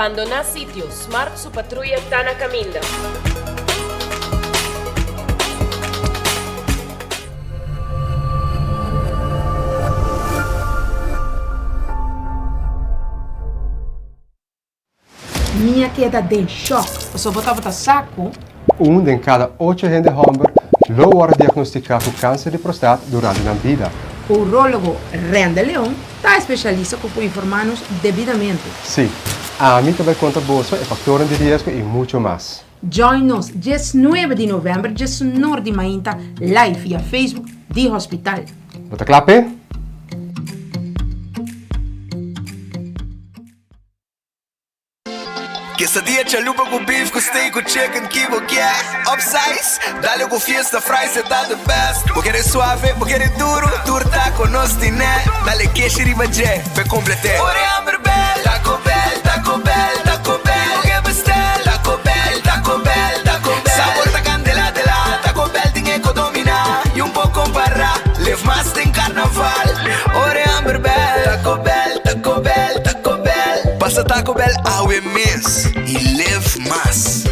Abandonar sitio. Smart su patrulla está na caminda. Minha queda de choque. Eu só botava saco. De cada 8 gente homem logra diagnosticar com câncer de próstata durante a vida. O urólogo Rende Leão está especialista para informar-nos devidamente. Sim, a mim também conta bolsa, fatores de risco e muito mais. Join-nos 19 de novembro, 19 de mainta, live via Facebook de hospital. Bota clape? Quesadilla, chalupa com beef, com steak, com chicken, kibo, yeah. Upsize, dale com fiesta, fries, tá the best. Vou querer suave, vou querer duro, turta com nós tiné. Dale queijo, ribajé, pe complete. Ore Amberbell, Taco Bell, Taco Bell, Taco Bell. Vou que bestel, Taco Bell, Taco Bell, Taco Bell. Sabor da candela de la, Taco Bell tem que dominar. E pouco para, live mais tem carnaval. Ore Amberbell, Taco Bell, Taco Bell, Taco Bell. Passa Taco Bell ao mês e live mais.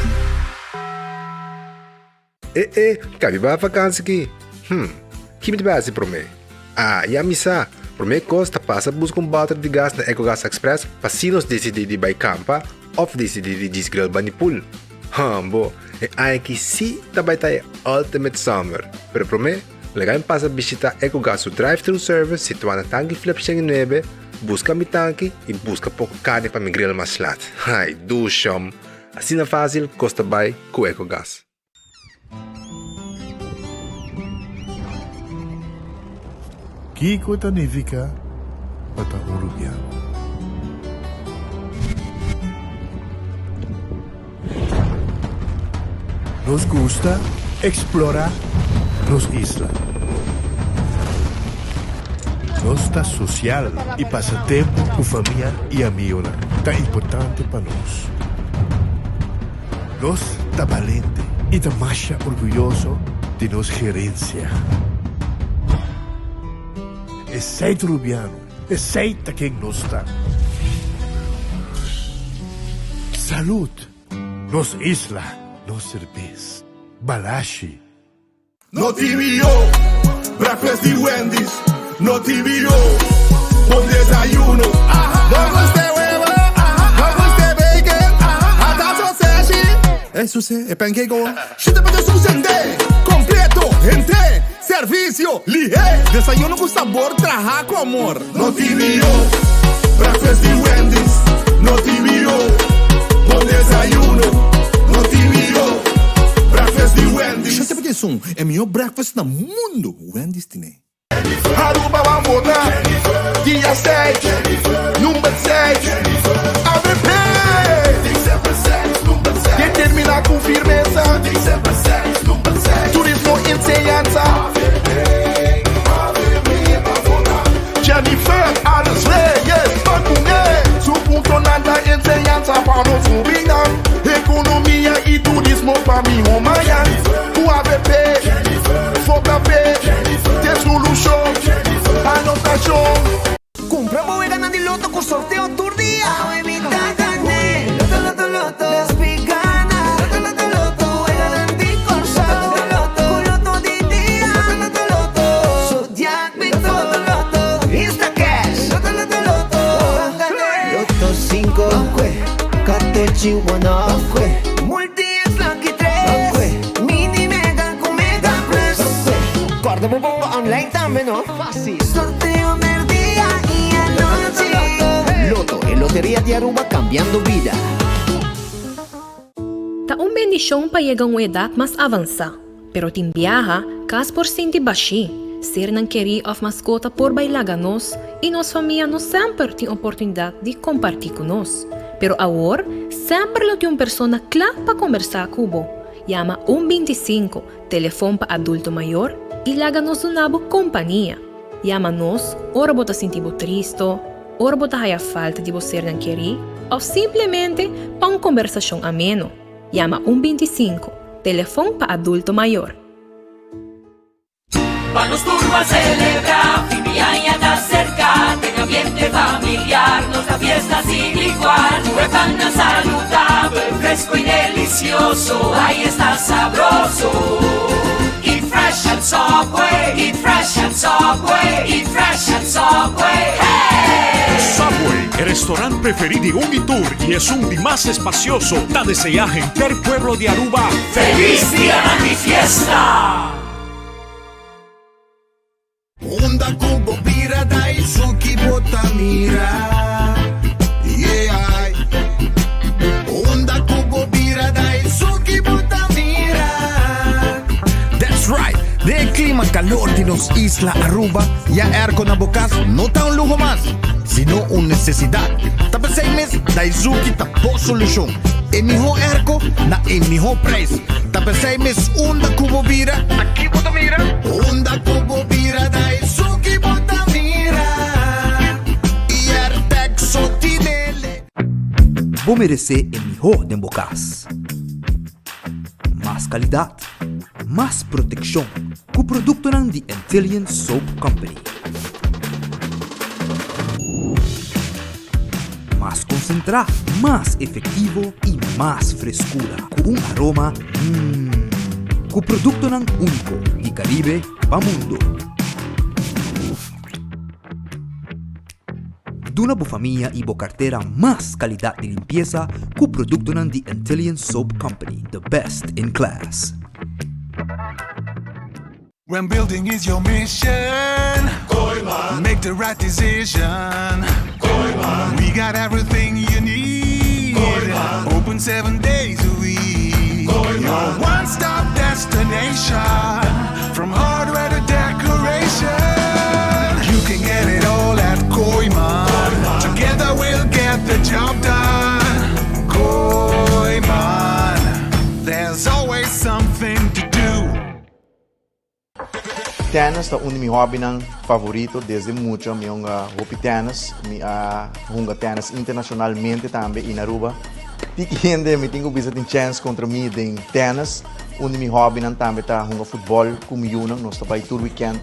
Cabe ba vacância aqui? Que me base para mim? E a missa, para mim costa passa buscar bater de gás na EcoGas Express para se nós decidir de campa ou decidir de desgrill banipul. Bo, aqui sim também tá Ultimate Summer. Pero para mim, legal passa visitar EcoGas o drive-thru service situado na tanque flip 9, busca mi tanque e busca pouco carne para me grill mais lat. Ai, do chum. Assim é fácil, costa bem com EcoGas. Kiko significa bata uruguaiano. Nos gusta explorar nos islas. Nos está social e passa tempo com família e amigos. Tá importante para nós. Nós tá valente e tá mais orgulhoso de nossa gerência. Aceita Rubiano, aceita quem nós está. Salud, nos isla, nos cerveza, balashi. No TVO, breakfast de Wendy's. No TVO, bom desayuno. Vamos de huevo, vamos de bacon. Hasta sausage. Eso sí, es pancake. Chita para suceder, completo, gente. Servicio, lié. Desayuno com sabor, traja com amor. No TVO, breakfast de Wendy's. No TVO, bom desayuno. No TVO, breakfast de Wendy's. Você pode ser é o melhor breakfast no mundo. Wendy's tem. Aruba vai mudar. Dia 7, número 7. Abre pé. Determinar com firmeza. Turismo e enseñanza. Jennifer a los reyes, Bacuné, su punto nada enseñanza para los rubinan, economía y turismo para mi Homayan, UAVP, FOCAP, de solución, anotación. Compramos y ganan el loto con sorteo tour día. Gané, loto, loto, loto, las picanas, loto, loto, loto, el Atlantic Corsa, loto, loto de día, loto, loto, Zodiac Victor, loto, Instacash, loto, loto, loto, loto 5, Cate Chihuahua, Multi es Lucky 3, Mini Mega con Mega Plus, Corda bomba online también, ¿no? Fácil. Sorteo del día y anoche. Loto, en Lotería de Aruba cambiando vida. Tá bendição para chegar a uma idade mais avançada, pero tem viaja, cas por senti baixi, ser não querer of mascota por bailar nós e nossa família não sempre tem oportunidade de compartilhar com nós. Pero agora, sempre tem uma pessoa clara para conversar com você. Llama 125, telefone para adulto maior e laga-nos uma companhia. Llama-nos, ora bota sentir triste, ora bota a falta de você não querer, ou simplesmente para uma conversação ameno. Llama 125, telefone para adulto maior. Vamos turbo a celebrar, fin de año está cerca, ambiente familiar nos da fiesta sin igual. Pan saludable, fresco y delicioso, ahí está sabroso. Eat fresh at Subway, eat fresh at Subway, eat fresh at Subway. Hey! Subway, el restaurante preferido de Unitur y es un de más espacioso. Da desear gente el pueblo de Aruba. ¡Feliz día de fiesta! Onda Kubo Bira Daisuki Botamira. Yeah. Onda Kubo Bira Daisuki Botamira. That's right. De clima calor de nos Isla Aruba, ya airco na bocas no tá un lujo más, sino una necesidad. Tapa 6 meses, Daisuki tapo solución. E mijo airco na e mijo preço. Tapa 6 meses, onda Kubo Bira. Aqui Botamira. Onda Kubo Bira Daisuki Botamira. E Artex Sotinele. Vou merecer o melhor de bocas. Mais qualidade, mais proteção. Com o produto de Antillean Soap Company. Mais concentrado, mais efetivo e mais frescura. Com aroma com o produto único de Caribe para o mundo. Duna boa família e boa carteira mais qualidade de limpeza com o produto de Antillean Soap Company, the best in class. When building is your mission, Koiman. Make the right decision. Koiman. We got everything you need. Koiman. Open 7 days a week. Koiman. Your one-stop destination. From hardware to decoration. You can get it all at Koiman. Together we'll get the job done. Koiman. There's always something to do. Tennis é um dos meus hobbies favoritos desde muito. Eu hobby tennis, eu tennis internacionalmente também em Aruba. Tiquinde, eu tenho visto a chance contra mim em tennis. Um dos meus hobbies também é jogar futebol com eu. Nós estamos todo weekend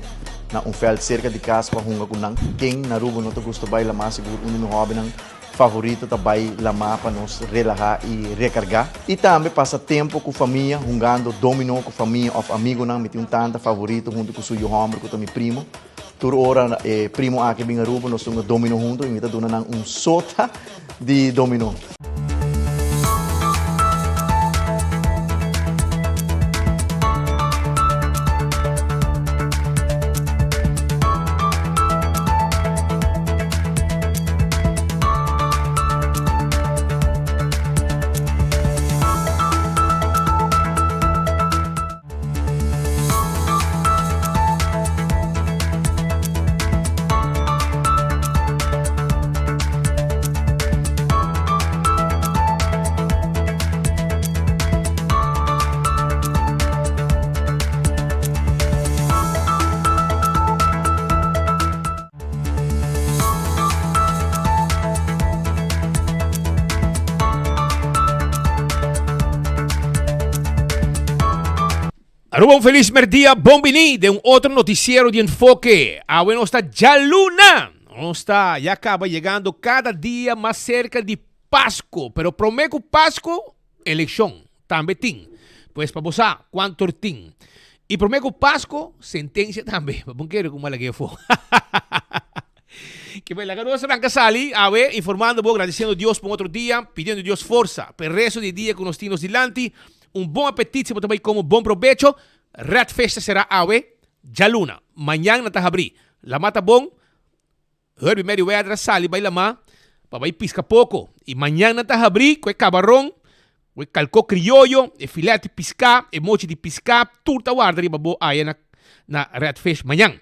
na feld cerca de casa para jogar com nós. Quem na Aruba não gosta de lá mais seguro. Um dos meus hobbies favorito também lá para nos relaxar e recargar. E também passa tempo com a família, jogando dominó com a família ou amigos. Eu tenho tanto favorito junto com o seu homem, com o meu primo. Toda hora, primo aqui em Aruba, nós jogamos dominó juntos e estamos dando sota de dominó. Aruba, un feliz día, bienvenido de un otro noticiero de enfoque. Bueno, está ya luna. Ya acaba llegando cada día más cerca de Pascua. Pero prometo Pascua, elección. También tin. Pues para vosotros, ¿cuánto tin? Y prometo Pascua, sentencia también. Para quiero como la que fue. Que me la ganó Ranca Sali, informando, agradeciendo a Dios por otro día, pidiendo a Dios fuerza, per resto de día con los tinos delante. Un buen apetito, também como bom provecho. Red Festa será já luna. Mañana na abrir. La mata bom. Herbi medio vedra sali vai lama. Pa vai pisca pouco. E mañana na abrir com camarão, com calco criollo, e filete de pisca, e mochi de pisca, turta guarda riba bo aí na Red Fest manhã.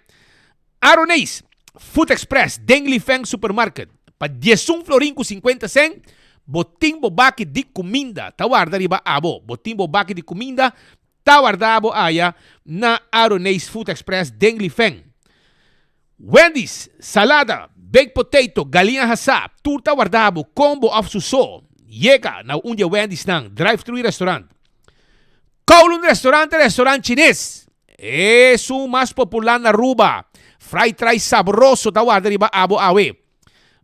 Aronês, Food Express, Dengli Feng Supermarket. Pa 11 florin com 50 cent. Botim bobaki de comida, tawarda riba abo. Botim bobaki de comida, tawarda abo aya na Aronês Food Express Dengli Feng. Wendy's, salada, baked potato, galinha assada, turta guardabo, combo of suso. Llega na unja Wendy's nang drive-thru restaurant. Kowloon restaurant chinês. Es o mais popular na Aruba. Fried rice sabroso, tawarda riba abo awe.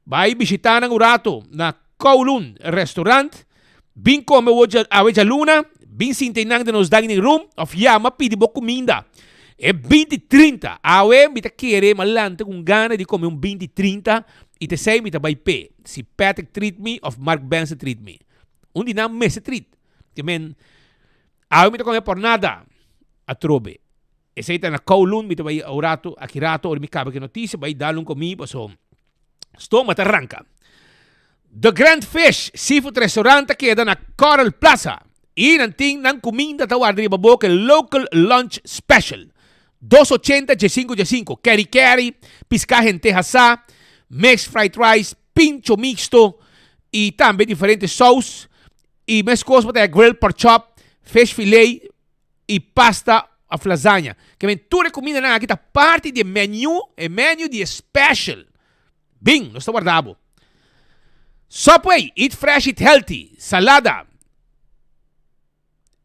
vai visitar ng urato na Kowloon restaurant, bin come awe luna, bin sintinang de nos dining room, of yama pidi bo comida. E 20-30, awe mita kere malante kung gana di come un 20-30, ite sei mita by pay. Si Patrick treat me, of Mark Benson treat me. Undi na mese treat. Kemen, awe mita come por nada, atrobe. E sei ta na Kowloon, mita bay urato, akirato, or mi cabe que noticia, bay dalun comigo, so, sto matarranca. The Grand Fish Seafood Restaurant queda na Coral Plaza. E nanting ng comida tawar di babo que local lunch special. 280 G5 Keri, piscaje en tejasa, mixed fried rice, pincho mixto, y también diferentes sauce, y mes cosas de grilled pork chop, fish fillet, y pasta of lasagna. Que ventura comida na kita parte de menu, e menu de special. Bing, no está guardado. Subway, eat fresh, eat healthy, salada,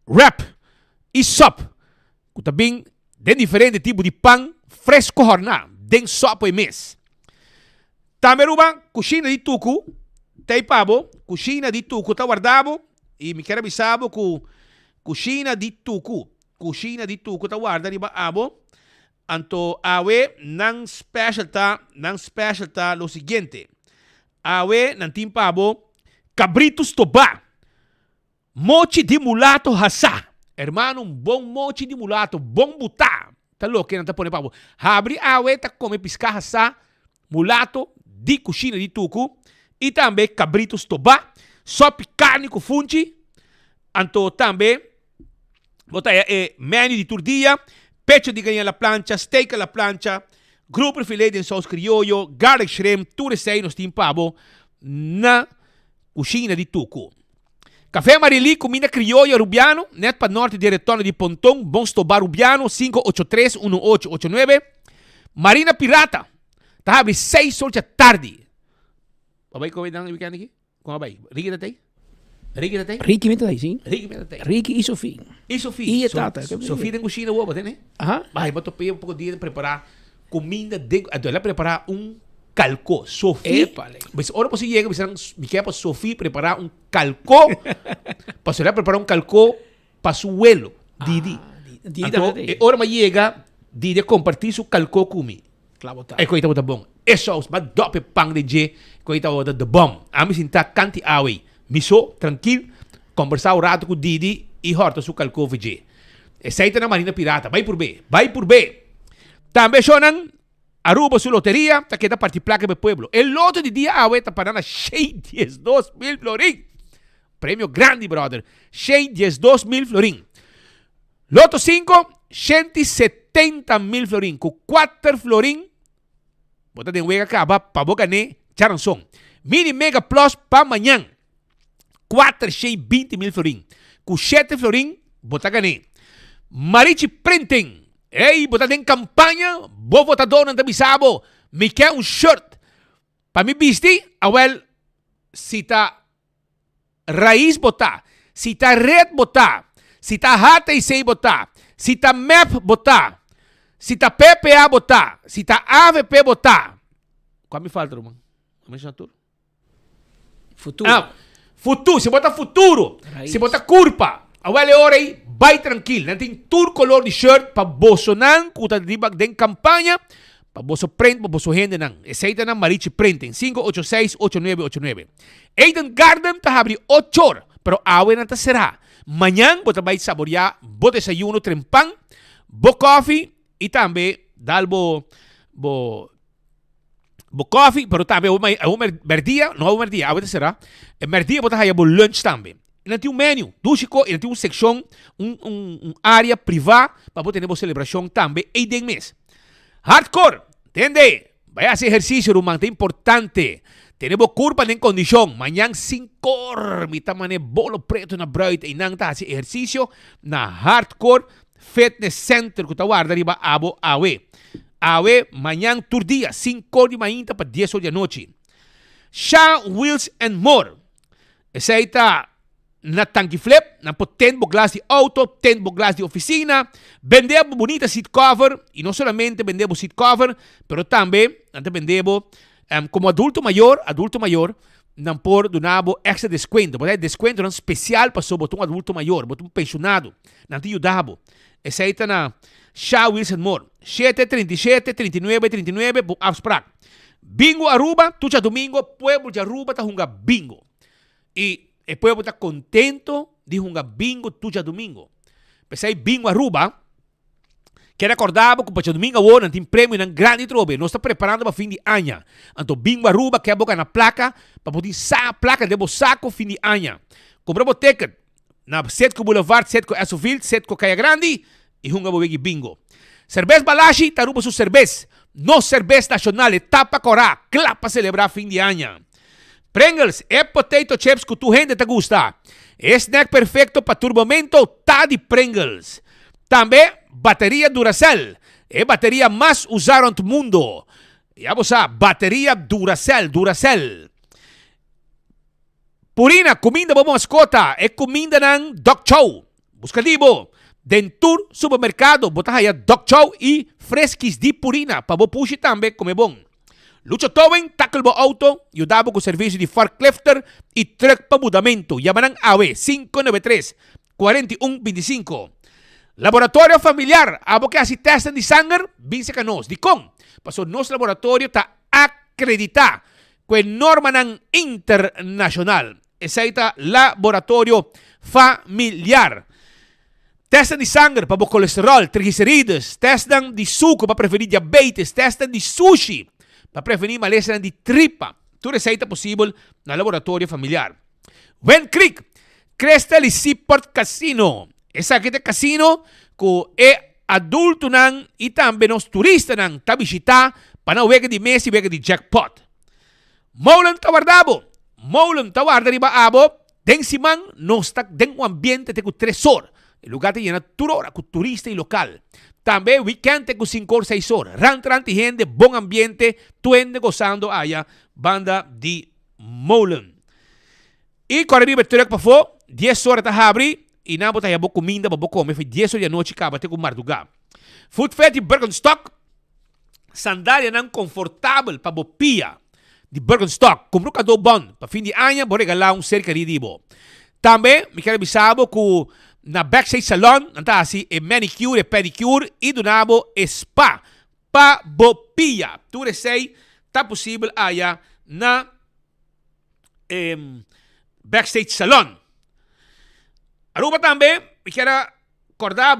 wrap e sop. Kutabing den diferente tipo de pão fresco horna, den Subway mes. Tameruba, cucina di tuku, tei pabo, cucina di tuku tá guardado e me quero avisar que cucina di tuku tá guardado riba abo. Anto awe nang special ta lo siguiente. Awe nantim pabo, cabritos toba, mochi de mulato hasa. Hermano, um bom mochi de mulato, bom butá. Tá louco que não tá pondo pabo. Abre awe tá come piscar hasa, mulato de cucina de tuku e também cabritos toba, sopa carne com funchi. Anto também bota menu de turdia, pecho de galinha à la plancha, steak à la plancha, grupo filet de sauce criollo, garlic shrimp, tudo isso aí nós temos pabo na cucina de tuku. Café Marili, comida criolla rubiano, net para norte de retorno de Pontão, bom stobar rubiano, 583-1889. Marina Pirata, tá abre 6 horas da tarde. Babay, como é que weekend aqui? Como vai? Ricky tá aí? Ricky me tá aí, sim. Ricky e Sofia. E Sofia. E Tata. Sofia tem cozinha boa, né? Aham. Vai, botou um pouco de preparar comida de... Ela preparar calco. Sofia. Mas ahora você chega, me quer para Sofia preparar calco. Para ela preparar calco para su abuelo, Didi. Didi. Ahora me chega, Didi compartir su calco comigo. Claro, tá. É coisa muito bom. É só, mas dope pang de G, coisa muito de bom. A mim sinta canti awe. Miso, tranquilo, conversar um rato com o Didi e horta su calco G. Essa aí tá na Marina Pirata. Vai por B. Também sonan Aruba su loteria, tá que da parte placa do pueblo. El loto de dia awe tá parando 612,000 florin. Prêmio grande, brother. 612,000 florin. Loto 5, 170,000 florin. Com 4 florin, bota de huega acaba, para boca ne, charanson. Mini Mega Plus para amanhã. 420,000 florin. Com 7 florin, bota gané. Marichi Printing. Ei, bota em campanha, vou votador não te bisabo. Me quer shirt. Para me vestir, awel, se tá raiz botar, se tá red botar, se tá hata e sei botar, se tá map botar, se tá PPA botar, se tá AVP botar. Qual me falta, irmão? Futuro. Futuro, se bota futuro, se bota curpa. Awel hora aí, vai tranquilo. Não tem todo color de shirt para bolso não, kuta de bag den campanha, para bolso print, para bolso rende não. Esse aí tá na Marichi Printing, 586-8989. Aiden Garden tá abre 8 horas, pero awe não tá será. Manhã, bota vai saborear, bo desayuno, trempang, bo coffee, e também dá bo coffee, pero também o merdia, não o merdia, awe tá será. O merdia bota aí bo lunch também. E não tem menu, duchico, e não tem uma secção, área privada para poder ter uma celebração também e de mês. Hardcore, entende? Vai fazer exercício, irmão, é importante. Temos curva em condição. Manhã 5 horas, me tá mané bolo preto na bruid e não tá fazer exercício na Hardcore Fitness Center que tá guarda riba abo awe. Awe, manhã tur dia, 5 horas de manhã para 10 horas da noite. Shaw Wheels and More. Essa aí tá na tanque flip, na potente glass de auto, potente glass de oficina, vendemos bonita seat cover, e não somente vendemos seat cover, pero também vendemos como adulto maior, não por donabo extra desconto. Botar desconto especial para um adulto maior, botar pensionado. Não te ajudabo. Essa aí tá na Shaw Wilson Moore. 737 39 39 afsprak. Bingo Aruba, tu já domingo, pueblo de Aruba tá hunga bingo. E o pueblo tá contento de hunga bingo tu já domingo. Pensei bingo Aruba. Quero acordar que para domingo hoje não tem prêmio não grande trobe. Nós estamos preparando para fim de ano. Então bingo Aruba que é boca na placa para poder a placa de saco fim de ano. Compramos ticket na Setco Boulevard, Setco Esoville, Setco Caia Grande e hunga bobegi bingo. Cerveza Balashi, taruba su cerveza. No cerveza nacional, etapa corá, clapa celebrar fim de ano. Pringles é potato chips que tu gente te gusta. Snack perfeito para turbamento, tá de Pringles. Também bateria Duracell. É bateria mais usada no mundo. Já você bateria Duracell. Purina, comida para mascota. É comida ng Doc Chow. Busca dibo. Dentur, supermercado. Bota aí Doc Chow e fresquis de Purina. Para puxar também, come bom. Lucho Towing, tackle bo auto. Yudabo com serviço de forklifter e truck para mudamento. Yamanang AWE 593-4125. Laboratório familiar, abo que assim testam de sangue, vinse que nós, de com. Passou nosso laboratório está acreditado com norma internacional. Esse é laboratório familiar. Testam de sangue para o colesterol, triglicerídeos, testam de suco para prevenir diabetes, testam de sushi para prevenir malestar de tripa. Tudo receita possível no laboratório familiar. Wen Creek, Crestel e Seaport Casino. Essa aqui é casino que é adulto nang e também os turistas nang tá visitar para não ver de mês e ver de jackpot. Moulan Tawardabo. Moulan Tawarda riba abo. Den simang nos tak den ambiente te ku 3 horas. El lugar te llena toda hora com turista e local. Também weekend te ku 5 horas 6 horas. Rantrante gente, bom ambiente, tuende gozando allá banda de Moulan. E corre riba turek pa fo 10 horas ta habri. E na botaya bo comida, bo come, foi 10 horas da noite acaba até com Marduga. Food Fest de Birkenstock, sandália não confortável para bo pia de Birkenstock. Comprou cada bom, para fim de ano, vou regalar cerca de dibo. Também, me quero avisar que na Backstage Salon, não assim, é manicure e pedicure e do nabo é spa, para bo pia. Tudo sei, tá possível aí na Backstage Salon. Aruba também, me quero acordar,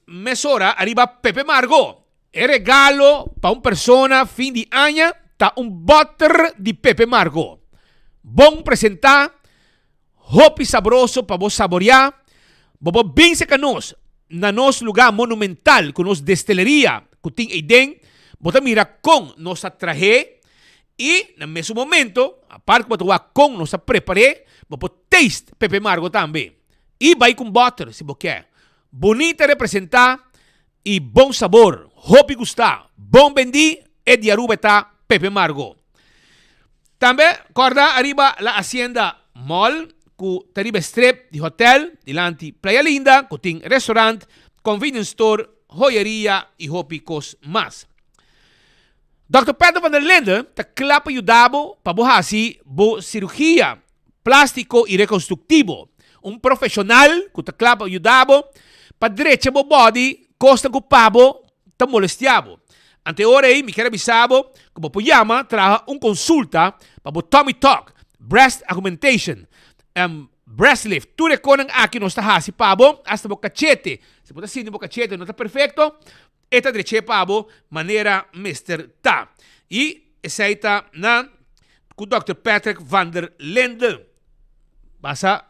mesora, arriba Pepe Margo. É regalo para uma pessoa, fim de ano, tá butter de Pepe Margo. Bom apresentar, hopi sabroso para você saborear. Bobo bem seca nós, na nosso lugar monumental, com nossa destileria, que tem aí bota mira com nossa traje. E, no mesmo momento, a parte que botar com nossa preparé, bobo taste Pepe Margo também. E vai com butter, se você quer. Bonita representar e bom sabor. Hope gostar. Bom vendi e de Aruba está Pepe Margo. Também, corda arriba la Hacienda Mall, que tariba strip de hotel, dilanti Playa Linda, que tem restaurante, convenience store, joyeria e hope cos mais. Dr. Pedro van der Linden te clapa ajudabo para bohasi bo cirurgia plástico e reconstrutivo. Profissional que te clapa ajudabo para direito bo body, costa que pabo, te molestiabo. Ante ora aí, me quero avisar que bo pujama traga consulta para bo tummy talk, breast augmentation, breast lift. Tu reconan aqui nos tahasi pabo, hasta bo cachete. Se pode assim bo cachete não está perfeito, eta direito pabo, maneira Mr. Ta. E essa aí tá na com Dr. Patrick van der Linden. Basta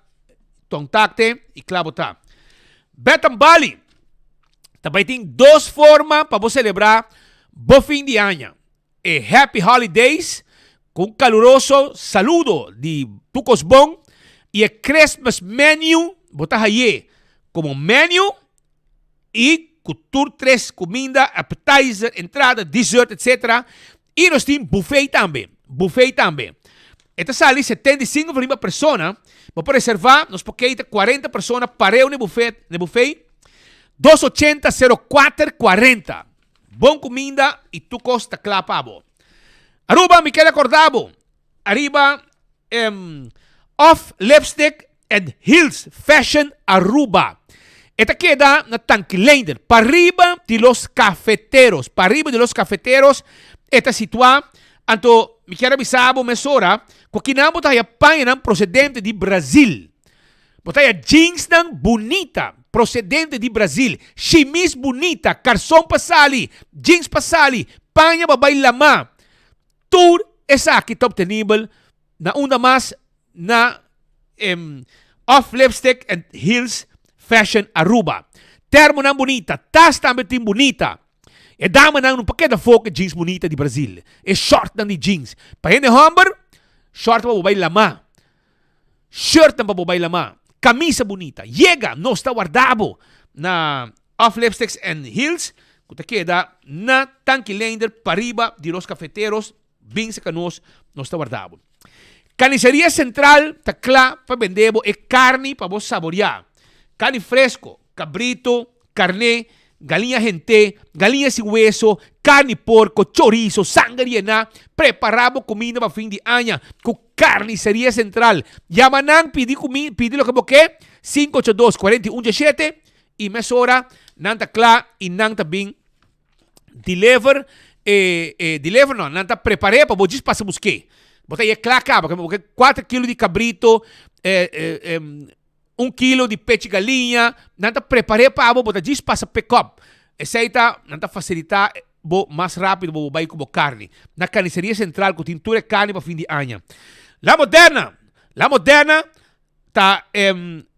contacte e claro tá. Betam Bali. Também tem 2 formas para você celebrar bom fim de ano. É Happy Holidays com caloroso saludo de Tucos Bom e é Christmas Menu, botar aí como menu e com 3 comida, appetizer, entrada, dessert, etc. E nós temos buffet também. Esta sala 75 para uma pessoa. Vou reservar, nos poqueita 40 pessoas para o buffet. 280-0440. Bom comida e tu costa clapabo. Aruba, me queda acordado. Arriba, Off Lipstick and Hills Fashion Aruba. Esta queda na Tanquilander, para arriba de los cafeteros. Para arriba de los cafeteros, esta situada, anto, me queda avisado, mesora, que não botaya panha procedente de Brasil. Botaya jeans não bonita, procedente de Brasil. Chemise bonita, calção passali, jeans passali, panha babay lama. Tudo essa aqui está obtenível na uma mais na Off Lipstick and Hills Fashion Aruba. Termo não bonita, tas também tem bonita. E dama não paquete foca jeans bonita de Brasil. E short não de jeans. Para ele humber, short para babay lama. Shirt para babay lama. Camisa bonita. Llega, não está guardado na Off Lipsticks and Hills. Que queda na Tanquilander, para arriba de los cafeteros. Bem se canos, não está guardado. Carniceria Central, está claro para vender e carne para vos saborear. Carne fresco, cabrito, carne, galinha gente, galinha sin hueso, carne porco, chorizo, sangriena, preparamos comida para fin de año con Carnicería Central. Llaman, pidi lo que boque, 582-4117 y mesora, nanta kla y nanta bin deliver, deliver no, nanta preparé para vos passa busque. Bota aí kla acaba, porque 4 kg de cabrito, 1 kilo de peixe de galinha, nanta preparei para abo, bota diz passa pick up. Essa nanta facilitar bo mais rápido bo vai como carne. Na Carniceria Central com tintura carne para fim de ano. La Moderna tá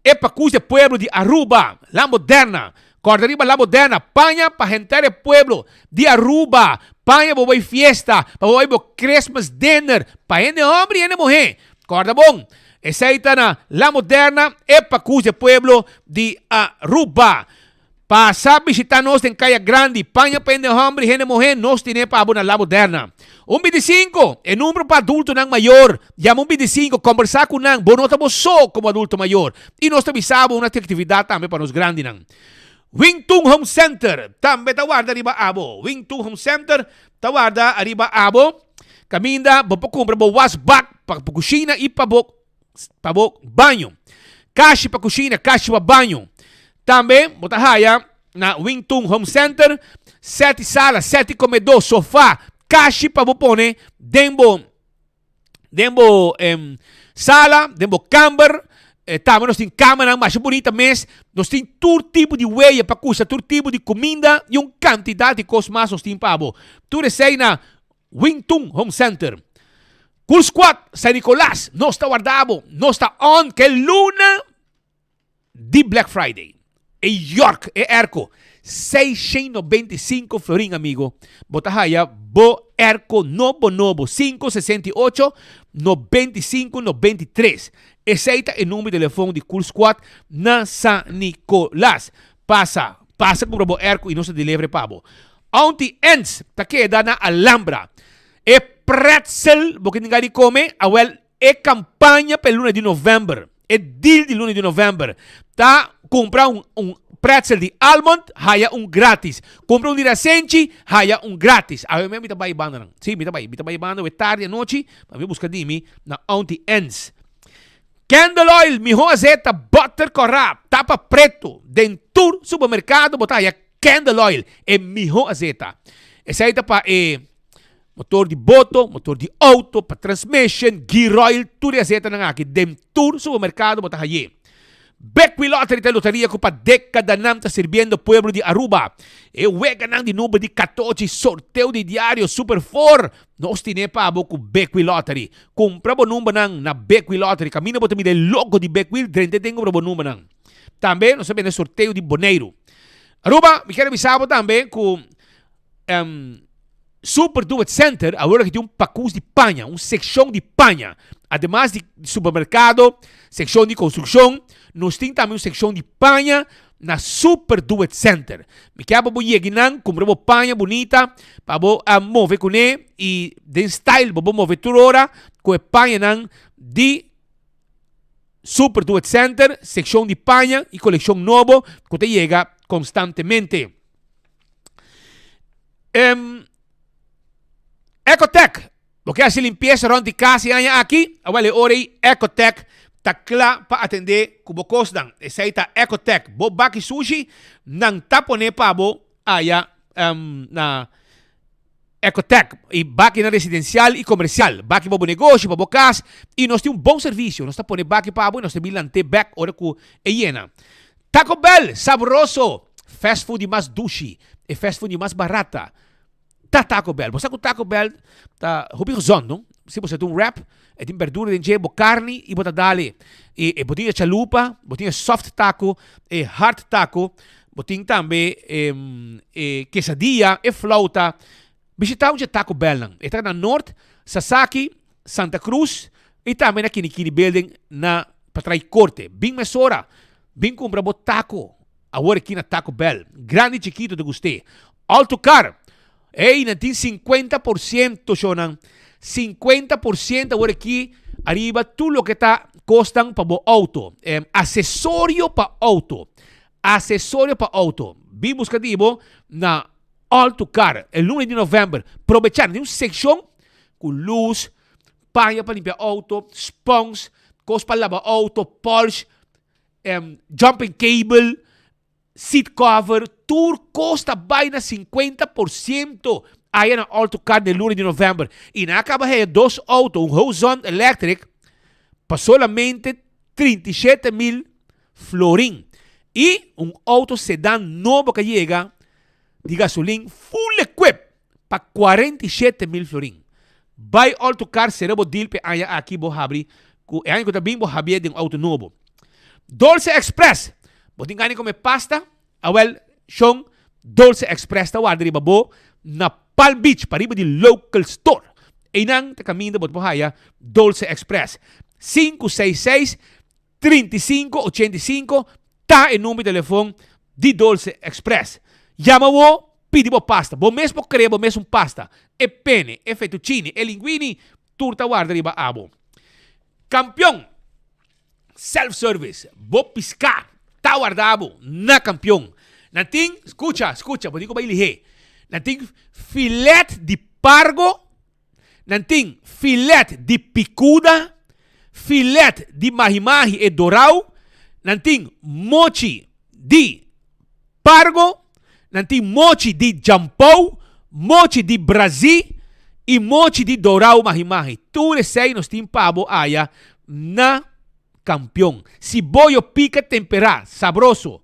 Epacus de Pueblo de Aruba. La Moderna. Corda arriba La Moderna, panha para gente de pueblo de Aruba. Panha bo vai fiesta, para vai bo Christmas dinner, para ene homem e ene mulher. Corda bom. Essa aí está na La Moderna, Epacus de Pueblo de Aruba. Para visitar-nos em Caia Grande, panha para ene homem e ene mulher, nós temos para na La Moderna. 125 é número para adulto não maior. Llama 125, conversar com não, bom, nós estamos só como adulto maior. E nós também sabemos uma atividade também para os grandes não. Wingtung Home Center, também está guarda arriba abo. Wingtung Home Center, está guarda arriba abo. Caminda, vou comprar o wasback para a cozinha e para o banho. Caixa para a cozinha, caixa para banho. Também, botar raia na Wingtung Home Center, 7 salas, 7 comedor, sofá, caixa para o pôr dentro sala, dentro camber. Também nós temos câmera mais bonita, mas nós temos todo tipo de weia para coisa, todo tipo de comida e uma quantidade de coisas mais nós temos para você. Tudo isso aí na Wingtung Home Center. Cool Squad, San Nicolás, não está guardado, não está on, que é luna de Black Friday. E York, e Erco, 695 florin, amigo. Botahaya, bo Erco, novo, 568 95 93. Esse é o número de telefone de Cool Squad na San Nicolás. Passa com o Erco e não se delivery para você. Auntie Ends, tá queda na Alhambra. E pretzel, porque ninguém come, é campanha para luna de novembro. É deal de luna de novembro. Tá comprar um pretzel de almond, haya grátis. Compra de racente, haya grátis. A mim me tá baibando não. Sim, me tá baibando, é tarde, à noite, para me buscar de mim na Auntie Ends. Candle Oil, mijo azeta, butter corrap, tapa preto, dentro supermercado, botar aí Candle Oil, é mijo azeta. Essa aí tá para motor de boto, motor de auto, para transmission, gear oil, tudo azeta na aqui, dentro supermercado, botar aí. Beckwith Lottery da loteria que para década não está servindo o pueblo de Aruba. E o ganhando de número de 14 sorteio de diário Super 4. Nós temos para com Beckwith Lottery. Compra o número na Beckwith Lottery. Camina para também o logo de Beckwith. Drente tem o número não. Também nós temos sorteio de Boneiro. Aruba, me quero avisar também com Super Do It Center. Agora que tem pacote de panha, secção de panha. Además de supermercado, secção de construção, nós temos também uma secção de panha na Super Do It Center. Me quero para chegar, comprar uma panha bonita, para mover com ele e de style, para mover toda hora, com a panha de Super Do It Center, secção de panha e coleção nova, que te chega constantemente. Ecotech. Porque hace limpieza around the casa y aquí, awale ore Ecotech, ta kla pa atender kubo kosdan. Esa ita Ecotech, bo baki sushi, nang tapone pa bo aya na Ecotech, e baki na residencial e comercial. Baki pa bo negócio, pa bo casa, e nós temos bom serviço. Nós tá pone baki pa bo, nós temos bilante back ora ku eyena. Taco Bell, saboroso. Fast food mais dushi, e fast food mais barata. Taco Bell. Você com Taco Bell, tá hobby gezond, não? Se você tem wrap, tem verdura dentro, carne e bota dali. E botinha chalupa, botinha soft taco, e hard taco, botinha também quesadilla e flauta. Visitar onde Taco Bell, não? Está na Norte, Sasaki, Santa Cruz, e também na Kinikini Building na Patrai Corte. Bem mesora, bem compra bo taco. Agora aqui na Taco Bell. Grande e chiquito de gostei. Alto car. Ei, não tem 50%, Shonan. 50% agora aqui, arriba, tudo o que está custando para o auto. Acessório para auto. Acessório para auto. Bem buscativo na Alto Car. El 1 de novembro. Aprovechar. Tem uma secção com luz, panha para limpar auto, sponge, coisa para lavar auto, polish, jumping cable, seat cover, tour costa baina 50% aí na Alto Car de 1 de novembro. E na acaba de 2 autos, Horizon Electric, para solamente 37,000 florin. E auto sedã novo que chega de gasolina full equip para 47,000 florin. Vai Alto Car será o deal para aqui bo abrir, que é que também bo abrir de auto novo. Dulce Express. Botin gani come pasta, awel, shong, Dulce Express ta wadri babo, na Palm Beach, pariba di local store. E nang ta caminho bot bohaya, Dulce Express. 566-3585, ta e número de telefone di Dulce Express. Llama wo, pidi bo pasta, bo mesmo crebo, bo mesmo pasta, e pene, e fettuccini, e linguini, turta wadri ba abo. Campeão, self-service, bo piscar, tá guardado na campeão. Nating, escucha, vou dizer para ele. Nating filete de pargo, nating filete de picuda, filete de mahi-mahi e dorau, nating mochi de pargo, nating mochi de jampou, mochi de Brasil e mochi de dorau mahi-mahi. Tudo isso aí nós temos pavo aya na campeão. Si boyo pica temperado, sabroso,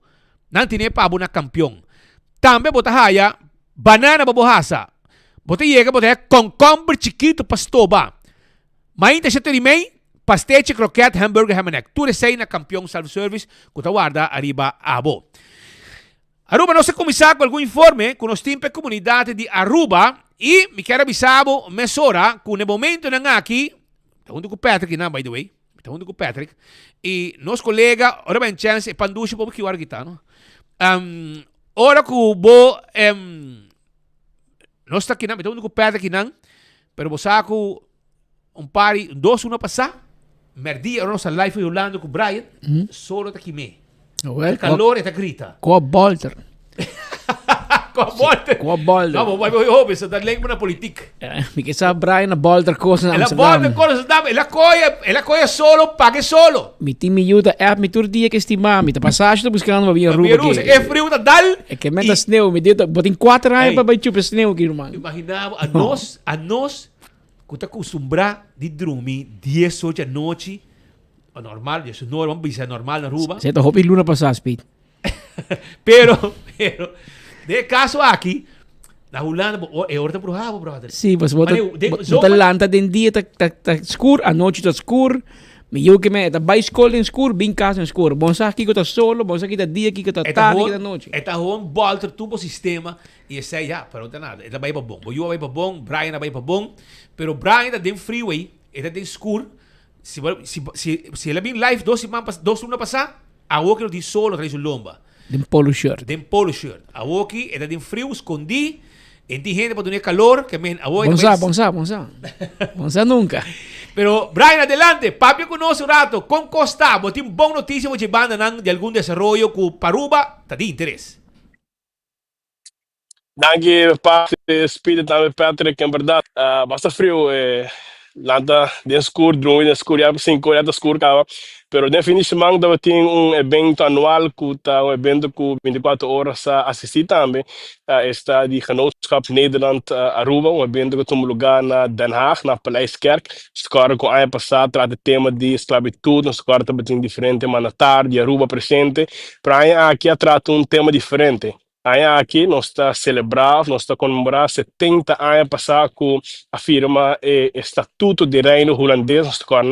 não tem pabo na campeão. Também bota haya banana babohasa. Bota chega, bota concombre chiquito pastoba. Mainta siya tirimay, pasteche, croquette, hamburger, hamanek. Tudo isso aí na campeão self-service, que tá guarda arriba abo. Aruba, nós começar com algum informe com os timpes comunidade de Aruba e me quero avisar mesora que no momento na aqui, tá junto com o Patrick, não, by the way. Estamos com o Patrick. E nosso colega, ora bem, chance, panduche, para que o arguita, não? Ora que o bo, nós está aqui, não? Estamos com o Patrick, não? Pero você saco pari, 2 uma passar, merdi, a nossa live foi olhando com o Brian, solo está aqui me. O calor está grita. Com a Bolter. Com a Bolter. Não, mas eu houve, isso dá lembra na política. Mi che sa Brian a Bolter cosa na Bolter cosa dá, ela coia solo, paga solo. Mi ti mi aiuta, mi tur dia che stima, mi ta passagem tô buscando uma via rua que. É frio da dal. É que meta sneeuw, mi dito, botin 4 anos para vai chupa sneeuw aqui, irmão. Imaginava a nós que tá acostumbrado de dormir 10 horas da noite. Normal, isso não é normal na rua. Você tá hopi luna passar speed. pero de caso aqui na Holanda é hora de bravo, brother. Sim, você bota lanta den dia tá escuro, a noite tá escuro. Me eu que me tá by escola em escuro, bem casa em escuro. Bom sabe que tá solo, bom sabe que tá dia que tá tarde, que tá noite. É tá um bolter tubo sistema e esse já, pero não nada. É tá vai para bom. Eu vai para bom, Brian vai para bom, pero Brian tá dentro freeway, é tá dentro escuro. Se ele vem live 2 semanas passar, a outra não tem solo, traz o lomba. Den polo shirt. A outra é de frio, escondi, e tem gente para ter calor, que men a outra. Bonsa nunca. Pero Brian, adelante, papi conosco un rato, con Costa, tem boa notícia de banda de algum desenvolvimento com Paruba, tá de interesse. Danke, parte Speed também, Patrick, em verdade. Basta frio, lanta de escuro, drone de escuro, já 5 horas de escuro, cara. Pero definitivamente we tem evento anual, um evento com 24 horas a assistir também. Está de Genootschap Nederland Aruba, evento que tem lugar na Den Haag, na Paleiskerk. Agora com a ano passado, trata o tema de esclavitud, agora também tem diferente manatar de Aruba presente. Para aqui trata tema diferente. Aqui nós está celebrando, nós está comemorando 70 anos passado com a firma Estatuto de Reino Holandês, nós está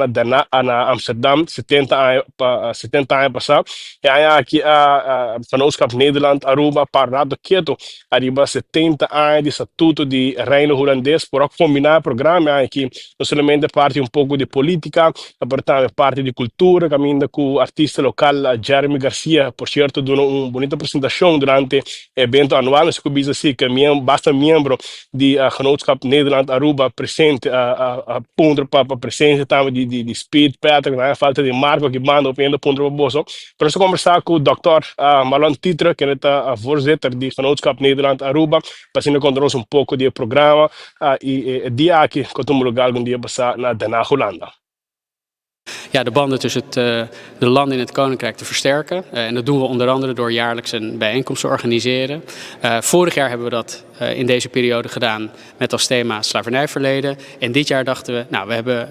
na Amsterdam, 70 anos passado. E aqui a Genootschap Nederland Aruba parado quieto, arriba 70 anos de Estatuto de Reino Holandês, por combinar o programa aqui, não somente parte pouco de política, mas parte de cultura, caminhando com o artista local Jeremy Garcia, por certo, dando uma bonita apresentação durante evento anual, nós cobrimos assim que basta membro de Genootschap Nederland Aruba presente, a ponto para presença também de Speed, Patrick, na falta de Marco que manda opinião ponto para bolso. Para isso conversar com o Dr. Marlon Titra, que é a voorzitter de Genootschap Nederland Aruba, para assim controlar pouco do programa e dia aqui que temos lugar um dia passar na Den Haag, Holanda. Ja, de banden tussen de landen in het Koninkrijk te versterken. En dat doen we onder andere door jaarlijks een bijeenkomst te organiseren. Vorig jaar hebben we dat in deze periode gedaan met als thema slavernijverleden. En dit jaar dachten we, nou, we hebben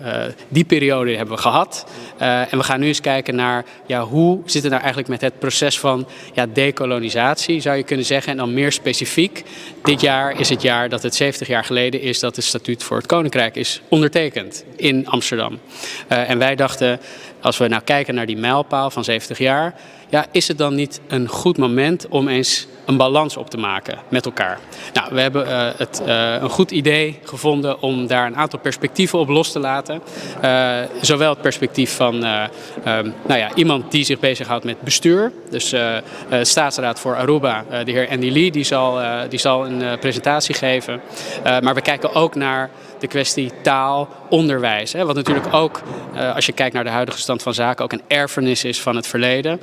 die periode hebben we gehad. En we gaan nu eens kijken naar hoe zit het nou eigenlijk met het proces van dekolonisatie, zou je kunnen zeggen. En dan meer specifiek, dit jaar is het jaar dat het 70 jaar geleden is dat het statuut voor het Koninkrijk is ondertekend in Amsterdam. En wij dachten, als we nou kijken naar die mijlpaal van 70 jaar, is het dan niet een goed moment om eens een balans op te maken met elkaar? Nou, we hebben een goed idee gevonden om daar een aantal perspectieven op los te laten. Zowel het perspectief van iemand die zich bezighoudt met bestuur. Dus staatsraad voor Aruba, de heer Andy Lee, die zal een presentatie geven. Maar we kijken ook naar de kwestie taal, onderwijs. Wat natuurlijk ook, als je kijkt naar de huidige stand van zaken, ook een erfenis is van het verleden.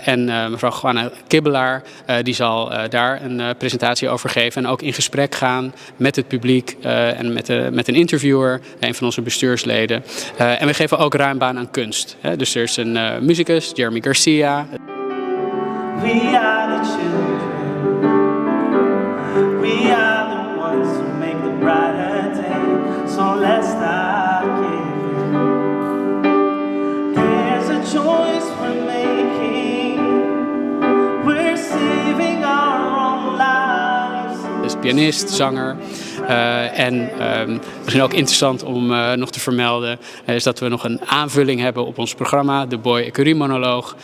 En mevrouw Juana Kibbelaar, die zal daar een presentatie over geven. En ook in gesprek gaan met het publiek en met een interviewer, een van onze bestuursleden. En we geven ook ruim baan aan kunst. Dus er is een muzikus, Jeremy Garcia. We are the children. We are the ones who make the brighter day. So let's start giving. There's a choice we're making. We're saving our own lives. Dus pianist, zanger. En misschien ook interessant om nog te vermelden is dat we nog een aanvulling hebben op ons programma, de Boy Curie monoloog,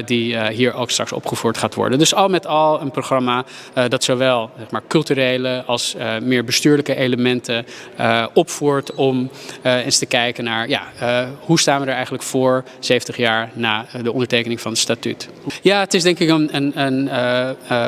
die hier ook straks opgevoerd gaat worden. Dus al met al een programma dat zowel culturele als meer bestuurlijke elementen opvoert om eens te kijken naar hoe staan we er eigenlijk voor 70 jaar na de ondertekening van het statuut. Ja, het is denk ik een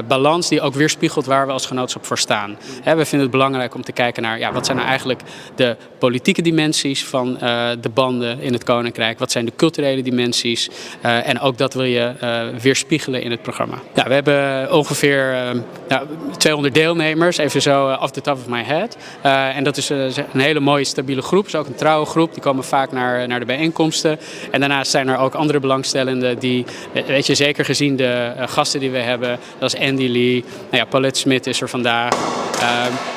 balans die ook weerspiegelt waar we als genootschap voor staan. We vinden het belangrijk om te kijken naar wat zijn nou eigenlijk de politieke dimensies van de banden in het Koninkrijk. Wat zijn de culturele dimensies? En ook dat wil je weerspiegelen in het programma. Ja, we hebben ongeveer 200 deelnemers, even zo off the top of my head. En dat is een hele mooie stabiele groep. Het is ook een trouwe groep. Die komen vaak naar de bijeenkomsten. En daarnaast zijn er ook andere belangstellenden die, weet je, zeker gezien de gasten die we hebben. Dat is Andy Lee. Paulette Smit is er vandaag.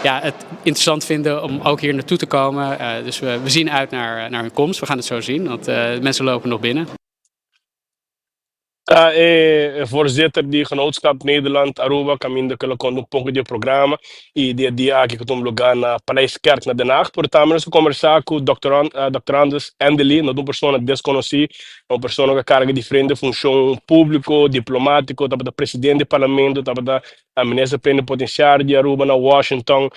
Het interessant vinden om ook hier naartoe te komen. Dus we zien uit naar hun komst. We gaan het zo zien, want de mensen lopen nog binnen. Voorzitter die Genootschap Nederland Aruba, caminho que ela conta pouco do programa e dia aqui que estamos lugar na Paleiskerk na Den Haag. Portanto, nós conversar com o doctorandos Andy Lee, uma pessoa desconhecida, uma pessoa que carrega diferente função público, diplomático, da presidente do parlamento, da ministra plenipotenciária de Aruba na Washington,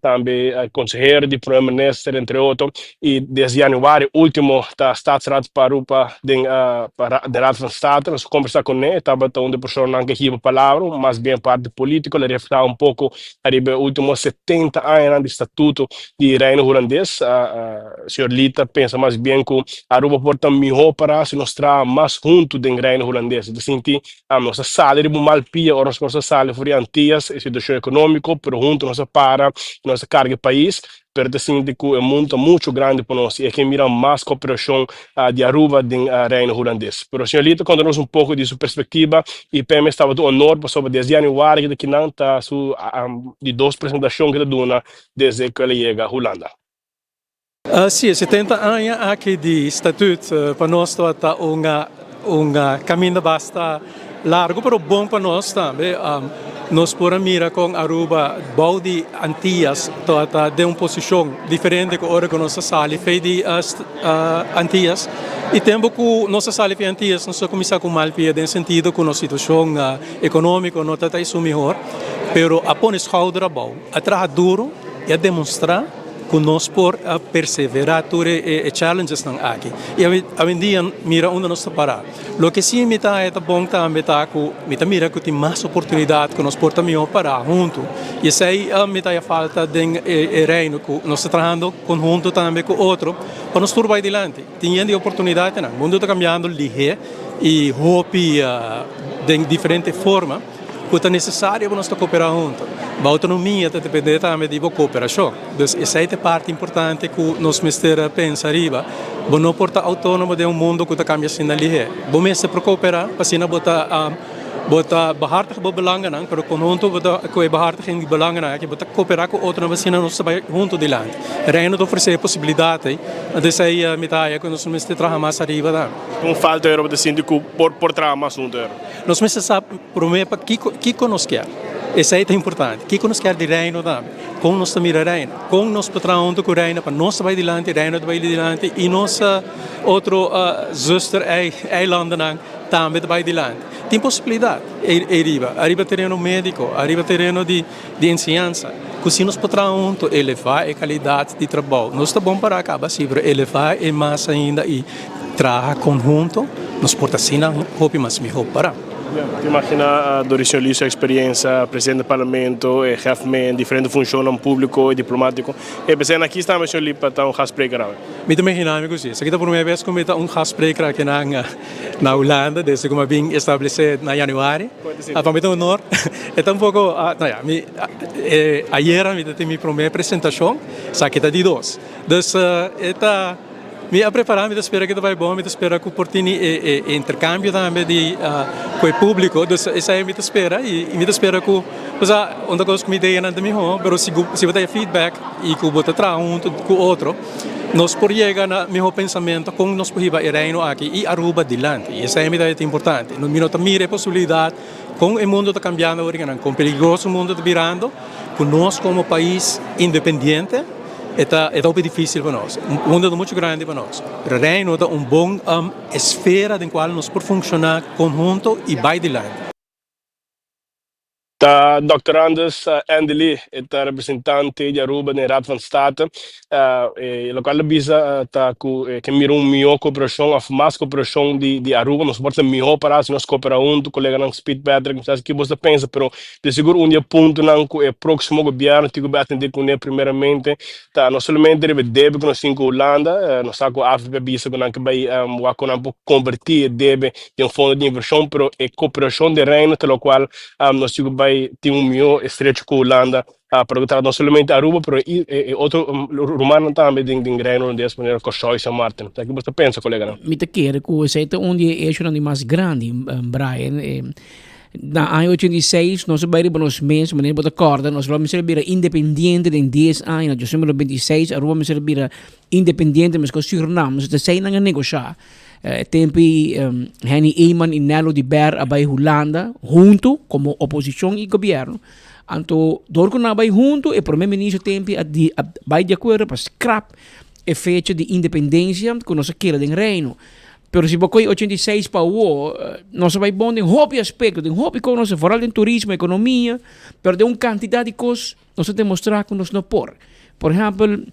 também conselheiro de primeiro-ministro, entre outros. E desde januário último, da Staatsraad para Aruba, da Raad van State, nós conversar com ele, estava onde a pessoa não queria a palavra, mas bem parte política, ele refletia um pouco arriba últimos 70 anos de estatuto de reino holandês. A senhorita pensa mais bem que a Aruba porta melhor para se mostrar mais junto do reino holandês. De sentir nossa salário mal pia, ou nossa salário foi antias, a situação econômica, pero junto nossa para, nossa carga país. Pero assim, que é muito grande para nós e é que mira mais cooperação de Aruba do reino holandês. Pero senhorita, conta-nos um pouco de sua perspectiva e para mim estava do honor para sobre 10 de janeiro que não está de 2 apresentações que ele dá desde que ele chega à Holanda. Sim, 70 anos aqui de estatuto para nós está caminho bastante largo, mas bom para nós também. Nós podemos mirar com Aruba, bom de Antillas, está de uma posição diferente que agora que nossa sala fez de Antillas. E tempo que nossa sala de Antillas, nós começamos com Malpia, no sentido que nossa situação econômica não está isso melhor, mas a pôr escolha é bom, a trabalhar duro e a demonstrar que nós podemos perseverar sobre os challenges aqui. E hoje em dia, mira onde nós estamos parados. O que sim me está bom também está que mira que tem mais oportunidade que nós podemos parar junto. E isso aí me está falta de reino que nós estamos trabalhando conjunto também com outro para nós turbar adiante. Tem oportunidade, o mundo está cambiando ligeiro e hope de diferente forma. Que é necessário para nós cooperar juntos. A autonomia depende também da cooperação. Então, essa é a parte importante que nós ministérios pensam arriba. Não porta autônomo de mundo que está cambiando ali. Bom mestre para cooperar, para assim bota behartig belangen, pero conjunto bota que behartiging belangen, que bota cooperar com outro na vacina nós vai junto de lá. Reino de oferecer possibilidade, dessa aí a metade que nós temos que trabalhar mais arriba da. Falta era de síndico por trabalhar mais junto. Nós temos que prometer para que conosquer. Isso aí é importante. Que conosquer de reino da. Com nós também reino, com nós patrão do reino para nós vai dilante, reino vai dilante e nossa outro zuster eilanden também vai dilante. Tem possibilidade, arriba terreno médico, arriba terreno de ensinança, que se nós patrão elevar a qualidade de trabalho, nós está bom para acabar sempre elevar e mais ainda e trabalhar conjunto, nós porta assim não hope mais melhor para. Imagina durante a experiência, presidente do parlamento, chefe em diferentes funções público e diplomático. E pensando aqui estamos ali para um gaspreker. Me imagino amigo sim. Aqui está por minha vez como gaspreker aqui na Holanda, desde como bem estabelecido na janeiro. Para mim é um honor. É um pouco, ayer me tive minha primeira apresentação, só que está de 2. Então me a preparar, me espera que vai bom, me espera que o portini intercâmbio também com o público, então isso aí me espera e me espera que onde coisa que me ideia não é melhor, mas se você tem feedback e que você trabalha junto com outro, nós podemos chegar na melhor pensamento com nós podemos ir reino aqui e Aruba dilante, e isso aí me é importante. Nós não mira a possibilidade com o mundo está cambiando agora, com o perigoso mundo está virando, com nós como país independente é muito difícil para nós. O mundo é muito grande para nós. O reino é uma boa esfera em qual nós podemos funcionar conjunto e vai de lá. Dr. Anders Endeli é representante de Aruba na Raad van State. O qual visa que mira melhor cooperação, mais cooperação de Aruba, nós podemos melhor para nós cooperar junto, colega não Speed Patrick, não sei o que você pensa, pero de seguro ponto não que o próximo governo tem que atender com ele primeiramente, não somente deve que nós temos com Holanda, nós temos com a AFP visa que nós vai convertir deve em fundo de inversão, pero é cooperação de reino, pelo qual nós temos tem melhor estreito com a Holanda para tratar não somente Aruba, mas outro romano também de reino dessa maneira com Choice e Martin. O que você pensa, colega? Me te quero que esse é onde é mais grande, Brian. Na ano 86, nós vamos meses, mas não acorda, nós vamos ser independente em 10 anos, nós somos 26, Aruba vamos ser independente, mas com Suriname, nós temos que negociar. Tempi Henny Eman e Nelo de Ber abay Holanda junto como oposição e governo. Anto dorco na abay junto e primeiro-ministro tempi abay de acordo para scrap e fecha de independência que nós queremos em reino. Pero se bocoi 86 para o nós vai bom em hobby aspecto, em hobby com nós fora em turismo, economia, pero de quantidade de coisas nós demonstrar que nós não por. Por exemplo,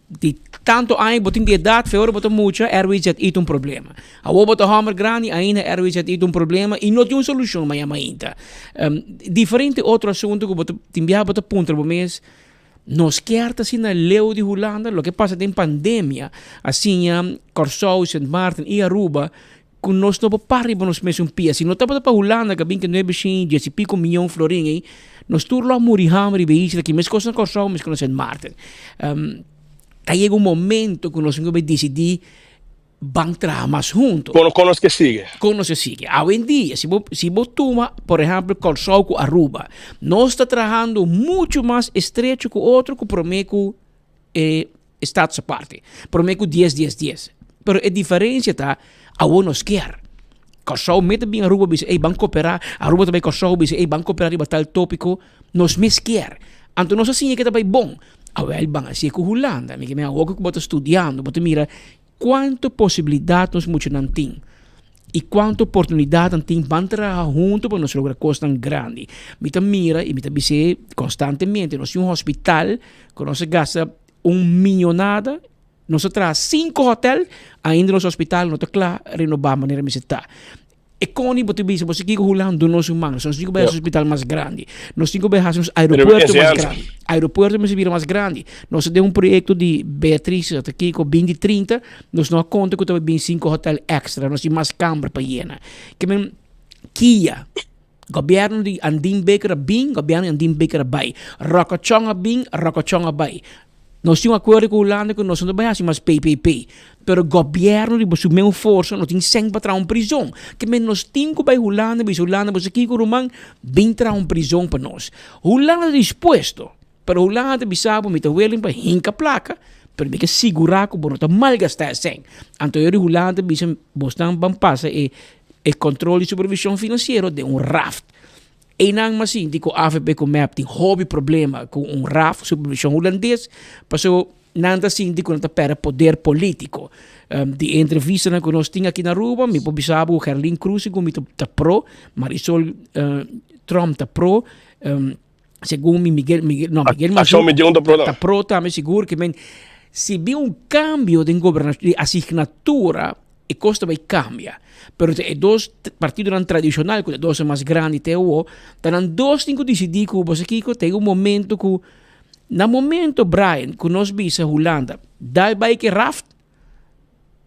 de tanto aí botin de idade, fora botin mucha, RWZ é um problema. A wo botin hammer grande, ainda RWZ é um problema e não tem uma solução, mas ainda. Diferente outro assunto que botin timbia botin ponto por mês. Nos querta assim na leu de Holanda, lo que passa tem pandemia, assim, Curaçao, Sint Maarten e Aruba, que nós não podemos nos mesmos pia. Se não está para Holanda, que bem que não é bem, 10 pico milhão florin, nós tudo lá morriham e beijos aqui, mas coisa na Curaçao, mas com Sint Maarten. Aí chega momento que nós vamos decidir vamos trabalhar mais juntos. Com os que sigue. Com os que sigue. Hoje em dia, se você toma, por exemplo, Curaçao com Aruba, nós estamos trabalhando muito mais estreito com outro que prometo estados à parte. Prometo 10. Mas a diferença está, a nós quer. Curaçao mete bem Aruba, diz, vamos cooperar. Aruba também Curaçao, diz, vamos cooperar em tal tópico. Nós mesmos quer. Então, nós assim é que está bem bom. Agora, vamos assim com Holanda. Me que me hago que eu estou estudando, eu mira, quanta possibilidade nós muitos não temos e quanta oportunidade nós temos para trabalhar juntos para nós lograr coisas tão grandes. Me mira e me dizer constantemente, nós temos um hospital que nós gasta 1 milhonada, nós trazemos 5 hotéis, ainda nosso hospital não está claro, renovar a maneira de estar. E com isso, você aqui Holanda, nós humanos, nós temos um hospital mais grande, nós temos um aeroporto mais grande. Aeroporto mais grande. Nós temos um projeto de Beatriz, aqui com 2030, nós não conta que também 5 hotéis extra, nós temos mais câmara para llenar. Que men Kia, governo de Andim Beker bem, governo de Andim Beker bay. Rocochonga bem, Rocochonga bay. Nós temos um acordo com a Holanda que nós não temos mais PPP. Pero o governo de assumir uma força, não tem sempre para uma prisão. Que nós temos que ir Holanda, você aqui com o Romão, vem para uma prisão para nós. Holanda é disposto, pero Holanda sabe, me está willing para hinca placa, pero me que segurar que não está mal gastar assim. Então, a Holanda bisa bostan bam passa e controle e supervisão financeira de um raft. E não mas assim, digo, a AFP com MEP tem hobby problema com um raft, supervisão holandês, passou nada assim, digo, não para poder político. De entrevista que nós tínhamos aqui na Aruba, me pobisava o Gerlin Cruz, que me está pro, Marisol Trump está pro, segundo Miguel está pro também, seguro que se vê um cambio de assinatura, e custa vai cambiar. Pero é dois partidos tradicionais, que dois mais grandes, então dois têm que decidir que você aqui tem um momento que, no momento, Brian, que nós vimos a Holanda, daí vai que raft,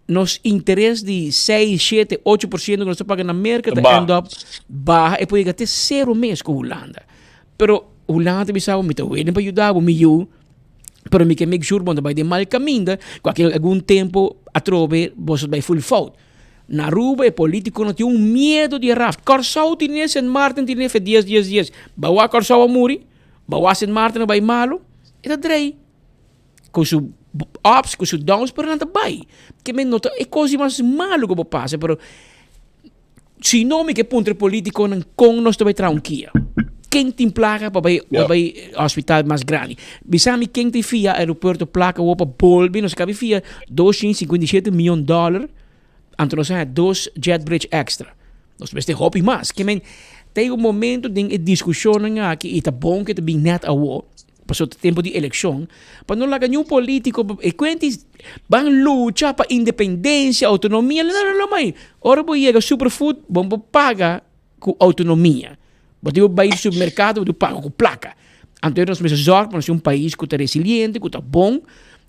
nos interesse de 6, 7, 8% que nós pagamos na América, end up barra, e pode até 0 mês com a Holanda. Pero Holanda bisa me está willing para ajudar, pero me que make sure quando vai de mal caminho, qualquer algum tempo a trove, você vai full fault. Na Aruba, o político não tem um medo de raft. Curaçao tinha, Sint Maarten tinha, 10. Bawa Curaçao a muri, bawa Sint Maarten vai malo, e tá drei. Com seu ups, com seu downs, pero não tá bem. Que me nota, é coisa mais malo que passa, pero se não me que ponto político não com nós também tranquilo. Quem tem placa para o hospital mais grande. Bisami quem tem fia aeroporto placa ou para Bolby, nós cabe fia $257 milhões. Então nós temos 2 jet bridge extra. Nós temos hobby mais. Que men tem um momento de discussão aqui e tá bom que tá bem net ao passou o tempo de eleição, para não lagar nenhum político e quantos vão lutar para independência, autonomia, não, ora vou chegar superfood, vamos pagar com autonomia. Você vai ir ao supermercado, você paga com placa. Então, nós precisamos zorgar para nós ser um país que está resiliente, que está bom,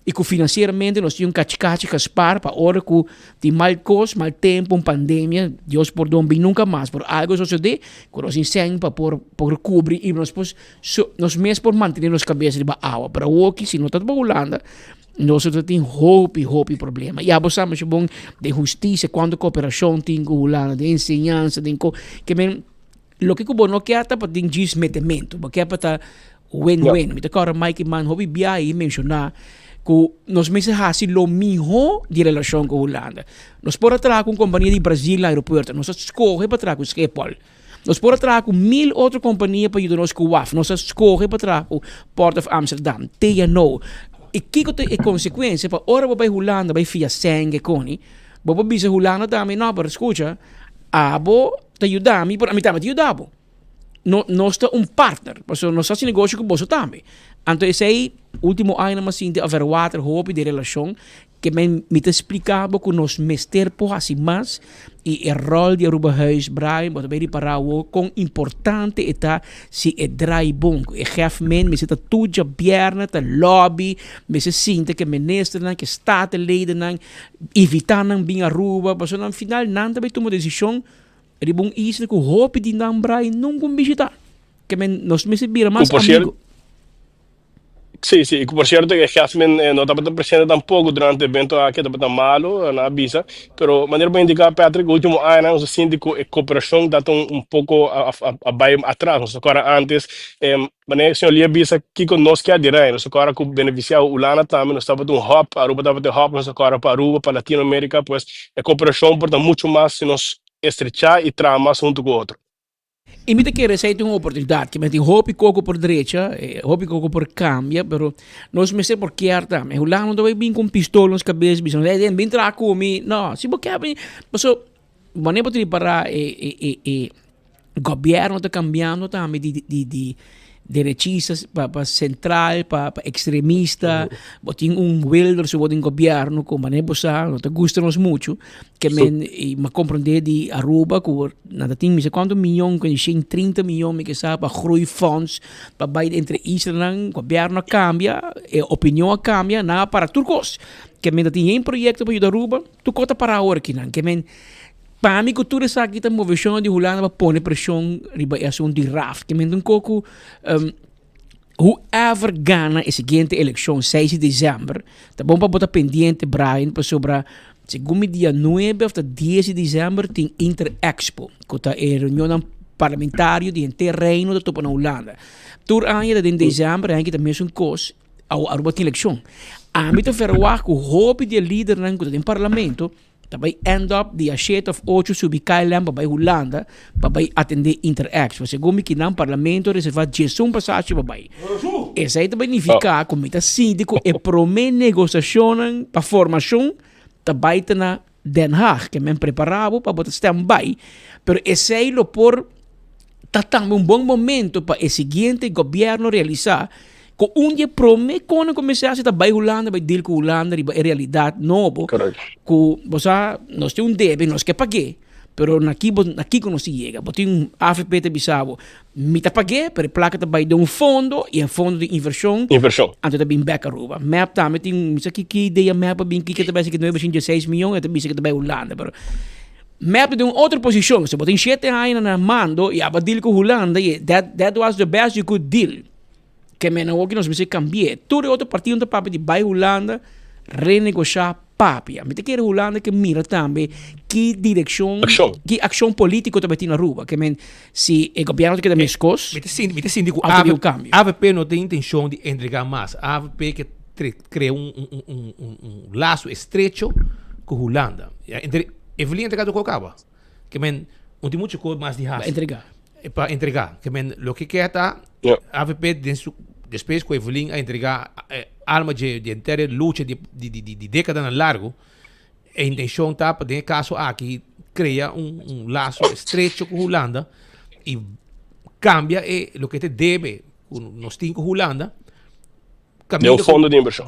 e que financeiramente nós temos um caspar para a hora que tem mal custo, mal tempo, uma pandemia, Deus por dom bem nunca mais. Por algo sucede, que nós ensinamos para por cobrir e nós mesmos por manter nos cabeças de água. Para o que, se não está para a Holanda, nós temos hobby problema. E a você sabe, bom, de justiça, quando cooperação tem com a Holanda, de ensinança, que bem, lo que kubo no kaya para ting gis metemento, kaya para win-win. Mita ka Mike man hobby biyahe mencionar que nós mesmo lo mijo de relação com a Holanda. Nós podemos trabalhar com companhia de Brasil no aeroporto, nós escolhe para trabalhar com Schiphol. Nós podemos trabalhar com 1000 outras companhias para ajudar-nos com o WAF. Nós escolhe para trabalhar com Port of Amsterdam, TNO. E que é consequência para hora para a Holanda, para fia sangue com ele, para bisa Holanda também, não, para escuta, abo te ajudar, por a mim também te ajudar. nós está partner, porque nós fazemos negócio com você também. Então, esse aí, último ano, mas sim, de haver water, hope de relação, que me te explicava que nós mester por assim mais e o rol de Aruba Huis, Brian, mas também para o quão importante está se é dry bom. E chef men, me se tá tudo bierna, tá lobby, me se sinta que minister que statenleden evitar não bem Aruba, mas no final não também toma decisão. É bom isso que o hope de não Brian não com visitar. Que nós me se vira mais amigo. Sí, y por cierto que Jasmine no estaba presente tampoco durante el evento aquí, estaba malo, na avisa, pero maneira para indicar, Patrick, último año, o síndico e cooperação dá um pouco atrás, nós agora antes, maneira senhor Lia avisa que conosco que é direito, nós agora com beneficiar o Ulana também, nós estava um hub, Aruba estava de hub, nós agora para Aruba, para Latinoamérica, pues, a cooperação porta muito mais se nós estrechar e trazer mais junto com o outro. E me que receita uma oportunidade, que me tem hopi coco por direita, hopi coco por cambia, pero nós me sei por que arta, me lá não vai vir com pistola nos cabeças, bisão, bem traco me, não, se você quer, mas maneira para para governo está cambiando também de derechistas para central, para extremista, botin wilder so botin governo com maneira bosa, não te gusta-nos muito, que me compreender de Aruba que nada tem me quanto milhão, que 30 milhões que sabe para groei funds, para vai entre Israel, governo cambia, opinião cambia, na para turcos, que me tem projeto para Aruba, tu conta para hora que não, que me para mim, cultura sabe que estamos movendo de Holanda para pôr pressão riba ação de RAF. Que me um pouco, whoever ganha a seguinte eleição, 6 de dezembro, tá bom para botar pendiente, Brian, para sobre, segundo dia 9 ou 10 de dezembro, tem Inter-Expo, que é a reunião parlamentar de terreno da topa na Holanda. Tur ano de dezembro, aí que também é um curso, a Aruba tem eleição. A mim, eu verwacht que o hobby de líder no parlamento, também end up de achete of 8 subicar lá para Holanda para atender Inter-Expo. Segundo que não parlamento reserva gestão passagem para isso aí também significa que o síndico é promete negociação para formação também na Den Haag que me preparava para botar stand-by, pero esse aí lo por tá também bom momento para o seguinte governo realizar. Com dia promete quando começar a estar bem Holanda, vai deal com Holanda, é realidade nova. Com você nós temos débito, nós quer pagar, pero aqui que nós chega, tem AFP te bisavo, me tá pagar, pero placa também de fundo e fundo de inversão. Antes também back Aruba. Map também tem isso aqui que ideia map bem que também que não é 16 milhões, também que também Holanda, pero map de outra posição, se botem 7 anos na mando e a deal com Holanda, that was the best you could deal. Que me não que nós precisamos cambiar. Todo outro partido da papi de vai Holanda renegociar papi. A mim que Holanda que mira também que direção, que ação política também tem na rua. Que men se o governo que também escos. Me te síndico AVP não tem intenção de entregar mais. A AVP que cria laço estrecho com Holanda. Entre Evelyn entregado com Caba. Que men não tem muita coisa mais de raça. Para entregar. Que men lo que quer tá AVP depois que o Evelyn a entregar alma de inteira luta de década largo, a intenção está para nesse caso aqui criar laço estreito com a Holanda e cambia o que te deve nós temos com a Holanda de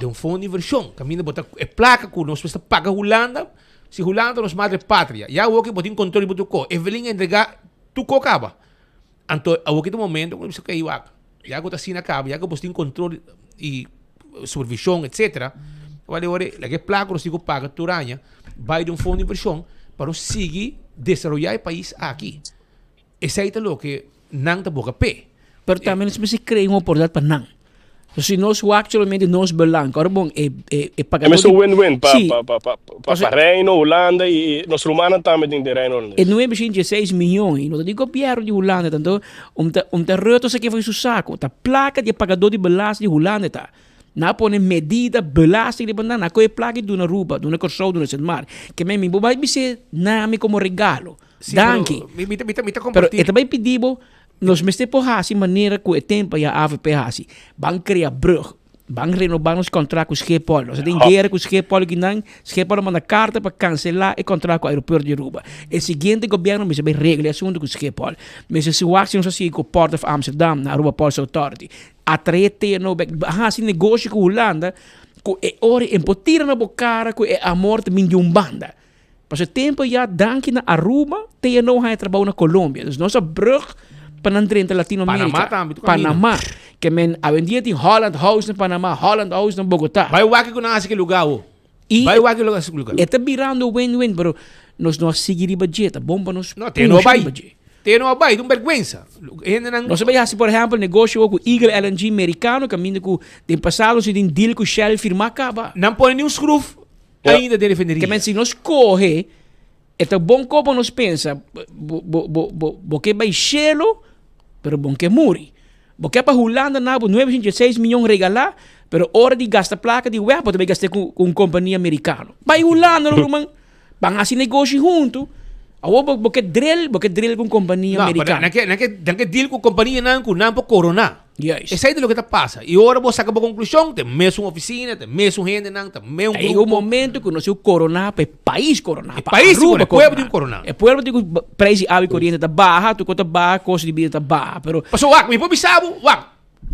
um fundo de inversão caminho botar placa que nós precisamos pagar a Holanda se Holanda nos madre pátria já o que botar controle do co Evelyn entregar tu co acaba então a aquele momento quando você caiu já que assim acaba já que você tem controle e supervisão etc vale ora a que placa nós temos paga turanha vai de um fundo de inversão para seguir desenvolver o país aqui esse é o que não está boca pé pero também nós precisamos criar uma oportunidade para não. Se nós actualmente nós belang, agora bom é pagador. É um win-win para Reino, Holanda e nós romanos também tem Reino. E não é 16 milhões, não digo governo de Holanda, tanto te reto se que foi seu saco, tá placa de pagador de belasting de Holanda tá. Na põe medida belasting de banana, na coi placa de uma Aruba, de uma Corsou, de uma Senmar, que me vai me ser name como regalo. Danke. Pero é também pedimos nós mesmo por assim maneira que o tempo e a AVP assim vão criar brug Vão renovar os contratos com o Schiphol. Nós temos guerra com o Schiphol que não. Schiphol manda carta para cancelar o contrato com o aeroporto de Aruba. O seguinte governo vai saber regras assunto com o Schiphol. Mas se o action assim com o Port of Amsterdam, na Aruba Port Authority, atrair no assim negócio com a Holanda, com ora empotira na boca com a morte de um banda. Pas het tempo ja dank na Aruba, te no hij trabalho na Colômbia. Dus nossa brug para dentro Latino-América. Panamá. Que men avendia em Holland House na Panamá, Holland House na Bogotá. Vai o que não acha que lugar o. Vai o que lugar. É tá virando win-win, bro. Nós não seguir budget, bom para nós. Não, tem no vai. Tem no vai, não vergüenza. Nós sabemos, por exemplo, negócio com Eagle LNG americano, caminho com tem passado se tem deal com Shell firmar acaba. Não põe nenhum scroof. Ainda de refineria. Que men se nós corre, é tão bom como nós pensa, porque vai chelo, pero bom que muri. Porque para Holanda na 906 milhões regalar, pero hora de gastar placa de web também gastar com companhia americana. Vai Holanda, irmão, vão assim negócio junto. Agora porque drill com companhia americana. Não que deal com companhia não com não por corona. Yes. Isso aí é o que está passa. E agora você acaba a conclusão, tem mesmo uma oficina, tem mesmo gente não, tem mesmo grupo. Tem um momento que nós o corona para país corona. É país corona, povo de corona. É povo de preço ave corrente da barra, tu conta barra, custo de vida da barra, pero passou me pode saber,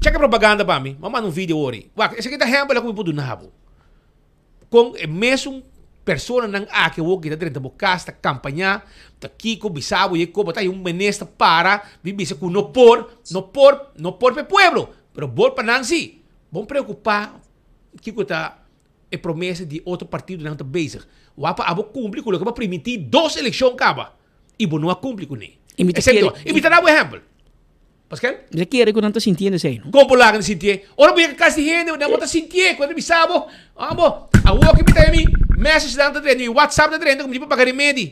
checa propaganda para mim. Manda um vídeo hoje. Esse aqui tá exemplo como pode nabo. Com mesmo persona nang que o que está dentro da casa, campanha, tá Kiko, Bisabo, e como tá um menesta para viver com no por pe pueblo, pero por para Nancy. Vamos preocupar Kiko tá é promessa de outro partido não tá bezig. O apa abo cumprir com o que vai permitir 2 eleições acaba. E não cumprir com ele. Imita dar um exemplo. Pascal? Já quer que não tá sentindo isso aí, não? Como lá que não sentia? Ora bem que casa de gente, não tá sentindo quando Bisabo, amo, a o que me tá mim message dentro da trem, WhatsApp da trem, como tipo pagar remédio.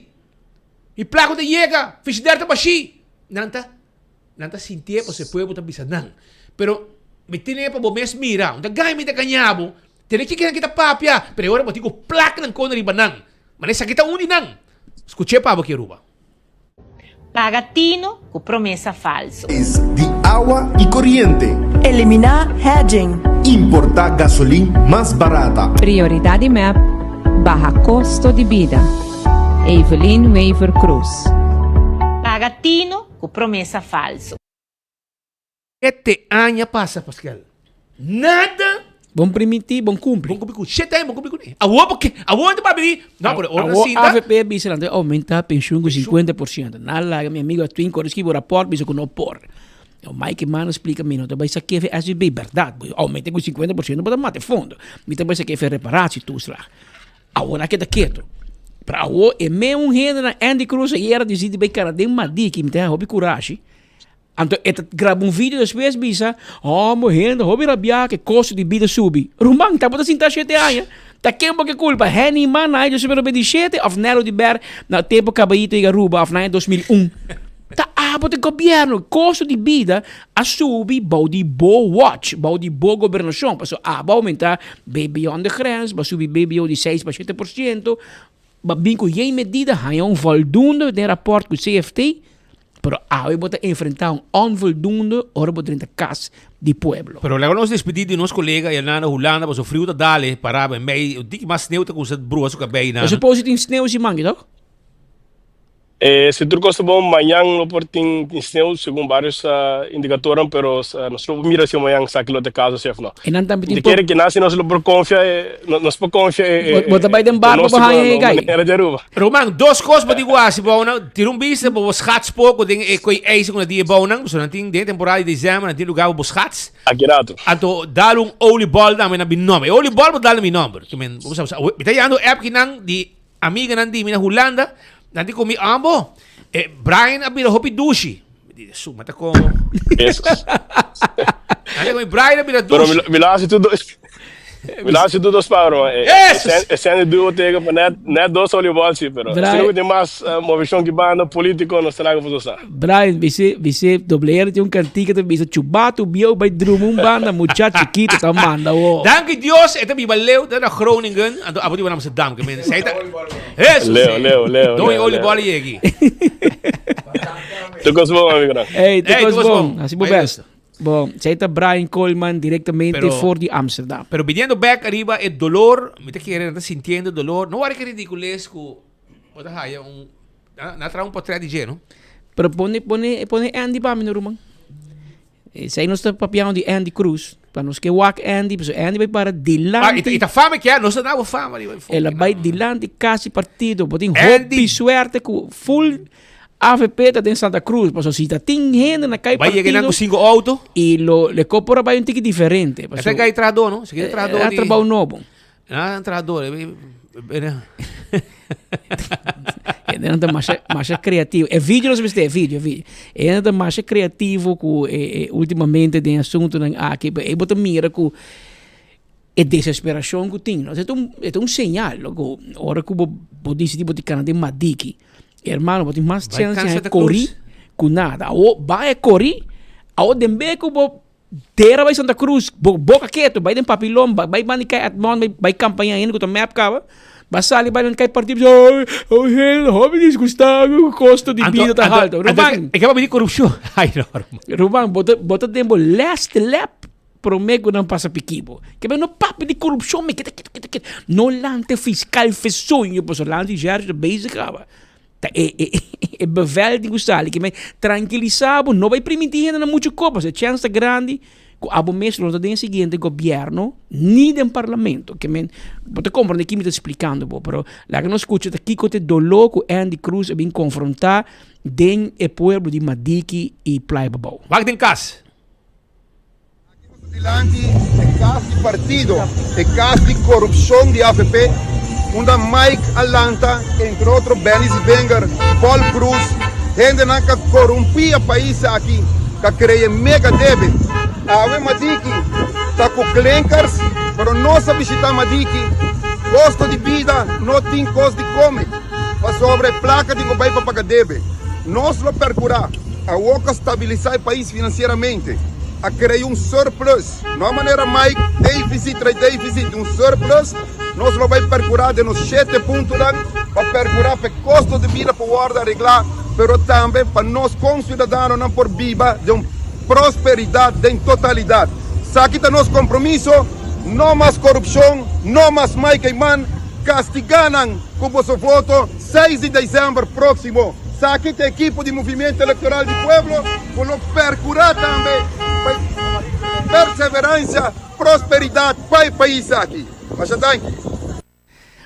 E placo de chega, fiz derta baixi. Não tá sentir para se pueblo tá bisa não. Pero me tiene para bom mira, onde ganha me tá ganhabo. Tem que kita papia, pero agora botigo placa ng corner de banang. Mas essa kita undi não. Escutei para aqui Aruba. Pagatino com promessa falsa. De agua y corriente. Eliminar hedging. Importar gasolina más barata. Prioridade MAP. Barra custo de vida. Evelyn Weaver Cruz. Pagatino com promessa falsa. Este ano passa, Pascal. Nada. Bom permitir, bom cumprir. Bom cumprir. 7 anos, bom cumprir. Agora porque? Agora para abrir. Não, por outra cinta. A AVP bisa lang aumentar a pensão com 50%. Nala, minha amiga Twin Corres que o rapport bisa com no por. O Mike Mano explica me não também isso aqui é SB verdade. Aumenta com 50% para mate fundo. Me também isso aqui é reparação tu lá. Agora que tá quieto. Para o é mesmo renda na Andy Cruz e era decidido bem cara de madi que me tem hobby coragem. Então, grava vídeo depois, bisa, morrendo, hobby rabiar, que custo de vida sube. Rumang, tá botando 7 anos. Tá quem que culpa? Henny man, aí, 2027, of Nero de Ber, na tempo cabaíto e Aruba, of 2001. Tá, bota governo, custo de vida, a subir, bau de boa watch, bau de boa governação. Passou, vai aumentar, baby on the grens, vai subir baby de 6 para 7%, vai vir com medida, há voldoende de rapport com o CFT, pero ahora vamos a enfrentar un onvoldoende ahora vamos a casa de pueblo. Pero luego nos despedimos de nuestros colegas y el nana Holanda, pues frío te dale para en medio, un tic más sneeuw te kusa broer zo kabay na. Você pode ter sneeuw si mangi, toch? Se tu gosta bom, amanhã não pode ter sneeuw, segundo vários indicadores, pero nós não mira se amanhã saquilo de casa, chef não. E não também tem quer que nasce nós por confia, nós por confia. Bota vai dem barco para aí, gai. Roman, 2 coisas para digo assim, bom, não, tira bis, bom, schatz pouco, tem coi eis com a dia bom, não, so não tem de temporada de dezembro, não tem lugar para schatz. Akirato. Então, dar oliebol na minha binome. Oliebol para dar meu nome. Que men, vamos saber. Bita ando app que não de amiga não de minha Holanda. Nanti kami ambo, Brian abira hopi dushi. Sumata ko. Jesus. Nanti kami Brian abira dushi. Pero Milaas tudo para esse duo tega para net 2 oliebol sim, pero se não tem mais movição que banda político não será que vou usar. Brian, você dobleiro tem cantiga também, você chubato bio by drum banda muchacho chiquito tá manda o. Danke Dios, esta me valeu da Groningen, ando abudi van Amsterdam, que men sei tá. Leo. Doe oliebol aqui. Tu gosto bom, amigo. Ei, tu gosto bom. Assim bom best. Bom, zij está Brian Coleman directamente Pero- voor die Amsterdam. Pero viniendo back arriba, el dolor, me te quiere, estás sintiendo el dolor. No vale que ridiculez que haya na trae un portrait de lleno. Pero pone Andy para mim, Roman. Zij nos está papiando de Andy Cruz. Para nos que walk Andy, pues Andy vai para dilante. E tá fama que não se dava fama ali. Ela vai dilante casi partido, botin Andy- hope suerte com full AVP tá em Santa Cruz, mas se tá tem gente na cai Vai partido. chegando com 5 autos. E le copora vai um tique diferente. Até que aí trador, não? Se quer trador. É trabalho novo. Ah, trador. Ele anda mais criativo. É vídeo, não sei se é vídeo. Ele anda mais criativo com ultimamente de assunto aqui. Ele bota mira com a desesperação que tem. É um sinal. Ora que eu disse tipo de cana de Madiki. Hermano, botem mais chance de correr com nada. Vai correr. Ao dembe que eu Terra vai Santa Cruz, boca quieto, vai dem papilão, vai manicai atmon, vai campanha ainda com o map cava. Basali vai não cai partido. Oh, hobby disgustado, custo de vida tá alto. Ruban, é que vai pedir corrupção. Ai, não. Ruban, bota tempo last lap pro mego não passa piquibo. Que bem no papo de corrupção, me que no lante fiscal fez sonho, pois o lante já de basic cava. É bevel de gostar, que me tranquilizava, não vai permitir ainda muito copas, é chance grande. Abo mesmo no dia seguinte governo nem do parlamento que men pode compreender que me está explicando pero lá que nós escuta aqui que o dolor com Andy Cruz é bem confrontar com o povo de Madiki e Playa Babao. Vai tem casa. É caso de partido, é caso de corrupção de AFP, onde Mike Alanta, entre outros Benis Wenger, Paul Cruz, gente que corrompia o país aqui, que cria mega débito. A Madiki está com clinkers, mas não sabe visitar Madiki. Custo de vida não tem custo de comer. Mas sobre a placa de vai para pagar débito. Nós lo percurar, a OCA estabilizar o país financeiramente, a criar um surplus. Não há maneira mais déficit, um surplus. Nós lo vai percurar de nos 7 pontos para percurar o custo de vida para guardar arreglar, mas também para nós como cidadãos não por viva de prosperidade em totalidade. Aqui está nosso compromisso, não mais corrupção, não mais Mike Man, castigando com o vosso voto 6 de dezembro próximo. Aqui tem a equipe de movimento eleitoral do povo, para percurar também perseverança, prosperidade para o país aqui.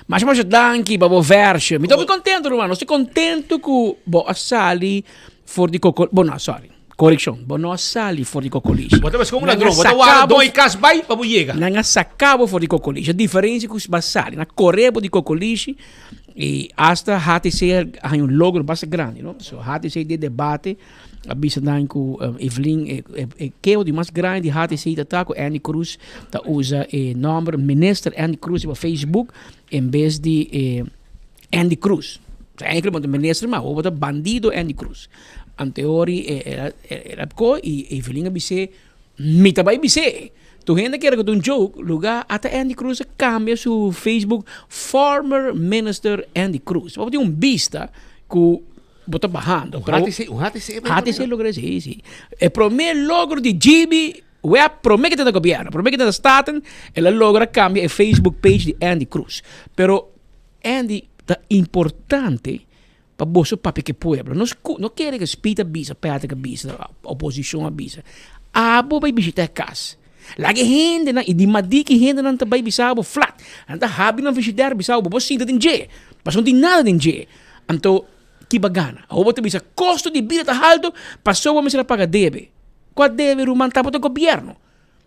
Mas danke, babo verso. Me estou contento, Romano. Estou contento com a sali for de coco. Bom, não, sorry. Correction, bono sali for di cocoliche. Bota mas como ladrão, bota wala doi cas bai pa buiega. Nanga sacabo for di cocoliche. A diferença com os basali, na correbo di cocoliche e hasta HTC há um logo bastante grande, não? So HTC de debate, a bisa dan com Evelyn que o de mais grande HTC tá com Andy Cruz, tá usa nome minister Andy Cruz no Facebook em vez de Andy Cruz. Eigenlijk o minister mas o bandido Andy Cruz. An teorie era ko e Evelyn bise mita bai bise tu gente que era um joke lugar até Andy Cruz cambia su Facebook former minister Andy Cruz pode vista que bota bajando HTC logra sim é primeiro logro de GB promete que tem governo promete que tem staten ela logra cambia a Facebook page de Andy Cruz pero Andy tá importante para bolso papi que pueblo não quer que espita bisa perde que bisa oposição a bisa abo vai visitar casa lagi gente na di madiki gente não vai bisabo flat anda habi não visitar bisabo bo sinta tem je mas não tem nada tem je então que bagana ou bote bisa custo de vida tá alto passou vamos ser pagar deve qual deve ruman tá para governo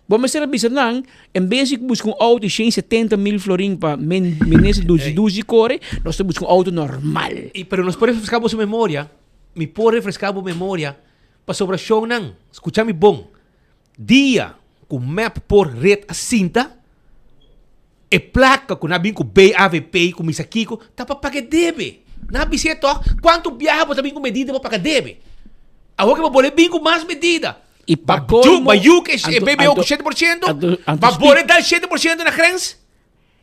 vamos ser bisa não em vez de buscar auto de 70 mil florin para menes 12 core nós buscamos auto normal e pero nos pode refrescar vossa memória me pode refrescar vossa memória para sobre show não escuchar me bom dia com map por red a cinta e placa com nabim com BAVP com misakiko tá para pagar deve na bicicleta quanto viaja para também com medida para pagar deve agora que vou poder vir com mais medida e para Bayuk é BBO com 7%, para poder dar 7% na crença.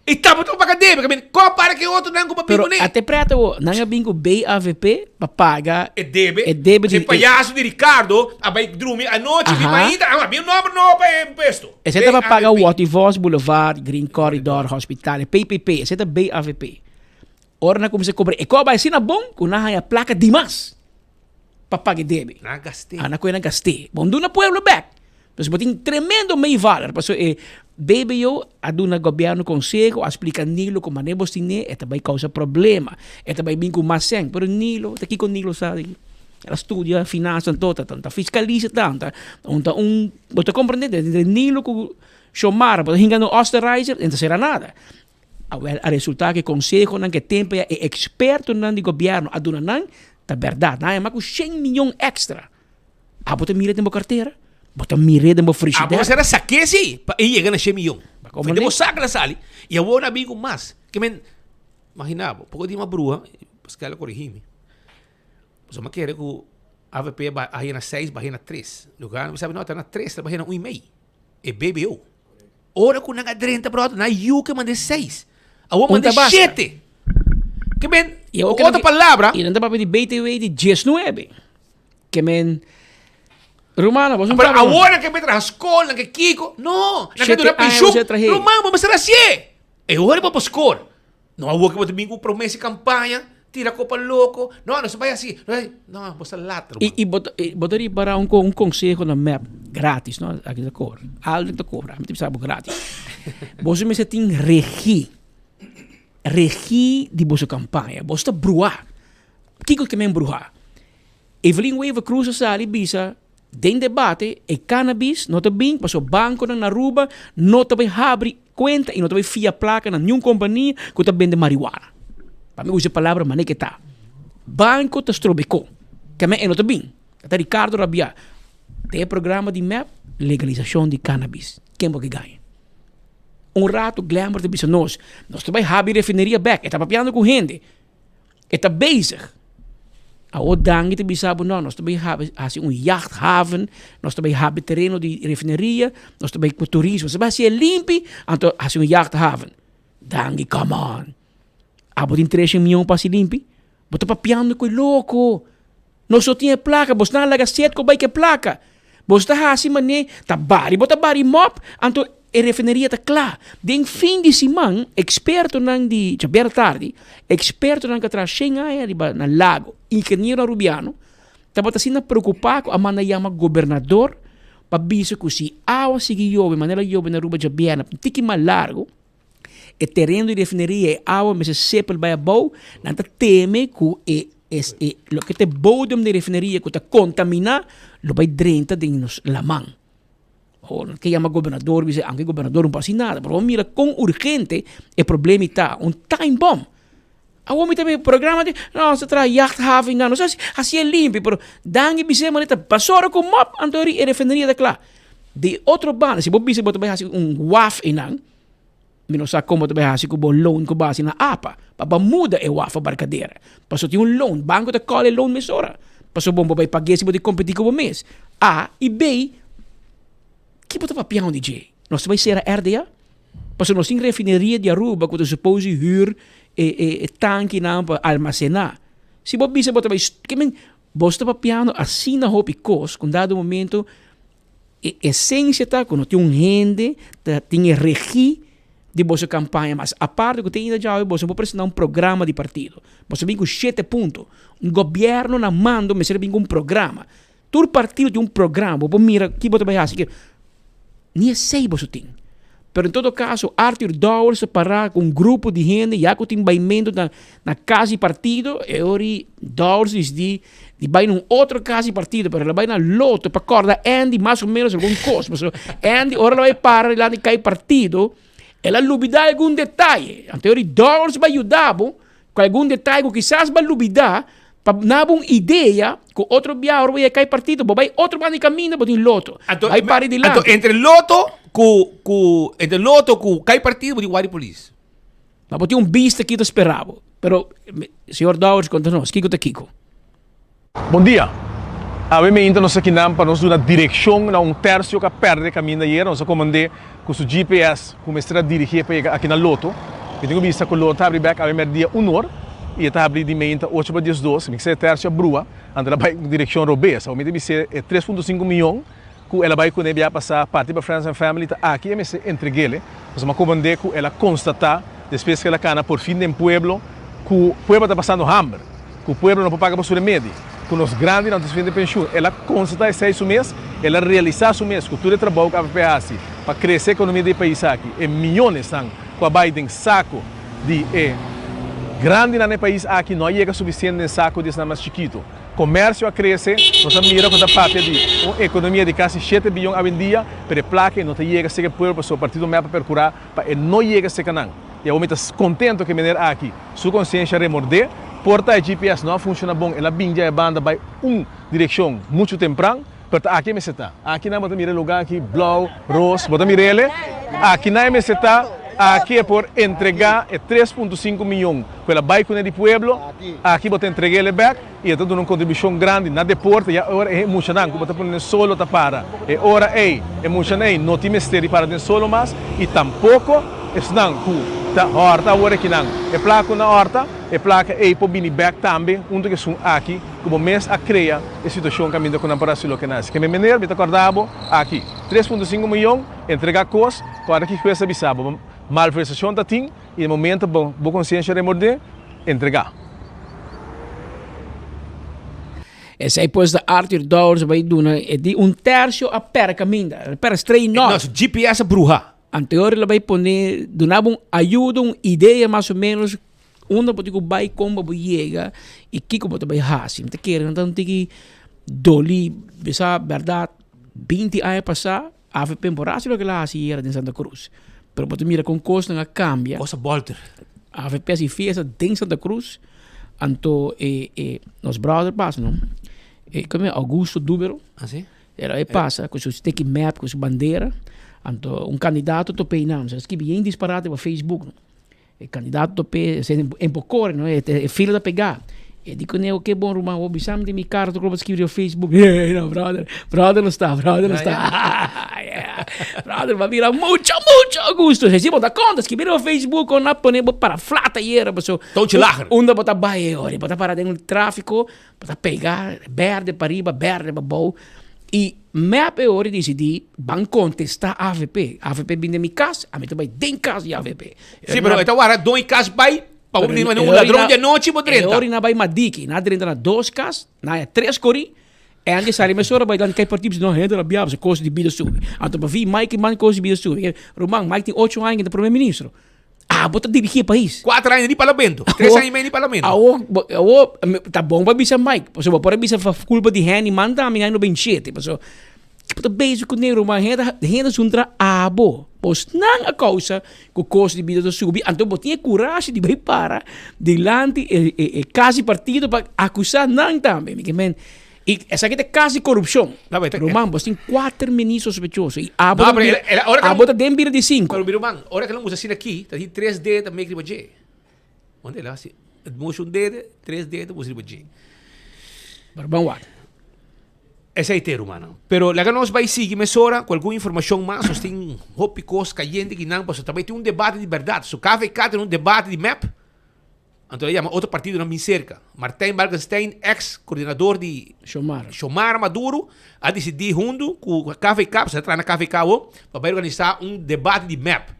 E tamo to para debe, que qual para que outro não com Pero papinho até preto, não é bingo BAVP para pagar. E debe. É debe Se palhaço de Ricardo, abai dormir a noite, vi Aham. ainda, meu nome não para imposto. Esse é para pagar o Wativos Boulevard, Green Corridor, Hospital, PPP, esse é BAVP. Ora na como se cobra. E qual vai ser na bom, com a placa de mais. Para pagar debe. Na gastei. Na coisa gastei. Bom, do na pueblo back. Então, tem tremendo meio valor. Porque bebe eu, a do na governo conselho, a explicar nilo como maneira você tem, é também causa problema. É também bem com mais sem. Pero nilo, tá aqui com nilo, sabe? Ela estudia finanças, toda, tanta fiscaliza, tanta. Você compreende? Nilo com chamar, para hingar no Osterizer, não será nada. A resultado que conselho, que tempo é experto no governo, a do na tá verdade. Não é mais com 100 milhões extra. Ah, você mira de uma carteira? Bota mire de uma frigideira. Ah, você era saque sim, e chega na 100 milhões. Foi de saque na sali. E eu vou na bingo mais. Que men, imaginava, pouco de uma brua, porque ela corrige-me. Você me quer que o AVP vai na 6, vai na 3. Lugar, você sabe, não, tá na 3, vai na 1,5. E bebe eu. Ora com na 30 pronto, na eu que mandei 6. A eu mandei 7. Que men, outra palavra. E não dá para pedir BTW de 19. Que men, Romana, você não sabe. Agora que me traz escola, que Kiko, não. Na que dura pinchou. Romana, vamos ser assim. E agora vamos score. Não, agora que você vem com promessa e campanha, tira a copa louco. Não, não se vai assim. Não, você lata. E botaria para um conselho na map grátis, não? Aqui da cor. Algo da cor, mas tipo sabe grátis. Você me tem regi de vossa campanha. Você está bruar. Kiko que me bruar. Evelyn Weaver Cruz sali bisa den debate e cannabis não te bem passou banco na Aruba não te vai abrir conta e não te vai fia placa na nenhuma companhia que te vende marihuana. Para mim usa a palavra mas que tá. Banco te strobecou. Que me não te bem. Até Ricardo Rabia. Tem programa de MAP legalização de cannabis. Quem vai ganhar? Rato glamour de bisa nós te vai abrir refineria back. Está papiando com gente. Está bezig. A dangue te bisabo não, nós também assim yachthaven, nós também have terreno de refinaria, nós também com turismo, se vai ser limpo, então assim yachthaven. Dangue, come on. Abo de 3 milhões para se limpo, bota papiando com louco. Nós só tinha placa, bos na laga 7 com baike placa. Bos tá assim mané, tá bota bari mop, então a refinaria está clara. Den fim de semana, experto nang di Javier Tardi, experto nang katra Shanghai na lago, ingeniero Rubiano, tapos assim na preocupar com a manayama governador, pabiso ko si awa sige yobe, manela yobe na Ruba Jabiana, tiki malargo, e terreno de refinaria e awa me se sepel by a bow, nanta teme ko lo que te bodem de refinaria ko ta contamina, lo bay drenta de nos lamang. Que chama governador, dice anche il governador non passa nada, però mira con urgente e problema está, un time bomb. A uomo também programa de, não, se traz yachthaven, não sei se é limpo, pero dangue bise maneta passora com mop antori e refinaria da clá. De outro banda, se bobise bota bem waf inang, não sabe como também assim com bom loan com base na APA, para muda e waf a barcadeira. Passou tinha loan, banco da cola loan mesora. Passou bom para pagar se pode competir com o mês. A e B que bota papião DJ? Nós vai ser a RDA? Porque nós temos refinaria de Aruba, que você supose huur e tanque para armazenar. Se você bota vai que bosta papião assim na hopi cos, com dado momento essência tá quando tem gente tem regi de vossa campanha, mas a parte que tem ainda já você pode apresentar programa de partido. Você vem com 7 pontos. Governo na mando, mas você vem com programa. Todo partido tem programa. Você mira que você vai fazer. Nem sei você tem. Pero em todo caso, Arthur Dowell se parar com grupo de gente, já que tem baimento na casa de partido, e ori Dowell diz de vai num outro casa de partido, pero ela vai na loto para acordar Andy mais ou menos algum coisa. Andy, ora ela vai parar lá de cair partido, ela lubida algum detalhe. Então, ori Dowell vai ajudar com algum detalhe que quizás vai lubidar, para dar uma ideia que outro dia vai cair partido, vai outro vai de caminho, vai em loto. Vai parar de lá. Entre loto entre loto com cai partido de Wari Police. Mas tem bicho que eu esperava. Pero, senhor Dowers, conta-nos, Kiko te Kiko. Bom dia. Obviamente, nós aqui para nos dar uma direção, um terço que perde caminho daí, nós comandei com o GPS, começar a dirigir aqui na loto. Eu tenho visto que o lote abre back a dia 1 hora e está abrindo de meia 8 para 10 12, me que terça brua, anda vai em direção Robesa, o me deve ser 3,5 milhões que ela vai quando ia passar parte para Friends and Family aqui me se entreguele, mas uma comandante que ela constatar depois que ela cana por fim em pueblo que o pueblo está passando hambre, que o pueblo não pode pagar por sua remédio, que os grandes não têm de pensão, ela constata esse mês, ela realizar esse mês, que todo o trabalho que a FPA para crescer a economia do país aqui, e milhões estão com a Biden saco de grande no país aqui não chega suficiente em saco de mais chiquito. Comércio a crescer, nós miramos com a parte de uma economia de quase 7 bilhões a dia, para a placa não chega a ser pueblo para o partido mesmo para percurar, para não chega a ser canang. E eu estou contente que menino aqui, sua consciência remorder, porta a GPS não funciona bom, ela binja a banda vai direção muito temprano, pero aqui me está. Aqui não vou mirar lugar aqui, Blau, Rose, vou mirar ele. Aqui não me está. Aqui é por entregar 3,5 milhões pela baixa de pueblo. Aqui vou entregar ele back e está dando uma contribuição grande na deporte. E agora é muito não, como está pondo solo tá para. E agora é muito não, não tem mistério para de solo mais e tampouco não tá horta agora que não. É placa na horta, é placa é por bini back também, onde que são aqui como mês a criar a situação caminho com a operação que nasce. Que me menor, me acordava aqui 3,5 milhões entregar coisas para que coisa bisaba. Malversação da tem e no momento boa consciência remorder entregar. Essa aí pôs da Arthur Dowers vai duna é de terço a pera caminha, pera estreino. Nosso GPS bruja. Anterior ela vai poner donava ajuda, ideia mais ou menos onde pode que vai como vai chega e que como vai assim. Te querem então tem que doli, bisa verdade 20 anos passar, a temporada que lá assim era em Santa Cruz. Pero pode mira com costa na cambia. Costa Bolter. A VP se fez em Santa Cruz, anto nos brothers passam, não? Como é Augusto Dúbero? Assim? Ela passa com seu sticky map, com sua bandeira, anto candidato to pay não, que bem disparado para Facebook, não? Candidato to pay, em Pocore, não? Fila da pegar. E digo, né, o que bom, Romão, o bisam de minha cara, tu que escrever no Facebook. Não, brother não está. Brother, vai virar muito Augusto. Recebo da conta, escrever no Facebook, ou na poner para flata e era, pessoal. Tonte lager. Onde botar baia, botar para dentro do tráfico, botar pegar, verde para riba, verde para bom. E map é hora de decidir, vão contestar a AVP. A AVP vem de minha casa, a minha também tem casa de AVP. Sim, mas então agora, dois casas vai. Para um ladrão de noite, vou drenta. Agora não vai madiki, na drenta na 2 casas, na 3 cori, e antes sai mas ora vai dar que partidos não renda, biaba, se custo de vida sube. Então para vir Mike man custo de vida sube. Romão, Mike tem 8 anos de primeiro-ministro. Bota dirigir o país. 4 anos de parlamento, 3 anos e meio de parlamento. Tá bom para bisa Mike, porque pode bisa culpa de Henry manda a minha no 27, porque Puta basic com negro, mas renda suntra abo. Pois não a causa que o custo de vida subir. Então, eu tinha coragem de ir para delante e quase partido para acusar não também. E essa aqui é quase corrupção. Romão, você tem 4 ministros sospechosos. E a bota dentro de 5. Mas, Romão, a hora que não usa assim aqui, tem 3 dedos também que ele onde ela assim? Motion dedo, 3 dedos, você vai Barbão, esse é inteiro, mano. Pero lá que nós vai seguir mesora com alguma informação mais, nós tem hópicos caindo que não, mas também tem debate de verdade. Se o KVK tem debate de map, então chama outro partido não me cerca. Martin Balkenstein, ex-coordenador de Xomara Maduro, a decidir junto com o KVK, você entrar na KVK, para organizar debate de map.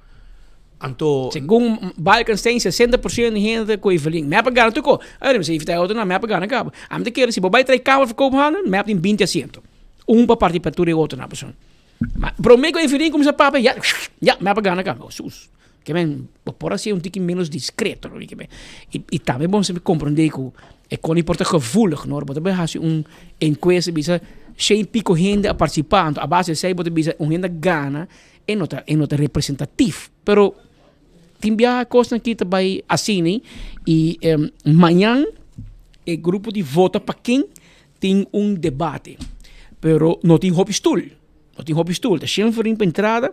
Então, segundo Balkenstein, 60% de gente com Evelyn. Map ganha tudo. Aí você vai outra na map ganha acaba. A mim que se vai trazer carro para comprar, map tem 20%. Para parte para tudo e outro na pessoa. Mas prometo Evelyn como se papai, map ganha acaba. Sus. Que bem, por ser tique menos discreto, que bem. E também bom sempre compreender que é quando importa gevoelig, não? Porque também há enquete bisa 100 pico gente a participar, a base sei botar bisa gente gana é nota representativo, pero timbia coisa que vai assim e amanhã o grupo de voto para quem tem debate, pero não tem hop stool, tá sempre para entrada.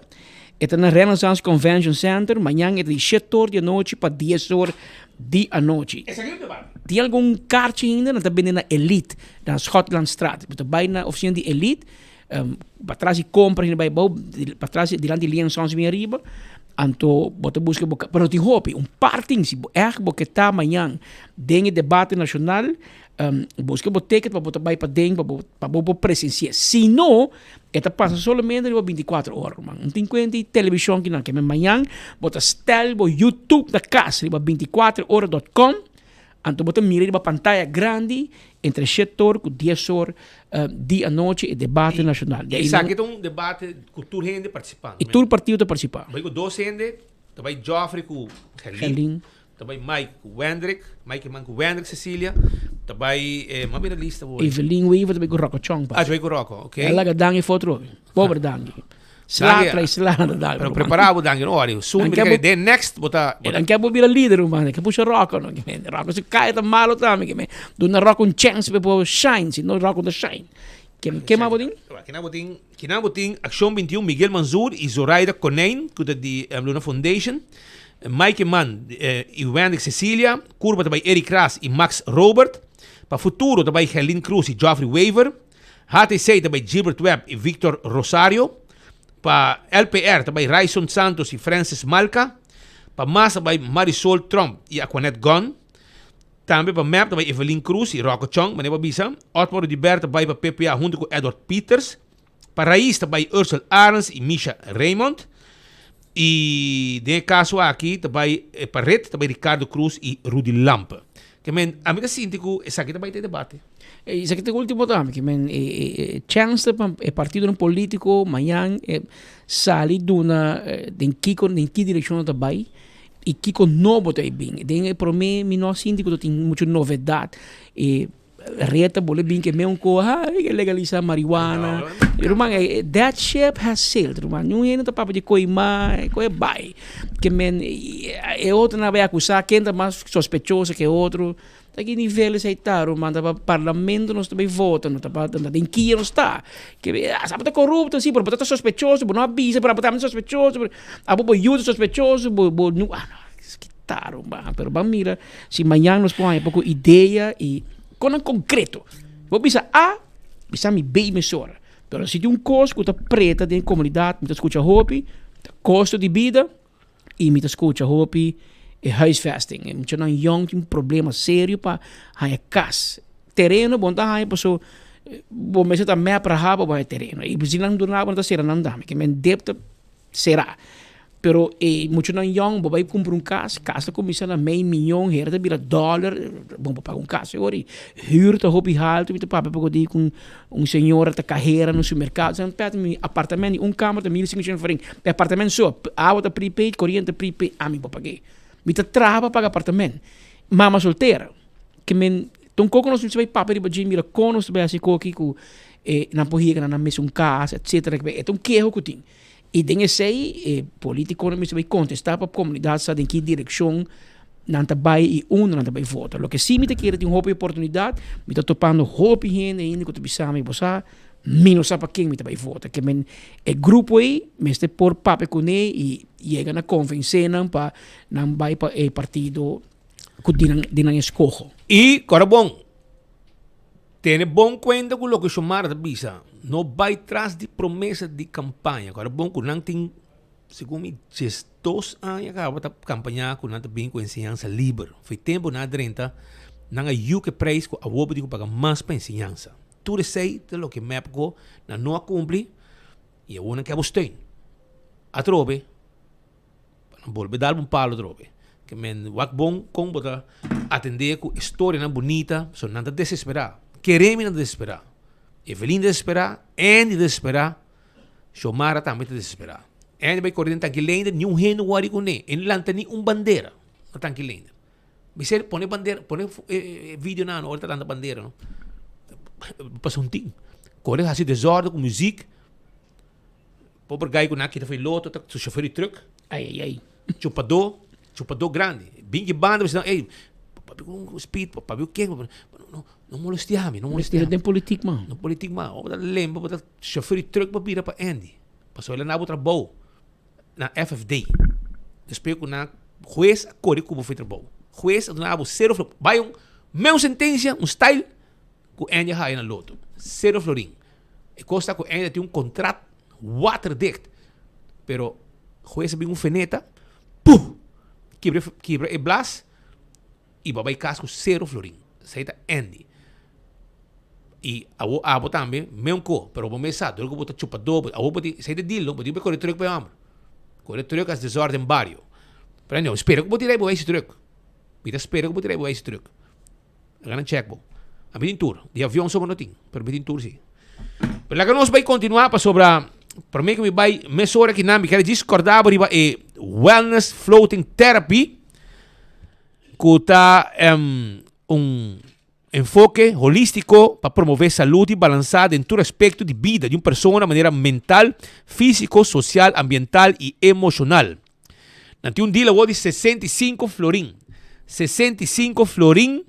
Está na Renaissance Convention Center, amanhã é de 7 horas da noite para 10 horas da noite. Tem algum karte ainda, não está bem na Elite, na Scotland Straat. Está bem na oficina de Elite, para trás de compra, para trás de delante de linha Sons Minha Riba, Anto, bota busca boca. Pero te hopi, parting, se erg boca tá amanhã, tem debate nacional, busca o ticket para botar vai para dentro, para botar presenciar. Se não, esta passa somente 24 horas, man. Não tem quanto televisão que não, que amanhã, bota stel, bo YouTube da casa, 24horas.com, anto bota mira uma pantalla grande, entre 7 horas e 10 horas, dia e noite, e debate nacional. E sabe que é um debate com toda gente participando. E todo o partido está participando. Vai com 2 gente, também Joffrey com Helin, também Mike com Wendrick, Mike Man com Wendrick, Cecília, também, mas vira lista. Evelyn Weaver também com Rocco Chong. Também com Rocco, ok. Ela que dangue foto, pobre dangue. Slatra, dangue. Pero preparado dangue, não olha, soon we get next, bota. E anche a bobira leader, man, che puxa Rocco, no? Rocco se cai da malo também, que dona Rocco un chance per shine, se não Rocco da shine. Que mais botin? Que não botin, Action 21, Miguel Manzour e Zoraida Konijn, que de Luna Foundation. Mike Mann e Wendy Cecília, curva também Eric Kras e Max Robert. Para futuro também Helene Cruz e Geoffrey Weaver. HTC também Gilbert Webb e Victor Rosario. Para LPR também Raison Santos e Francis Malca. Para MAS também Marisol Trump e Aquanette Gunn. Também para MAP também Evelyn Cruz e Rocco Chong, mas não bisa. Otmar de Berta também para PPA junto com Edward Peters. Para Raiz também Ursula Arns e Misha Raymond. E de caso aqui também para Red também Ricardo Cruz e Rudy Lampe. Que men a mim sinto que essa aqui também tem debate. Isso aqui tem o último também, que men chance para partido político amanhã sali duna den que direção também e que novo também. Den para mim não sinto que tem muita novidade e reta bole bem que me co que legalizar marijuana. Irmão, that ship has sailed, irmão. Não é nada para de coima, bai. Que men é outro na vai acusar quem tá mais sospechoso que outro. Aqui níveis aí tá, irmão, para parlamento nós também vota, não tá para tem que não está. Que sabe tá corrupto sim, por tá sospechoso, não avisa, para tá sospechoso, a bobo yudo sospechoso, bo não, que tá, irmão. Pero vamos mira, se amanhã nós põe um pouco ideia e con concreto. Vou pensar A, pensar me bem melhor. Pero se tem costo que está preta dentro da comunidade, me escuta hopi, custo de vida e me escuta hopi e huisvesting. E me não young tem problema sério para a casa. Terreno bom tá aí pessoa bom me está me para rabo para terreno. E se não do nada não será não dá, que me depta será. Pero muito não young, vai comprar casa começa a meio milhão, herda vira dólar, bom para pagar casa agora. Huur tá hobby alto, vita papai para poder com senhora tá carreira no supermercado, então pede me apartamento, câmara de 1.500 francs, apartamento só, água tá prepaid, corrente prepaid, mim para pagar. Vita trava para apartamento. Mama solteira, que men tom coco nós vai papai para mira com nós vai assim coque com na porriga na mesa casa, etc. Então que erro que tem. E tem esse político que vai contestar para a comunidade sabe em que direção não vai e não vai votar. O que sim me quer ter uma oportunidade, me está topando hope gente ainda que tu bisa me bossa, me não sabe para quem me vai votar. Que men é grupo aí, me está por papo com ele e chega na convencer não para não vai para o partido que dinam escolho. E agora bom, tem bom conta com o que chamar da bisa. Não vai atrás de promessa de campanha. Agora, bom, que não tem, segundo me, 2 anos, acaba de campanhar com nada bem com ensinança livre. Foi tempo na 30, não há que preço que a wobo digo pagar mais para ensinança. Tudo sei de lo que me apagou, não cumpre, e eu não quero você. A trobe, não vou dar palo trobe. Que men, o bom, como botar atender com história não bonita, só nada desesperar. Queremos não desesperar. Evelyn desesperar, Andy desesperar, Xomara também desesperar. Andy vai correr tanque lenda, nenhum reno wari com ele. Ele lanta nem bandeira no tanque lenda. Você põe bandeira, põe vídeo na hora da bandeira, não? Passa time. Corre assim desordem com música. Pobre gai com aqui foi loto, tá o chofer de truck. Ai. Chupador grande. Bing banda, você não, ei, papi com speed, papi o quê? Não molestiame, não molestiame. Tem político, mano. Não político, mano. Ou lembra, botar chofer de truck para vir para Andy. Passou ele na outra boa. Na FFD. Depois com na juez, corre como foi trabalho. Juez, na abo 0 florin. Vai mesma sentença, style, que Andy hai na loto. 0 florin. E costa que Andy tem contrato waterdicht. Pero juez bem feneta, puh, quebra e blas, e babai casco 0 florim. Saita Andy. E abo também, mesmo co, pero vou começar, duro que botar chupador, abo boti, saita dilo, boti be correr truque para amor. Correr truque as desordem barrio. Pero não, espera que boti rei esse truque. Pita espera que boti rei esse truque. Agora check bo. A mim tour, de avião só não tem, pero mim tour sim. Pero lá que nós vai continuar para sobre para mim que me vai mesora que não me quer discordar riba e wellness floating therapy que tá enfoque holístico para promover saúde balançada em todo aspecto de vida de uma pessoa de maneira mental, físico, social, ambiental e emocional. Nanti um dia eu de 65 florim. 65 florim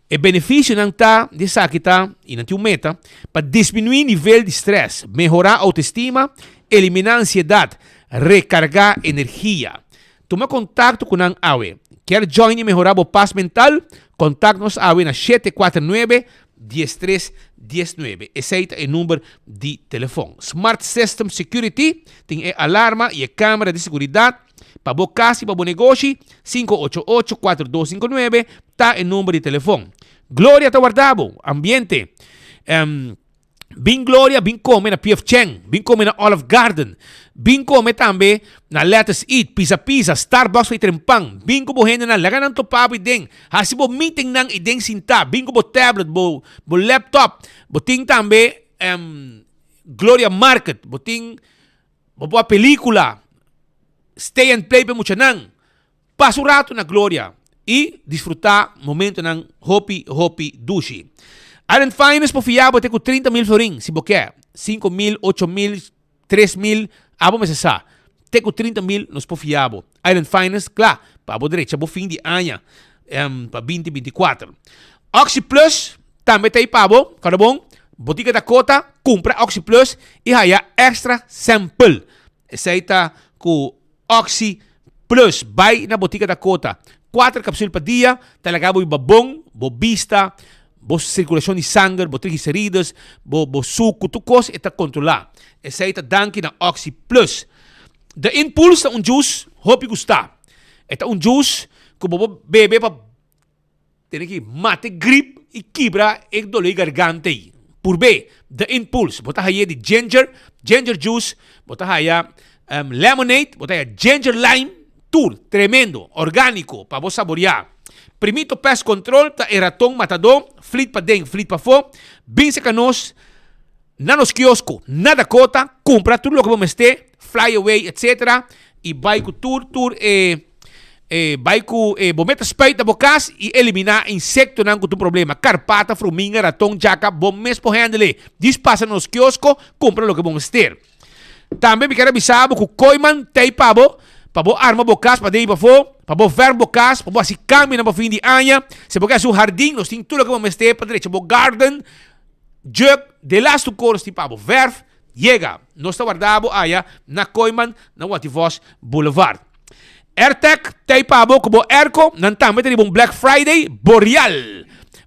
e benefício não está de saquita e nanti um meta para diminuir o nível de estresse, melhorar a autoestima, eliminar a ansiedade, recargar energia. Toma contato com a AWE. Quer join e melhorar a paz mental? Contacte-nos AWE na 749-1319. Esse é o número de telefone. Smart System Security tem a alarma e a câmera de segurança para a casa e para o negócio. 588-4259 está o número de telefone. Glória está guardado. Ambiente. Bing Gloria, bing come na PF Cheng, bing come na Olive Garden, bing come também na Let's Eat, Pizza, Starbucks e Trempang, bing ko bohen na lagan ng topabi ding, hasi bo meeting nang ideng sinta, bing ko bo tablet, bo laptop, bo ting também Gloria Market, bo ting bo pelikula, stay and play pa mo siya nang, pasurato na Gloria, e disfrutar momento ng hopi dushi. Island Finance po fiabo te ko 30,000 florin, si boquer, 5,000, 8,000, 3,000, abo mesasa. Te ko 30,000 nos po fiabo. Island Finance, claro, pa abo direita, bo fim de ano, pa 2024. Oxy Plus, também te pabo, cada bom, Botica da Cota, compra Oxy Plus e haya extra sample. Essa com Oxy Plus, vai na Botica da Cota. 4 capsules per dia, talaga bo babong, bo vista, bo circulação de sangue, bo triglicérides, bo suco, tu coisa está controlar. Essa é a danke na Oxy Plus. De Impulse é juice, hope gostar. É juice que bo bebe para ter que mate grip e quebra e dor de garganta. Por B, de Impulse, bota aí de ginger juice, bota aí lemonade, bota aí ginger lime, tudo tremendo, orgânico para você saborear. Primito Pest Control, ta ratong matador, flit pa deng, flit pa fo, binse canos, nanos kiosco, nada cota, compra tudo lo que vamos ter, fly away, etc. E vai com tour, vai com bometa spray da bocas e eliminar insecto não com tu problema. Carpata, fruminga, ratong, jaca, bom mês por handle. Dispassa nos kiosco, compra lo que vamos ter. Também me quero avisar que o Koiman tem pabo, pabo arma bocas, pa dei pa fo, para o verbo bocas, para o caminho na fim de ano, se porque é o jardim, nós temos tudo que vamos ter para direita, o garden, jug, de lá tu coros tipo para o verbo, chega, nós está guardado aí na Koiman, na Wativos Boulevard. AirTech, tem para o como Erco, não também tem Black Friday, Boreal,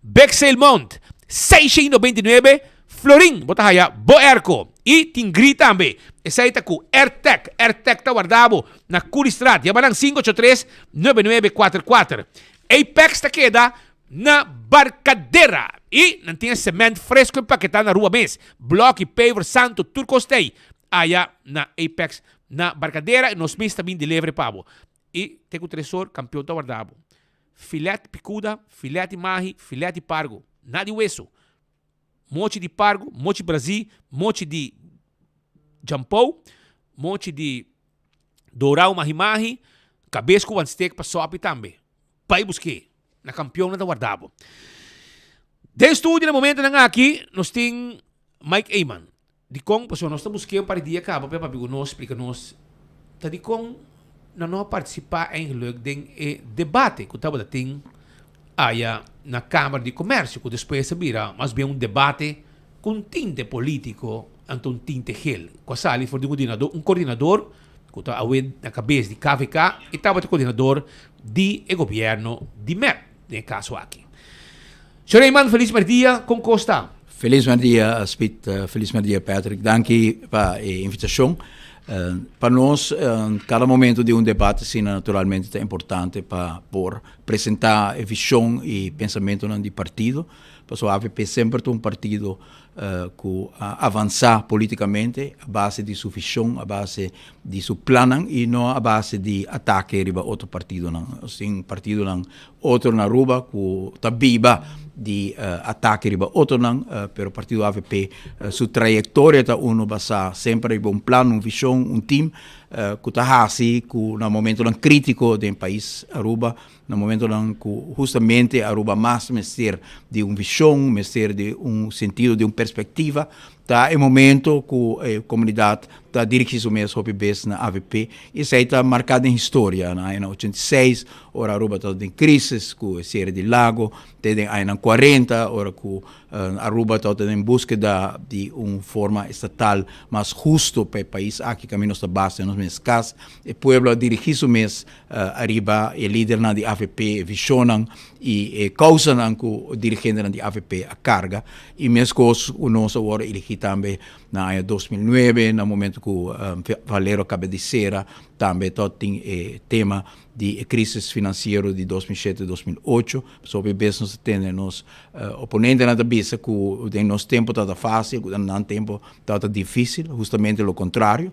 Bexel Mount, 699, Florin, bota aí, Boerco, e Tingri também. Essa aí está com AirTech está guardado na Curistrat, Yamanang 583-9944. Apex está queda na Barcadeira e não tem cimento fresco empaquetado na rua mês. Bloco e paver santo turcostei. Aí na Apex, na Barcadeira, nos mês também de livre pabo. E tem o tresor, campeão está guardado. Filete picuda, filete mahi, filete pargo. Nada de hueso. Mochi de pargo, mochi Brasil, mochi de jampou, monte de dourau mahi-mahi, cabeça com steak para sopa também. Pai busquei, na campeona da guardabo. De estúdio, no momento na aqui, nós temos Mike Eyman. De com, pessoal, nós estamos buscando para dia acaba, para nós explica-nos. Tá de com, não participar em debate que estava tem aí na Câmara de Comércio, que depois vira, mas bem debate com tinte político, ante um tinte gel. Quase ali foi um coordenador que estava na cabeça de KVK e estava o coordenador de governo de MEP, no caso aqui. Senhor Eyman, feliz dia, como está? Feliz dia, Speed, feliz dia, Patrick. Dank je para a invitação. Para nós, cada momento de debate sim, naturalmente é importante para apresentar a visão e pensamento do partido. Porque o AVP sempre é partido que avançar politicamente a base de sua visão, a base de seu plano e não a base de ataque riba outro partido. Sim, partido outro na Aruba que está viva de ataque riba outro pero partido AVP sua trajetória está basada sempre em um plano, uma visão, um time que está assim que no momento crítico do país Aruba, no momento que justamente Aruba mais mestre de uma visão, mestre de um sentido, de uma perspectiva, tá é momento que a comunidade está dirigindo mesmo na AVP e isso está marcado em história. Em 86, ora Aruba está em crise, com a série de lago, em 40, ora que Aruba está em busca de uma forma estatal mais justa para o país, aqui caminho está base nos meus casos, o povo dirigindo mesmo arriba, e líder na de AVP visionam e causam que o dirigente na de AVP a carga, e mesmo coisas o nosso agora elegido também na ano 2009, no momento que Valero acaba de ser, também tem tema de crise financeira de 2007 e 2008, sobre isso nós temos oponentes na cabeça que em nosso tempo está fácil, no tempo está difícil, justamente o contrário.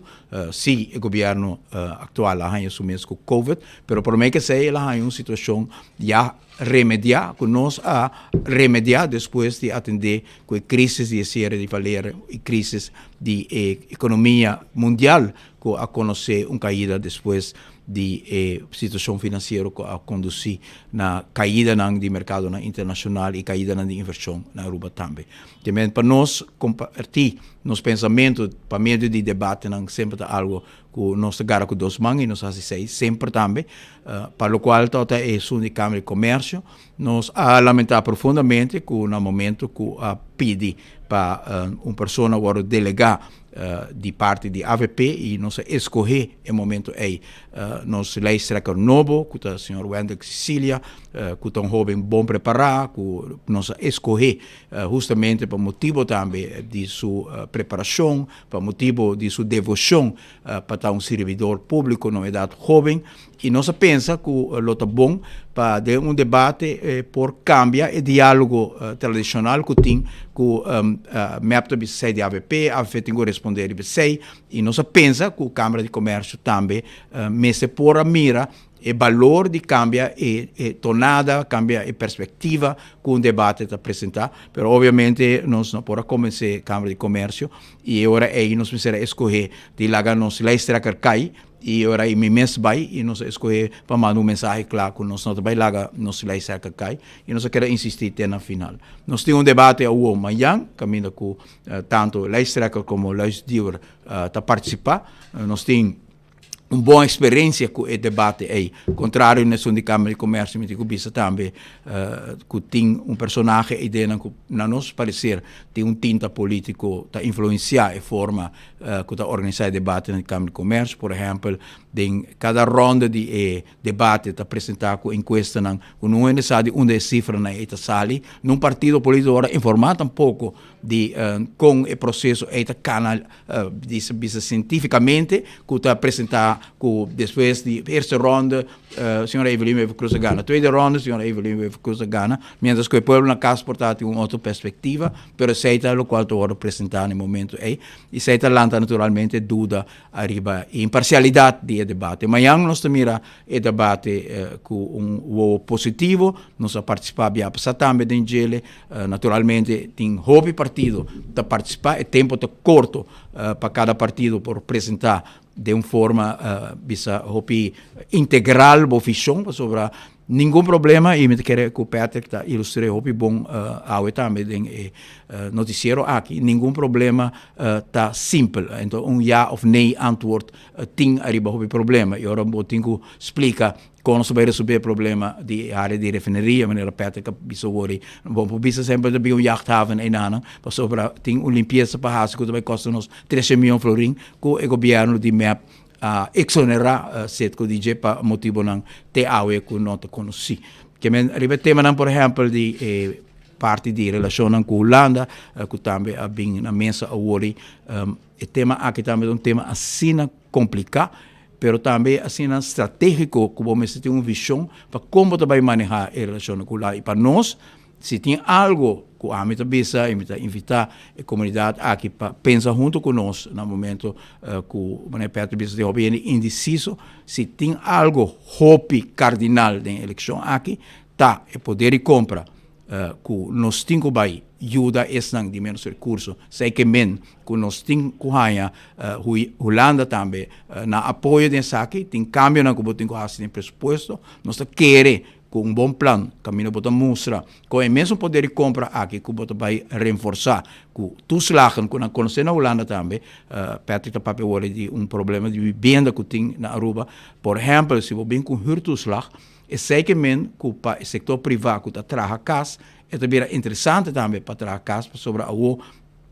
Sim, o governo atual tem assumido com o Covid, mas por mim que sei, ela tem uma situação já remediar, que nós a remediar depois de atender com a crise de série de Valero e crise de economia mundial, que a conhecer uma caída depois de situação financeira que a conduzir na caída de mercado internacional e caída de inversão na Aruba também. Também para nós compartilhar nos pensamentos, para meio de debate, sempre é algo que nós agarramos com duas mãos e nós fazemos sempre também, para o qual toda é a Câmara de Comércio, nós lamentamos profundamente que no momento que pede para uma pessoa agora delegar de parte de AVP e nós escolher o momento aí nós legislator novo que o senhor Wendel Cecília que é um jovem bom preparado que nós escolher justamente por motivo também de sua preparação, por motivo de sua devoção para estar um servidor público na idade jovem e nós pensa que o é bom para ter um debate por cambiar o diálogo tradicional que tem que MEPTA BC de AVP, AVP tem que responder BC e nós pensa que a Câmara de Comércio também mese por a mira o valor de cambia e tornada, cambia a perspectiva que um debate está apresentar, mas obviamente nós não podemos começar a Câmara de Comércio e agora aí nós precisamos escolher de lá nos legislatura cai e agora aí me mês vai e nós escolher para mandar mensagem claro que nós não vai lá nos legislatura cai e nós queremos insistir até na final. Nós temos debate amanhã, caminho com tanto legislatura como legislatura está participar, nós temos uma boa experiência com o debate aí. Contrário na de Câmara de Comércio, me digo também que tem um personagem aí dentro que, na nosso parecer, tem um tinta político que influenciar a forma que está organizar o debate na Câmara de Comércio. Por exemplo, em cada ronda de debate está apresentar com encuesta não é necessário uma cifra na esta sala, num partido político agora informar um pouco de com o processo esta canal cientificamente que está apresentar que depois de primeira ronda a senhora Evelyn Cruz Gana, segunda ronda a senhora Evelyn Cruz Gana, mientras que o povo na casa portátil uma outra perspectiva, pero aceita o qual estou apresentar no momento aí e aceita lanta naturalmente dúvida arriba e imparcialidade de debate. Amanhã nós mira o debate com um positivo, nós participar bem passar também de Ingele, naturalmente tem hobby partido de participar, o tempo está curto para cada partido por apresentar de uma forma integral, boa visão sobre nenhum problema e me quero que o Patrick está ilustrando bom ao também noticiero aqui nenhum problema tá simples então ja of nee antwoord tem arriba o problema e agora eu tenho que explicar como se vai resolver o problema de área de refineria, maneira Patrick bisogori bom por bisa sempre de um yachthaven em Nana para sobre tem limpeza para hacer que vai custar nos 13 milhões florin que o governo de MEP exonerar certo DJ para motivo não ter aue que não te conheci. Que men arriba tema não por exemplo de parte de relação com Holanda que também bem na mesa agora o tema aqui também um tema assim complicado, pero também assim estratégico, como você tem uma visão para como também manejar a relação com lá. E para nós, se tem algo que a gente precisa invitar a comunidade aqui para pensar junto conosco no momento que o Pedro precisa de bem indeciso, se tem algo hope cardinal da eleição aqui, tá, é poder de compra que nós temos que ajuda esse de menos recursos, sei que men que nós temos que Holanda também na apoio desse aqui, tem cambio na que temos que fazer presupuesto, nós queremos com bom plano, caminho para mostrar, com o mesmo poder de compra aqui, que vai reforçar, com toeslagen, que nós conhecemos na Holanda também, Patrick está falando de problema de vivenda que tem na Aruba, por exemplo, se você vem com huurtoeslag, é zekermente que para o setor privado que está trabalhando casa, é também interessante também para trabalhar casa, sobre a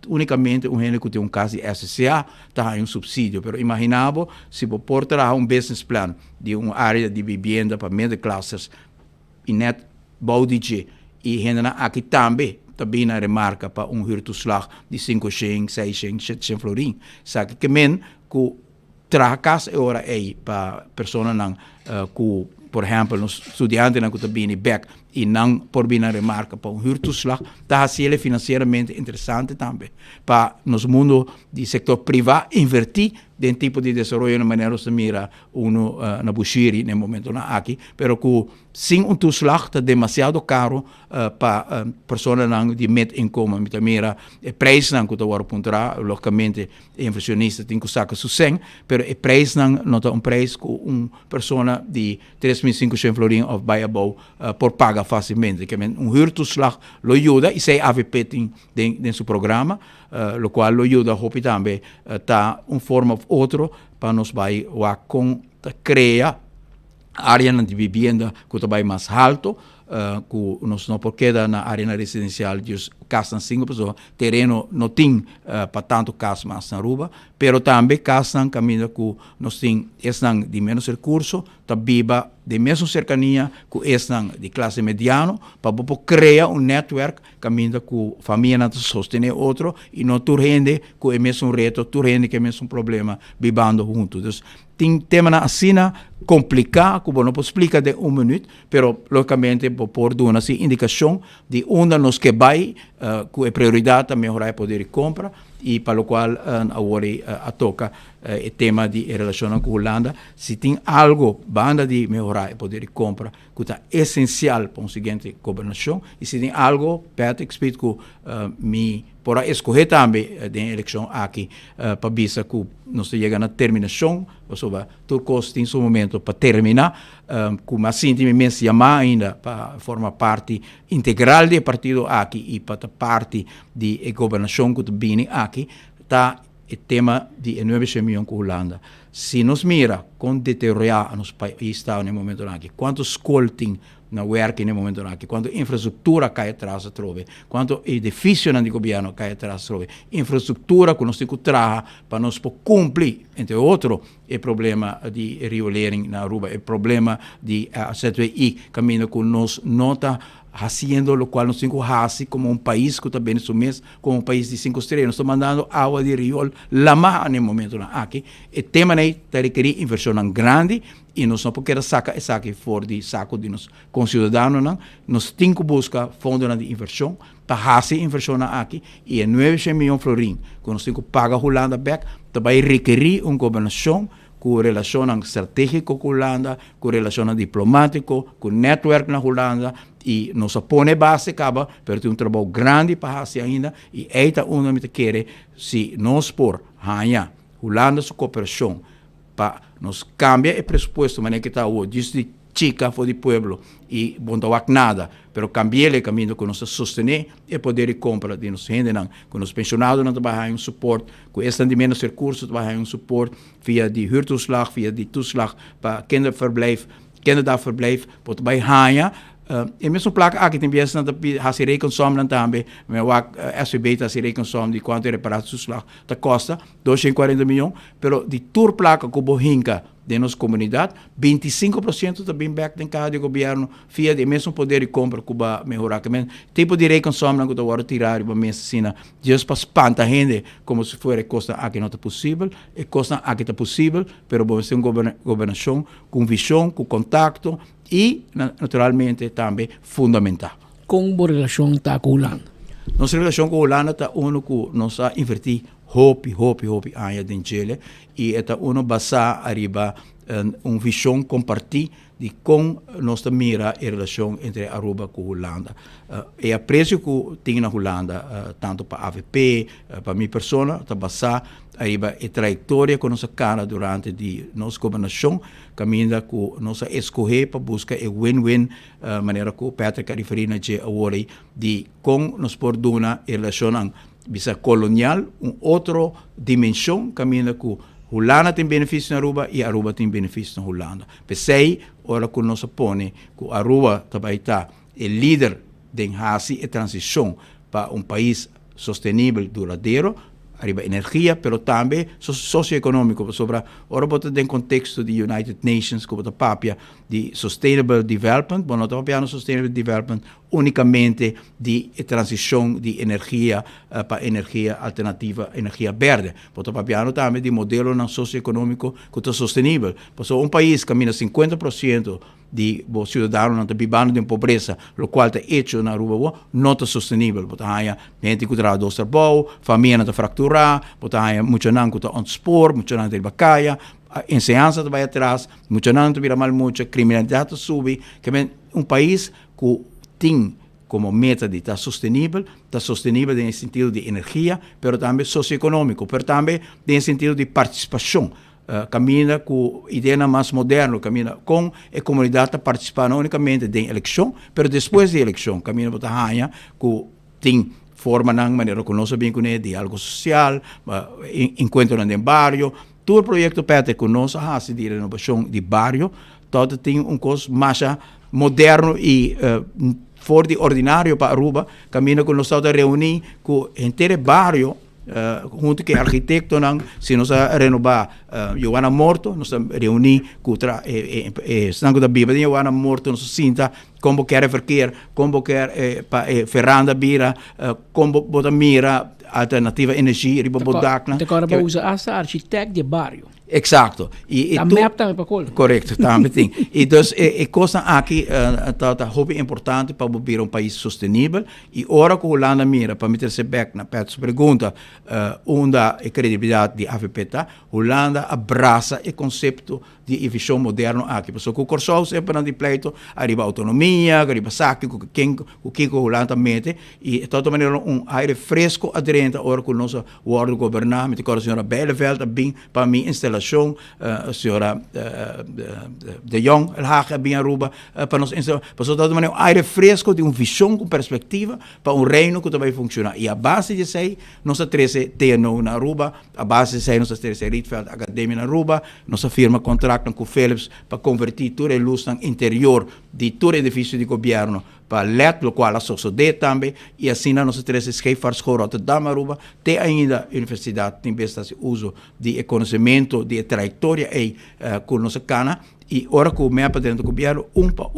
unicamente um gente que tem caso de SCA, está em subsídio, mas imaginava se você pode trabalhar business plan de uma área de vivenda para middle classes, e net bouwditje e gente aqui também na remarca para huurtoeslag de 500, 600, 700 florin. Sabe que men que traga casa agora aí para pessoas que, por exemplo, os estudantes que estão vindo back e não por vir na remarca para huurtoeslag, está sendo financeiramente interessante também para nos mundo do setor privado investir em tipo de desenvolvimento de maneira que mira na Bushiri no momento aqui, pero que sem toeslag está demasiado caro para pessoas de médio income, mira o preço que está agora apontar localmente inversionista tem que sacar su sen, pero o preço não está preço que pessoa de 3.500 florin ou baiabou por paga facilmente, que huurtoeslag lo ajuda e sei AVP tem em seu programa, lo qual lo ajuda também tá forma ou outra para nos vai criar área de vivenda que está mais alto, que nós não porque na área residencial just casa 5 pessoas, terreno não tem para tanto casa mais na Aruba, pero também casa caminho que nós tem de menos recursos, tá viva de mesma cercania que de classe mediana, para criar network caminho que a família não sustém outro e não tu rende que é mesmo reto, tu rende que é mesmo problema vivendo juntos. Então, tem tema assim complicado, que não posso explicar de minuto, pero logicamente por dar uma indicação de onde nos que vai, que é prioridade a melhorar o poder de compra e para o qual agora toca o tema de relação com a Holanda, se tem algo banda de melhorar o poder de compra que está essencial para a seguinte governação e se tem algo, Patrick explica que me por escolher também da eleição aqui para ver que nós chegamos na terminação, ou seja, todo custo em seu momento para terminar, como assim tem me chamar ainda para formar parte integral do partido aqui e para parte da governação que vem aqui, está o tema de 9 milhões com a Holanda. Se nos mira com deteriorar nos países no momento aqui, quantos escolas tem na work no momento aqui, quanto infraestrutura cai atrás trove, quanto edifício no governo cai atrás trove, infraestrutura que nós temos que trabalhar para nós cumprir, entre outros, o problema de riolering na Aruba, o problema de CTI, caminho que nós nota haciendo lo cual nós temos que fazer como um país que também é mês, como um país de 5 estrelas, nós estamos mandando água de riol lá no momento aqui, o tema aí está requerir inversão grande e nós não podemos sacar esse aqui fora de saco de nós concidadãos, nós temos que buscar fundos de inversão para fazer inversão aqui e é 900 milhões de florin que nós temos que pagar a Holanda back, vai requerir uma governação com relação estratégico com a Holanda, com relação diplomático, com network na Holanda e nós põe base acaba, pero tem trabalho grande para fazer ainda e esta uma que quer se nós por ganhar Holanda sua cooperação para nos cambiar o presupuesto, maneira que está hoje, desde chica for de pueblo e não nada, pero cambiar o caminho que nós sostener e poder de compra de nos gente, com os pensionados não trabalham em suporte, com estes de menos recursos trabalham em suporte, via de huurtoeslag, via de toeslag para kinderdagverblijf, para trabalhar ganhar. E mesmo placa aqui tem vezes na fazer reconsom também, mas o SVB está se reconsom de quanto é reparado toeslag, tá costa 240 milhões, pero de tour placa que bohinka de nossa comunidade, 25% também back em cada governo, via de mesmo poder de compra que vai melhorar. Tipo de reconsumo que agora tirar para mim assina, just para espantar a gente, como se fosse costa aqui não é possível, e costa aqui é possível, pero vamos ter uma governação com visão, com contato e, naturalmente, também fundamental. Com boa relação está com a Holanda? Nossa relação com a Holanda está uno que nós invertir hopi anos em Chile e está uno basar arriba visão compartir de como nós mira a relação entre Aruba e Holanda. E a preço que tem na Holanda, tanto para a AVP, para minha pessoa, está basar arriba a trajetória que nós cara durante de nossa governação, caminho que nós escolher para buscar a win-win, maneira que o Patrick referiu na agora, de como nós podemos dar a relação bisa colonial, outra dimensão, caminho que Holanda tem benefício na Aruba e Aruba tem benefício na Holanda. Pensei, ora que nós põe que Aruba também está o líder de a transição para país sustentável, duradouro, arriba energia, pero também socioeconômico, sobre ora bota em contexto de United Nations, como a papia de Sustainable Development, não está papiando Sustainable Development unicamente de transição de energia para energia alternativa, energia verde, bota papiando também de modelo socioeconômico que é sustentável. Porque país caminha 50% de cidadãos não vivendo de pobreza, o qual está feito na Aruba, não é sustentável. Porque há gente que trabalha do trabalho, família não está fracturada, porque há muitos não que estão on sport, muitos não estão bacaia, a ensinança vai atrás, muitos não estão mal muito, criminalidade sube, que é país que tem como meta de estar sustentável no sentido de energia, mas também socioeconômico, mas também no sentido de participação. Caminha com ideia mais moderna, caminha com a comunidade participar não unicamente da eleição, mas depois da eleição, caminha para a rainha que tem forma na maneira que nós sabemos que é diálogo social, encontro no bairro, todo o projeto Peter que nós fazemos de renovação de bairro, todo tem coisa mais moderno e fora de ordinário para Aruba, caminha que nós estamos reunir com o inteiro bairro, junto com o arquiteto, se nós renovar Joana Morto, nós reunir com o Sangue da Bíblia de Joana Morto, nós sinta como quer verkeer, como quer Ferranda Bira, como botar mira alternativa energia, riba bodakna. Agora para usar essa arquiteto de bairro. Exato. E a map também para coisa. Correto, também tem. E então, é coisa aqui tá hobby importante para viver país sustentável. E ora que a Holanda mira para meter-se back na pergunta, onde a credibilidade de AVP tá, Holanda abraça o conceito de visão moderno aqui. Porque o Corsol sempre não de pleito, arriba autonomia, arriba saque, o que a Holanda mete, e de toda maneira aire fresco aderente ora que o nosso world governar, me a senhora Belleveld, bem para mim instalação, a senhora De Jong, el Haag, bem Aruba, para nós instalar, para de toda maneira aire fresco de visão com perspectiva para reino que também funciona. E a base de sei, nossa 13 TNO na Aruba, a base de sei, nossa 13 Rietveld Academia na Aruba, nossa firma contrato com Philips para convertir toda a luz no interior de todo edifício de governo para LED, o qual a sociedade também, e assim nós temos esqueifar school Rotterdam, Aruba, tem ainda a universidade tem bastante uso de conhecimento, de trajetória e com nossa cana, e ora que o mapa dentro do governo, para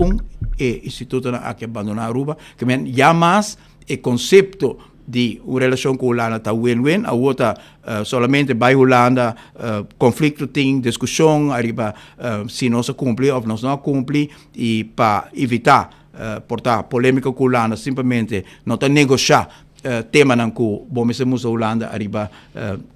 instituto aqui abandonar Aruba, que já mais o conceito de uma relação com a Holanda está win-win, a outra solamente vai a Holanda, conflito tem, discussão, arriba se nós cumpre ou nós não cumpre, e para evitar portar polêmica com a Holanda, simplesmente não está negociar tema não que vamos a Holanda arriba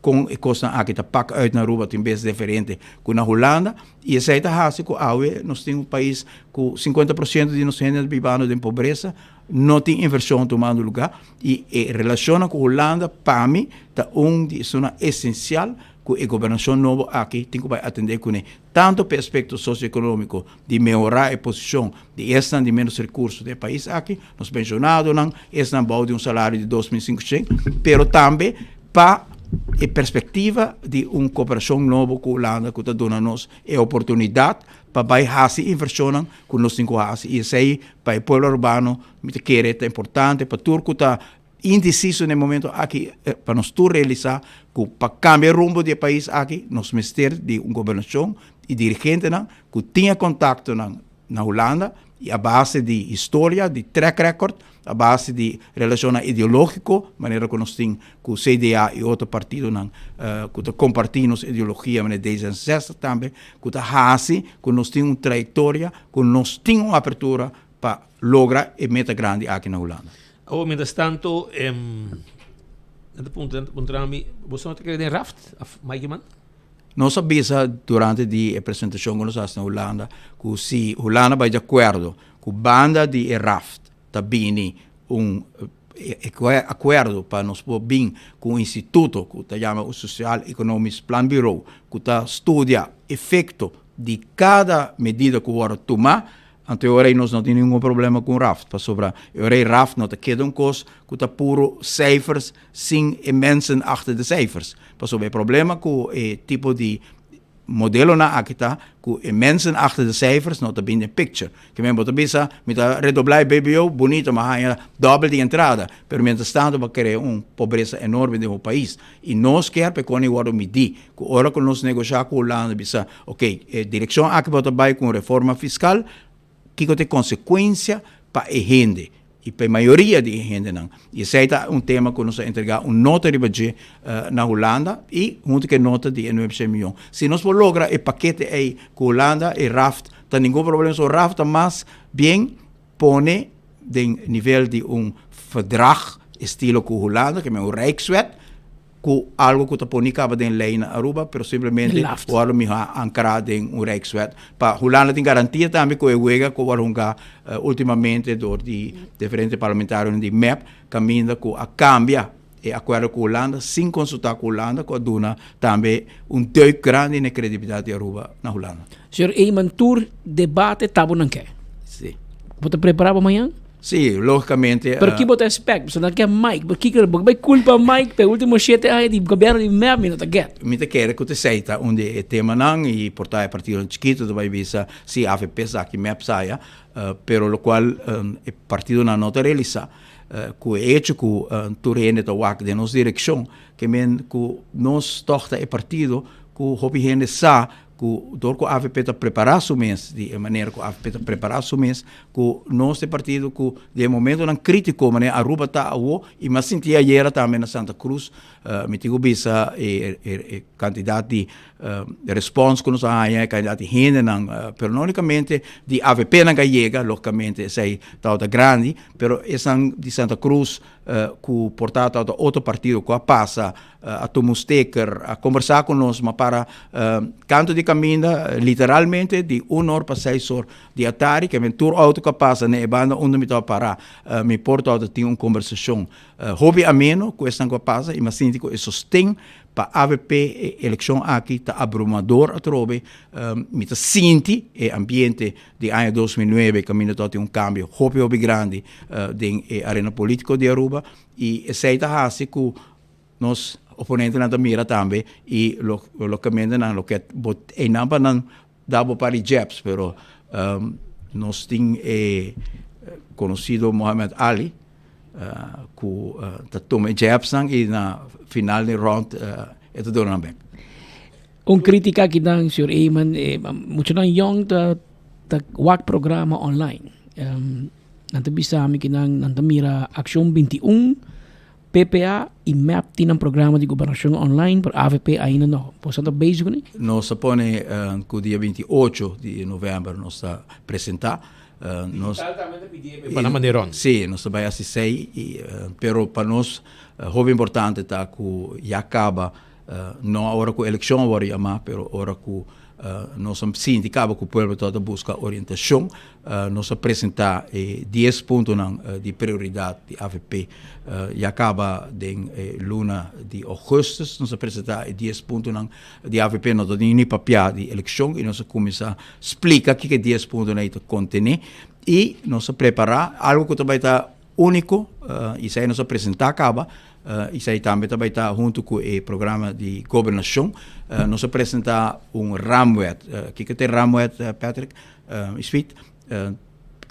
com a coisa aqui está pack uit na Aruba tem bem diferente com na Holanda e essa é a que nós temos país com 50% de nossa gente vivendo em pobreza, não tem inversão tomando lugar e relaciona com a Holanda para mim é essencial que a governação nova aqui tem que atender com tanto para o aspecto socioeconômico de melhorar a posição de estar de menos recursos do país aqui, nos pensionados não estão bom de salário de 2.500, pero também para a perspectiva de uma cooperação nova com a Holanda que está dando-nos a oportunidade para fazer inversão com nós temos que fazer. E isso aí, para o povo urbano, é importante, para tudo que está indeciso no momento aqui para nós tu realizar que para cambiar rumbo do país aqui nós ministério de governação e dirigente que tinha contato na Holanda e a base de história, de track record, a base de relação ideológico, maneira que nós temos com o CDA e outro partido que compartilhamos ideologia, mas desde ancestros também, que que nós temos uma trajetória, que nós temos uma abertura para lograr a meta grande aqui na Holanda. Mientras tanto, você não quer dizer Raft, Mike Man? Nós sabemos durante a apresentação que nós fazemos na Holanda que se a Holanda vai de acordo com a banda de Raft, também acordo para nós vir com o instituto que se chama o Social Economic Plan Bureau, que estudia o efeito de cada medida que vai tomar. Anteora nós não temos nenhum problema com o Raft. Para sobrar, Raft não queda coisa que está puro cijfers, sem mensen achter de cijfers. Para sobrar, o problema com o tipo de modelo aqui está, que mensen achter de cijfers não está bem de picture. Que mesmo está bisa, me está redoblar BBO, bonito, mas há doble de entrada. Pero mientras tanto, vai criar uma pobreza enorme no país. E nós queremos, porque quando eu medir, que hora que nós negociar com a Holanda, bisa, ok, direção aqui vai trabalhar com reforma fiscal, que tem consequência para a gente e para a maioria da gente não. E esse é tema que nós entregar nota de budget na Holanda e junto com a nota de 900 milhões. Se nós podemos lograr o paquete aí com a Holanda e Raft, não tem nenhum problema com Raft, mas bem põe de nível de verdrag estilo com a Holanda, que é um Rijkswet, com algo que está ponível em lei na Aruba, pero simplesmente o algo me ancrado em Rijkswet. Para Holanda tem garantia também que o EUEGA, que o ultimamente door de diferentes parlamentares de MEP, caminha que a cambia e acordo com a Holanda, sem consultar com a Holanda, que dona também deuk grande na credibilidade de Aruba na Holanda. Senhor Eyman, tour debate tabo não quer? Sim. Você preparado para amanhã? Sim, logicamente. Por que você espera? Você não quer Mike? Por que vai culpa Mike pelo último 7 anos de governo de MEP? Não quer? Me quer que você seita onde é tema não e portar a partido chiquito do vai visa se a AFP que MEP saia, pero lo qual o partido não nota realiza que é hecho que tu rende da WAC de nossa direção que nós toca o partido que o hobby rende sa que a AFP está preparado o mês, de maneira que a AFP está preparado o mês, que nós de partido que de momento não criticou, mas a Aruba está e mas sentia ayer também na Santa Cruz, me digo bisa candidato de response que nós há, candidato de renda não, pero não unicamente de AFP não chega, logicamente sei tá grande, pero essa de Santa Cruz que portanto outro partido que passa a tomar sticker, a conversar conosco, mas para canto de caminho, literalmente, de 1 hora para 6 horas de Atari, que é tour auto que passa na banda onde me está parar, me porto auto tem uma conversação hobby ameno, com essa que passa, e mas sinto que isso tem para a AVP, eleição aqui está abrumador a trobe, me está sinto o ambiente de ano 2009, caminho está tem cambio hobby grande na arena política de Aruba, e essa está assim que nós oponentes não mira também e localmente não que é não para não dar para jabs, pero nós tem conhecido Muhammad Ali que toma jabs e na final de round é tudo não bem. Crítica que dan Sr. Eyman, muito não young da WAC programa online. Nanti bisa kami kinang nanti mira Aksyon 21 PPA e MEP tinang programa de governação online para AVP ainda não. Portanto, basic né? Nós pone que dia 28 de novembro nós apresentar nós para maneira. Sim, nós vai assistir pero para nós o importante tá que já acaba não a hora que a eleição vai chamar, pero hora que nós sindicava que o povo todo busca orientação, nós apresentar 10 pontos de prioridade de AVP e acaba em luna de agosto, nós apresentar 10 pontos de AVP, não tem nem papel de eleição e nós começar a explicar o que 10 pontos contém e nós preparar algo que também está único, isso aí nós apresentar acaba. Isso aí também está junto com o programa de governação. Nós apresentamos ramwet. O que tem ramwet, Patrick?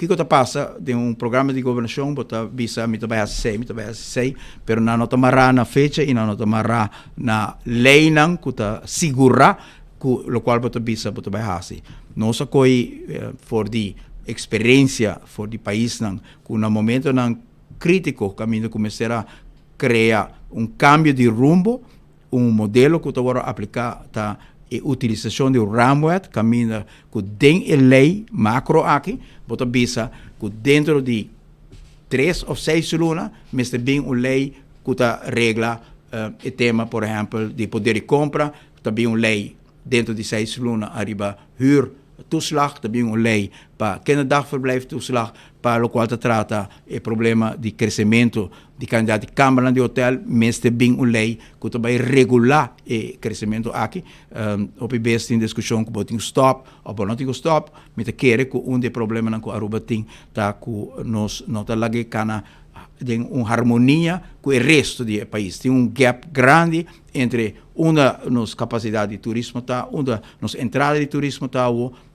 que passa de programa de governação, bota visa me vai sei, pero na nota marra na fecha e na nota marra na lei não que tá segura, lo qual bota visa bota vai assim. Nossa coi for de experiência for de país não, que no momento não crítico caminho começar a criar cambio de rumbo, modelo que agora aplicar tá e utilização do raamwet caminha que tem a lei macro aqui, bota visa que dentro de 3 ou 6 lunas, mas também uma lei que tá regla o tema, por exemplo, de poder de compra, também uma lei dentro de 6 lunas arriba huur toeslag, também uma lei para kinderdagverblijf toeslag, para o qual trata o problema de crescimento de quantidade de câmara de hotel, mas também uma lei que também regular o crescimento aqui. O PBS tem discussão que pode stop ou não tem stop, mas quer que dos problemas que Aruba tem, tá que nós não tá lagi cana tem uma harmonia com o resto do país. Tem gap grande entre nossa capacidade de turismo onde nossa entrada de turismo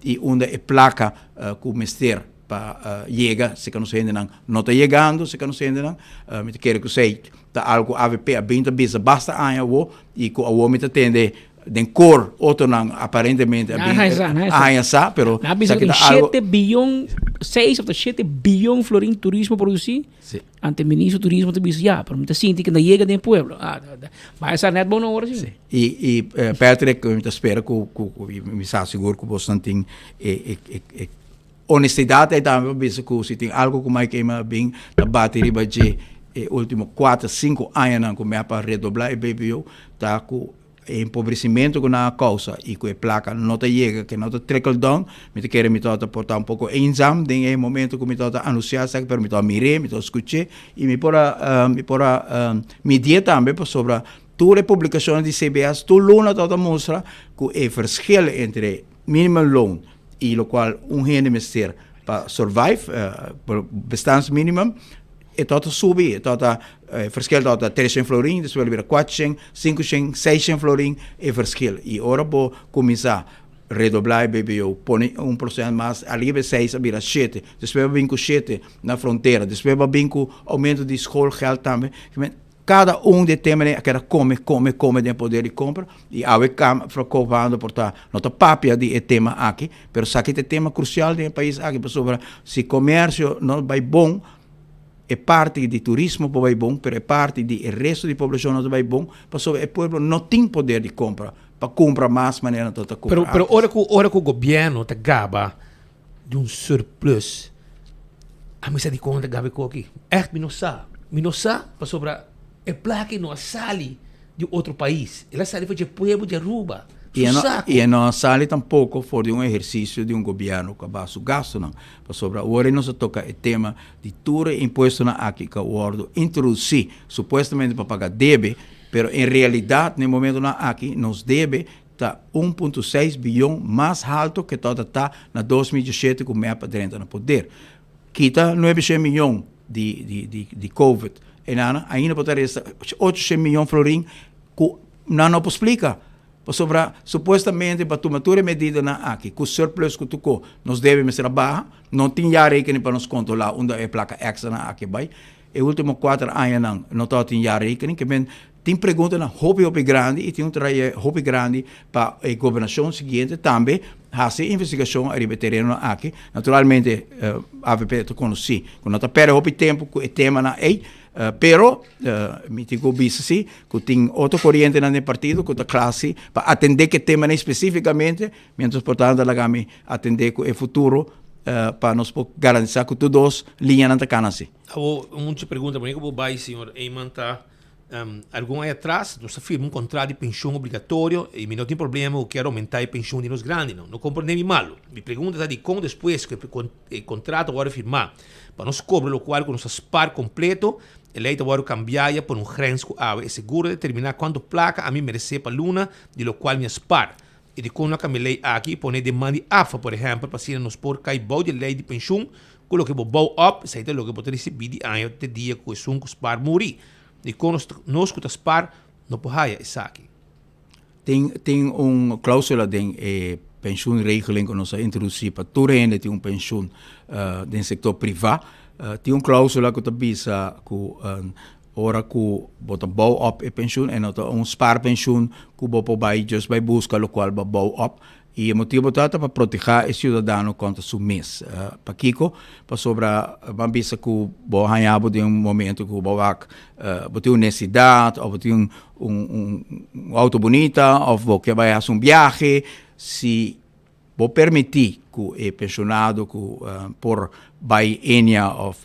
e onde a placa que o mestre para chega, se que não se ainda não está chegando, se que não se ainda não, me quero que sei, tá algo AVP a bem da bisa basta anha e que o homem atende den cor outro não aparentemente sa pero na bisa que 7 bilhão 6 ou 7 bilhão florin turismo produzir ante ministro turismo te bisa já para muita gente que não chega dentro do pueblo vai ser net bom na hora sim e Patrick eu espero que me sa seguro que você tem honestidade também bisa que se tem algo como é que bem da bateria de último 4 5 anos não como para redoblar e BBO tá com empobrecimento com a causa e com a placa não chega, que não trickle down, me quer me portar pouco eenzaam, tem momento que me anunciar, sabe, para me mirar, me escutar e me medir também sobre toda a publicação de CBS, tu luna mostra que o verschil entre minimum loan e o qual gente mister para survive, bestans minimum, e tot subir, verschil tot 300 florin, dus wel weer 400, 500, 600 florin, verschil. E ora po começar redoblar BBO, põe 1% mais, ali vai 6, vira 7, depois vai vir com 7 na fronteira, depois vai vir com aumento de escolgeld também. Cada de temas que come de poder de compra e a preocupando por tá nota papia de tema aqui, pero sabe que tema crucial do país aqui, sobre se comércio não vai bom, é parte de turismo vai bom, pero é parte de resto de população não vai bom, porque o povo não tem poder de compra para comprar mais maneira toda compra. Pero ora que o governo te gaba de surplus, a mim se de conta gabe aqui. Echt não sabe para sobre é placa não sale de outro país, ela sale de povo de Aruba. E não sale tampouco for de exercício de governo que baixa o gasto, não. Sobre agora não se toca o tema de tudo imposto na aqui que o ordo introduzir, supostamente para pagar deve, pero em realidade, no momento na aqui, nos deve tá 1,6 bilhão mais alto que toda tá na 2017 com o MEPA dentro no poder. Quita 900 milhões de Covid, e ainda pode ter 800 milhões florim que não explica. Sobre, supostamente, para tomar toda medida na aqui, com o surplus que tocou, nós devemos trabalhar, não tinha rekening para nos controlar onde é placa extra na aqui, vai. E último 4 anos não tinha rekening, que tem pergunta na hobby grande e tem trabalho hobby grande para a governação seguinte também, fazer investigação a terreno aqui. Naturalmente, a AVP te conheci, quando está perde hobby tempo, o tema na pero me digo que tem outro corrente no partido que está classe para atender que tema especificamente, mientras portanto ela vai atender com o futuro para nós garantir que todos linhas não estão assim. Muita pergunta para mim, como vai, senhor Eyman, algum aí atrás, nós firmamos contrato de pensão obrigatório e não tem problema, eu quero aumentar a pensão de nós grandes, não compreendemos mal. Me pergunta de como depois que o contrato agora firmar, para nós cobrar o qual com nosso SPAR completo, a lei agora cambiar por grens que é seguro determinar quanto placa a mim merece para luna, de lo qual minha SPAR. E de como a lei aqui põe demanda AFA, por exemplo, para se nos por cair bom de lei de pensão, com o que vou bom up, sai do que pode receber de ano de dia com o SPAR morir. E com nós que o SPAR não pode isso aqui. Tem cláusula de pensioenregeling que nós introduzimos para toda gente tem pensioen no setor privado. Tem cláusula que avisa que ora que bota bouw op e pensioen en dat spaarpensioen que bopo vai just vai busca lo qual ba bouw op. E o motivo tata para proteger o cidadão contra o mês. Para Kiko, para sobre a bambisa que o hanhabo de momento que o boac bote uma necessidade, ou bote auto bonita, ou que vai fazer viagem, se vou permitir que o pensionado que por vai Enia ou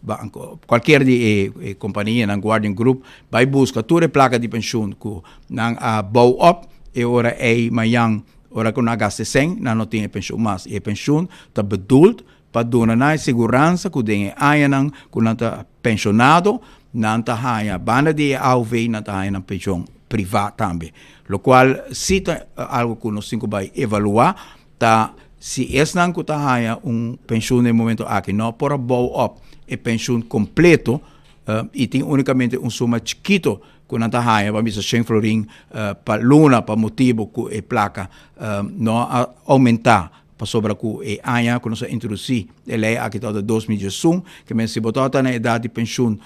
qualquer de companhia na Guardian Group vai buscar toda a placa de pensioen que não a bouw op e ora é mayang. Ora que não gasta 100, não tem pensioen mais. E pensioen está bedoeld para dar segurança que tem ainda que não está pensionado, não está ainda banda de AUV, não está ainda pensioen privado também. Lo qual se algo que nós temos que evaluar, tá se não que está ainda pensioen no momento aqui, não por bouw op e pensioen completo e tem unicamente suma chiquito que não está raia, vamos dizer, 100 florin para luna, para motivo que a placa não aumentar, para sobre que a anha que nós introduzimos, a lei aqui de 2021, que mesmo se botar na idade de pensioen,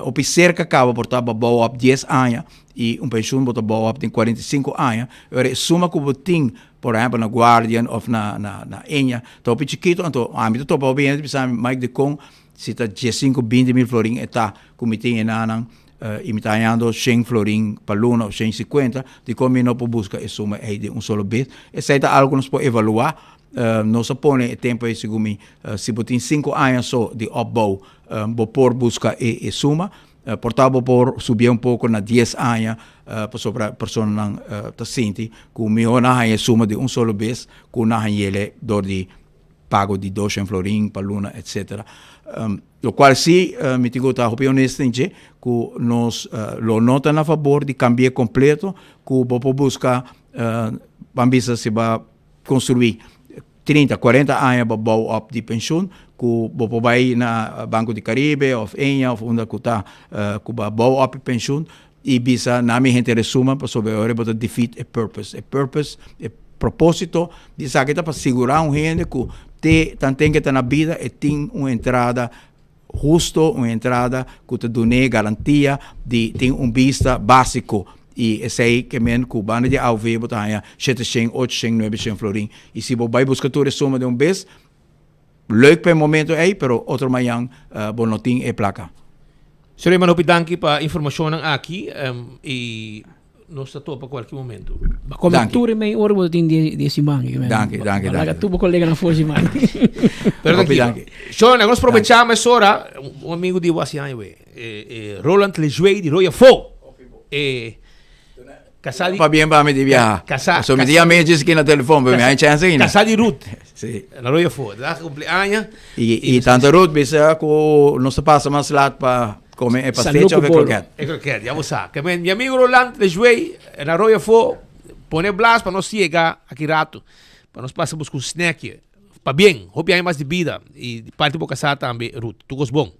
op cerca acaba por estar bom op 10 anos, e pensioen botar bom op tem 45 anos, agora suma que botin, por exemplo, na Guardian ou na Enya, então op chiquito, então a mim estou para bem, pensar mais de com se está 15, 20 mil florin, está comitê em anang imitando 100 florin para luna ou 150, de como não pode buscar a suma de solo vez. Essa é algo que nós podemos evaluar. Não se põe tempo aí, segundo se botem 5 anos só de opbouw, vou por buscar a suma, portanto, por subir pouco na 10 anos, para sobre a pessoa não está sente que o melhor não é a suma de solo vez, que não é ele dor de pago de 200 florin para luna, etc. Lo qual sim, me digo, está honesto, que nós lo notam a favor de cambiar completo, que o Bopo busca, bambisa se vai construir 30, 40 anos para bouw op de pensioen, que o Bopo vai na Banco de Caribe, ou Enya, ou onde que está, que vai bouw op de pensioen, e bisa na minha gente resuma, para sobre a hora de defeat a purpose. A purpose, a propósito, de saber para segurar gente que tem que estar na vida e tem uma entrada justo, uma entrada que te dê garantia de ter vista básico. E esse aí que mesmo que o banda de AUV botar 700, 800, 900 florin. E se você vai buscar toda a soma de vez, leuk para o momento aí, pero outro manhã, bom não tem placa. Senhor Emmanuel, danke para a informação aqui e nós estamos para qualquer momento. Cobertura em meio hora você tem desse mangue. Danke. Tu colega na força mangue. Senhor, nós aproveitamos essa hora, amigo de Wasian, Roland Lejuei de Roya Fo. Casado para bem para me de viajar. Só me dia me disse que na telefone, para me chance ainda. Casado de Ruth. Sim. Na Roya Fo, da cumpleaños. E tanto Ruth bisa que não se passa mais lá para comer pastel ou croquete. É croquete, já você sabe. Meu amigo Roland Lejuei na Roya Fo, põe blas para nós chegar aqui rato, para nós passarmos com snack. Para bem, hope mais de vida e de parte do casar também, Ruth. Tu gostas bom.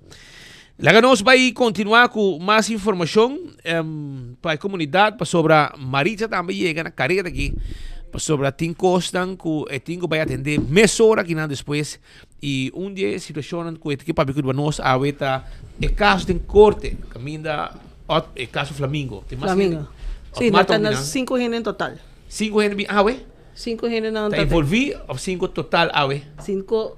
Lá nós vai continuar com mais informação para a comunidade, para sobre a Marisa também chega na carreira aqui, para sobre a Tim Costa, que Tingo vai atender meia hora aqui depois, e dia situação que para que nós aveta é caso de corte, caminha é caso Flamengo. Flamengo. Sim, nós temos 5 gente em total. 5 gente, 5 gente não está envolvido ou 5 total, 5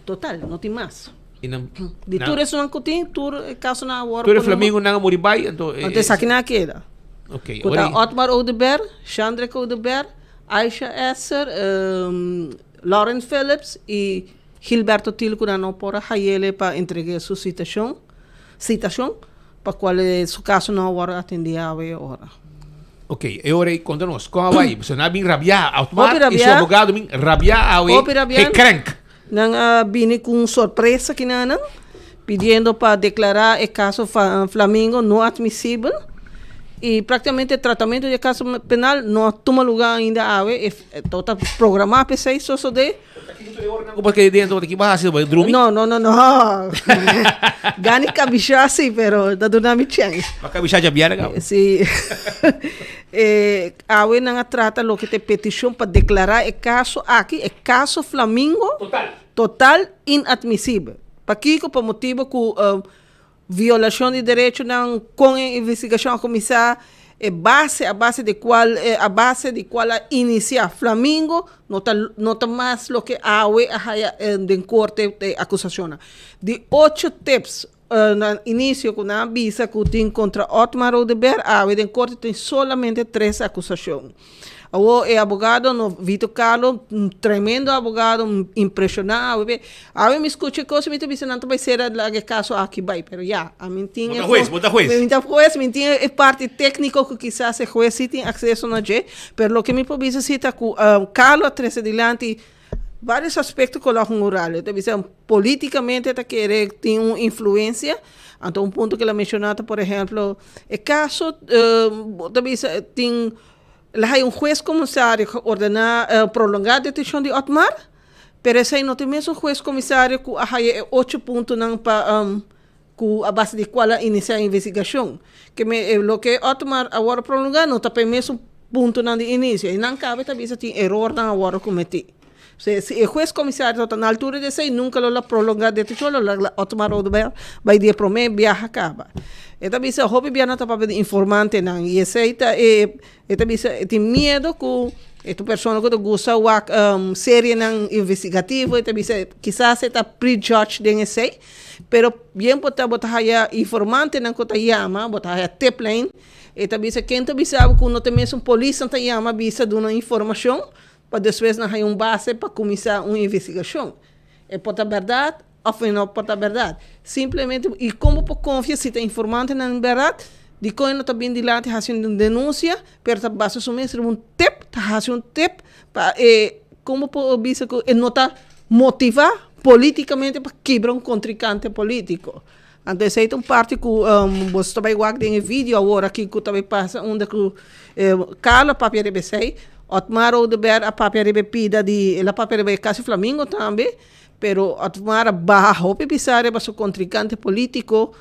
total, não tem mais. De tudo isso não tem, tudo é caso na hora. Tudo Flamengo não moribai, então aqui na queda. Ok. Kuta Otmar Odeberg, Chandra Odeberg, Aisha Esser, Lawrence Phillips e Gilberto Tilco não para ele para entregar sua citação para qual seu caso não hora atender a hora. Ok, e ora conta-nos, como vai? Você não vem rabiar, Otmar e seu advogado vem rabiar a crank. Nang bini com surpresa que pedindo para declarar o caso Flamengo não admissível e praticamente o tratamento de caso penal não toma lugar ainda está programado para isso só de porque dentro daqui baixo vai dormir. não gani cabichar assim pero da dona chance para cabichar já viara sim awe não trata lo que te petição para declarar o caso aqui é caso Flamingo total inadmissível para Kiko por motivo que violação de direito não com a investigação a começar a base de qual iniciar Flamingo não tá mais lo que a de corte de acusação de 8 tips no início com a visa que tem contra Otmar Odeberg a de corte tem solamente 3 acusações. O advogado no Vitor Carlos, um tremendo advogado, impressionado. A me escuta coisa, me disse não vai ser o caso aqui vai, pero já, a mim tinha bota juez, me tinha parte técnica que quizás o juez sim tem acesso na G, pero o que me pode dizer é que Carlos traz adiante vários aspectos com a rural. Então, politicamente querer tem uma influência. Então, um ponto que ela mencionou, por exemplo, o caso tem hay un juez comisario que ordena prolongar a detenção de Otmar, pero esse não tem mesmo juez comisario que hay 8 pontos a base de qual iniciar a investigação. Lo que Otmar agora prolongar não tem mesmo ponto de início. E não cabe também se tem erro na agora cometido. Se o juez comisario está na altura de sei nunca lo prolongar a detenção, Otmar Odeberg vai dia prometer viaja acaba. Então, bisa hope biar nata papel informante não. E esse bisa tem medo que esta pessoa que gosta de série não investigativa, então bisa quizás está prejudged den esse, pero bien botar aí informante não que tá chama, botar aí tip line, então bisa quem tá bisa que não tem mesmo polícia tá chama bisa de uma informação, para depois não hay base para começar uma investigação. É por verdade ou não por verdade. Simplesmente, e como por confiar se tem informante na verdade, de que não está bem dilante fazendo denúncia, pero está base somente um tip, está fazendo um tip, para como por bisa que não está motivar politicamente para quebrar um contrincante político. Então, essa é uma parte que você também guarda em vídeo agora aqui que também passa onde que Carlos papel de BC, Otmar Odeberg a papel de pida de la papel de caso Flamingo também. Pero Otmar bajo pisare para su contrincante político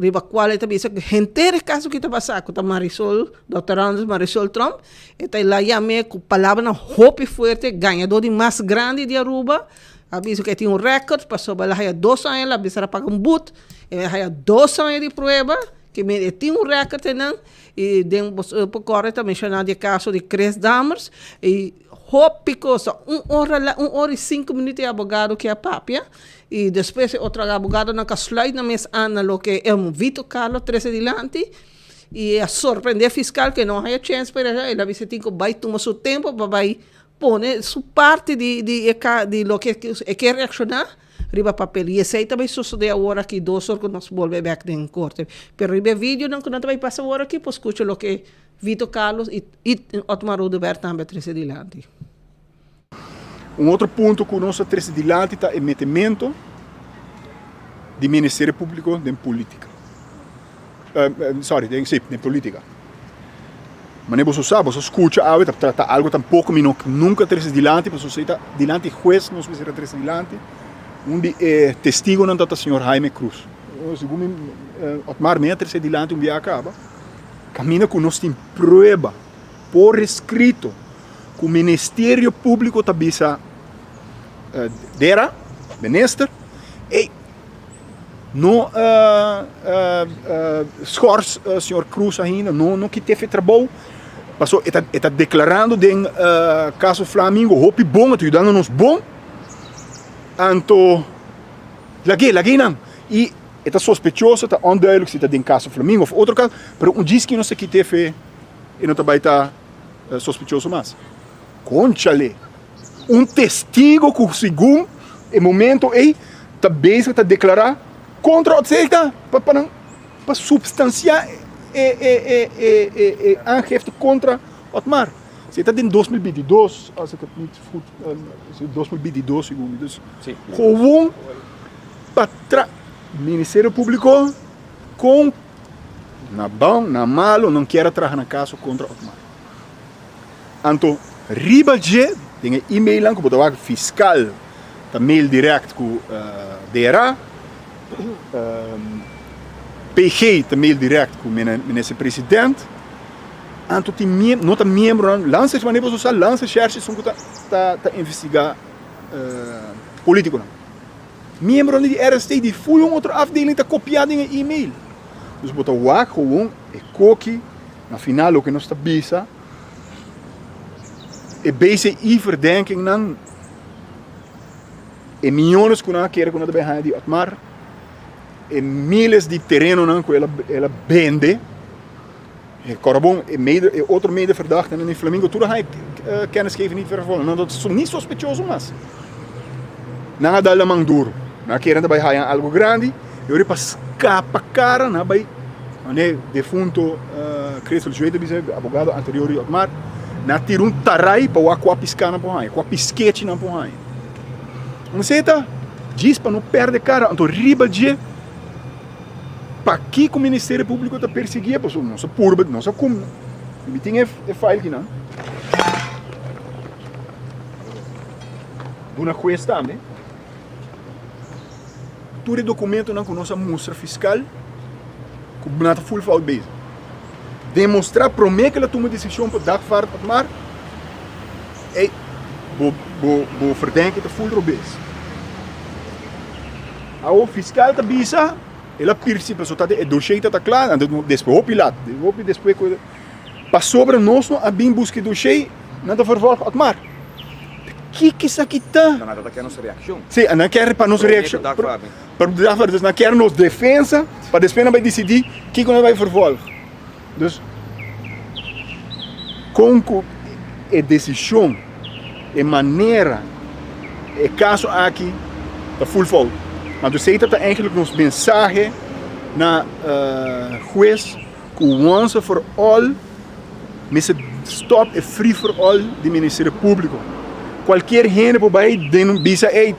riba qual também gente caso que está passando com Marisol, Dr. Marisol Trump, está lá chamei com palavra na hope forte, ganhador de mais grande de Aruba, aviso que tem um recorde, passou para lá 2 anos, a bisa paga um boot, há 2 anos de prova, que tem um recorde não, e den por correto mencionar de caso de Chris Dammers e hope cosa 1 hora e 5 minutos de advogado que é papia e depois outro advogado na slide na mesa ana lo que é Vitor Carlos 13 dilante e a surpreender fiscal que não há chance para ele avisa que vai tomar seu tempo para vai pôr sua parte de lo que quer reaccionar riba papel e esse também sucede agora aqui 2 horas que nós volve back em corte pero riba vídeo não que não vai passar agora aqui pois escuta lo que Vitor Carlos e Otmar Odeberg também 13 dilante. Outro ponto que o nosso 13 dilante está é metimento de Ministério Público em política. Em política. Mas você sabe, você escuta algo, trata algo tampouco, nunca 13 dilante, mas você está dilante juez, não se vai ser 13 dilante, onde testigo não está o senhor Jaime Cruz. Segundo Otmar, meia 13 dilante, dia acaba. Camina com nós tem prova por escrito que o Ministério Público está bisa dera, benester, e não scores o senhor Cruz ainda, não que teve trabalho, passou, está declarando de caso Flamingo, hope bom, está ajudando nos bom, então, lagi não, e está sospechoso, está onduidelijk se está em caso Flamingo ou outro caso, mas diz que não sei que teve e não também está sospechoso mais. Conchale, testigo que segundo o momento está bezig a declarar contra o CETA para substanciar aangifte contra Otmar. Você está em 2022, als ik het niet goed, 2022 segundo, dus gewoon para Ministério Público com na bom, na malo, não quer trabalhar na caso contra Otmar. Então, riba de tem e-mail lá que botar fiscal, tá mail direto com DRA, PG tá mail direto com o ministro presidente. Então, não tá membro, lança maneira para usar lança cherche são que tá investigar político não. Membro de RST de full outra afdeling tá copiado em e-mail. Dus botar o gewoon e cookie na final ook nog está bisa. E BCI verdenking dan e miljones kuna keren kuna daarbij gaan die Otmar e miles di terreno nan ko ela bende. E Corabon e outro mede verdachte en in Flamingo toen hij kennis geven niet vervolgen. Nou dat is niet sospechioso mas. Na dalla mangduro. Na keren daarbij gaan algo grande. Eu para escapa cara na bai né defunto Cristo Joedo bize abogado anterior de Otmar na tirun tarai para o aqua piscana por aí, aqua pisquete na por aí. Não sei tá diz para não perder cara, então riba de para que o Ministério Público tá perseguir pessoa, nossa purba, nossa como. Me tem file aqui não. Dona juez também. Todo documento não conosco a mostra fiscal que o nata full fout bezig. Demonstrar prometer que ela toma decisão para dar vaart op maar. Ei, bo verdenken te full robes. A fiscal tá bisa, ela percebe só tá o dossiê tá claro, então depois hopi lat, hopi depois para sobre nós a bem busca dossiê, nada vervolg op maar. Que isso aqui tá? Não nada quer nossa reação. Sim, não quer para nossa reação. Para dar não quer nos defesa, para depois vai decidir que nós vai vervolgen. Dus com a decisão, a maneira, o caso aqui, está full fout. Maar dus zit dat eigenlijk ons mensagem na juez que once for all, mas stop e free for all do Ministério Público. Qualquer gente por aí dizer, ei,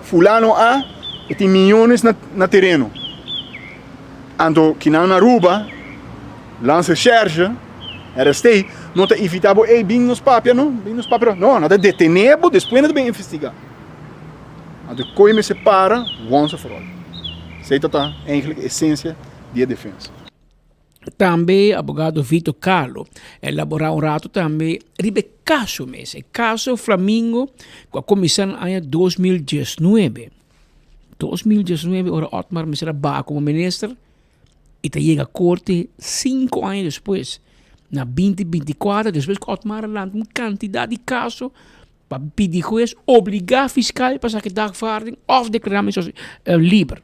fulano A, e tem milhões na terreno. Então, que não na Aruba, lança charge, RST, não está evitável, ei, bem nos papéis, não, não, nada detenebo, depois nada bem investigar. Então, como me separa, once for all. Sei que está eigenlijk a essência da defesa. Também, advogado Vitor Carlo, elaborar rato também, ribe caso mesmo, caso Flamingo, com a comissão em 2019. 2019, ora Otmar me será como ministro, e te chega a corte 5 anos depois. Na 2024, depois que Otmar lança uma quantidade de casos, para pedir juiz, obrigar fiscal para que dagvaarding of declarar livre.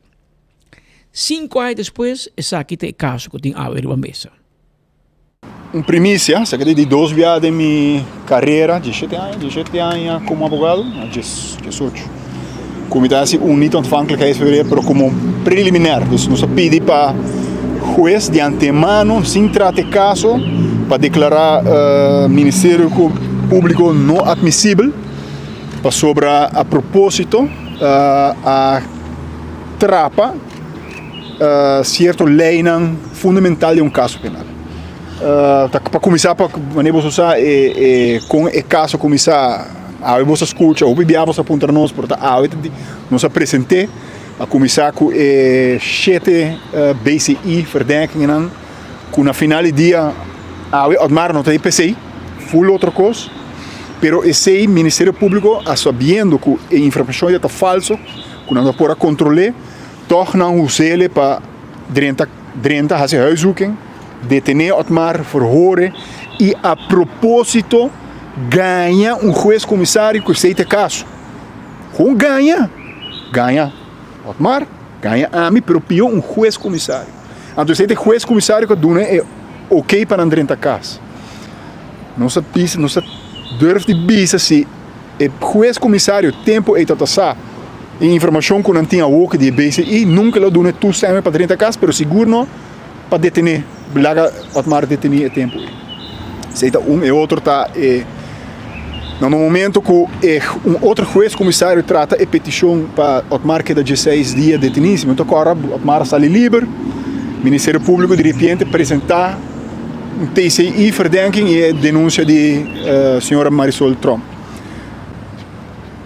5 anos depois, essa aqui tem caso que tem a ver uma mesa. Primícia, sabe de 2 viagens em minha carreira, 17 anos como advogado, 18. Como está assim, niet ontvankelijkheidsverweer, mas como preliminar. Dus nós pedimos para juez de antemano, sem tratar caso, para declarar Ministério Público não admissível, para sobre a propósito a trapa certo lei fundamental de caso penal. Para começar, para usar com o caso começar a você escuta, ou vivíamos a apontar nós, portanto, nós apresentei a começar com 7 BCI verdenkingen, com na final do dia, Otmar não tem IPC, full outra coisa, pero esse Ministério Público, sabendo que a informação está falsa, que não pode controlar, toch não usá-la para dentro fazer huiszoeking, detener Otmar, verhoren e a propósito ganha juez comissário que aceita caso. Gewoon ganha Otmar, ganha a mim, pero pior juez comissário. Então esse juez comissário que doe é ok para entrar na casa. Não se durf de bisa se o juez comissário tempo é tatasá. A informação que não tinha o que de BCI nunca lo doe toestemming para entrar na casa, pero seguro não para detener, blaga Otmar detener o tempo. Aceita e outro tá no momento que outro juez comissário trata a petição para Otmar que dá 16 dias de detenção, então agora Otmar está livre Ministério Público de repente apresentar um TCI-verdenking e denúncia de senhora Marisol Trump.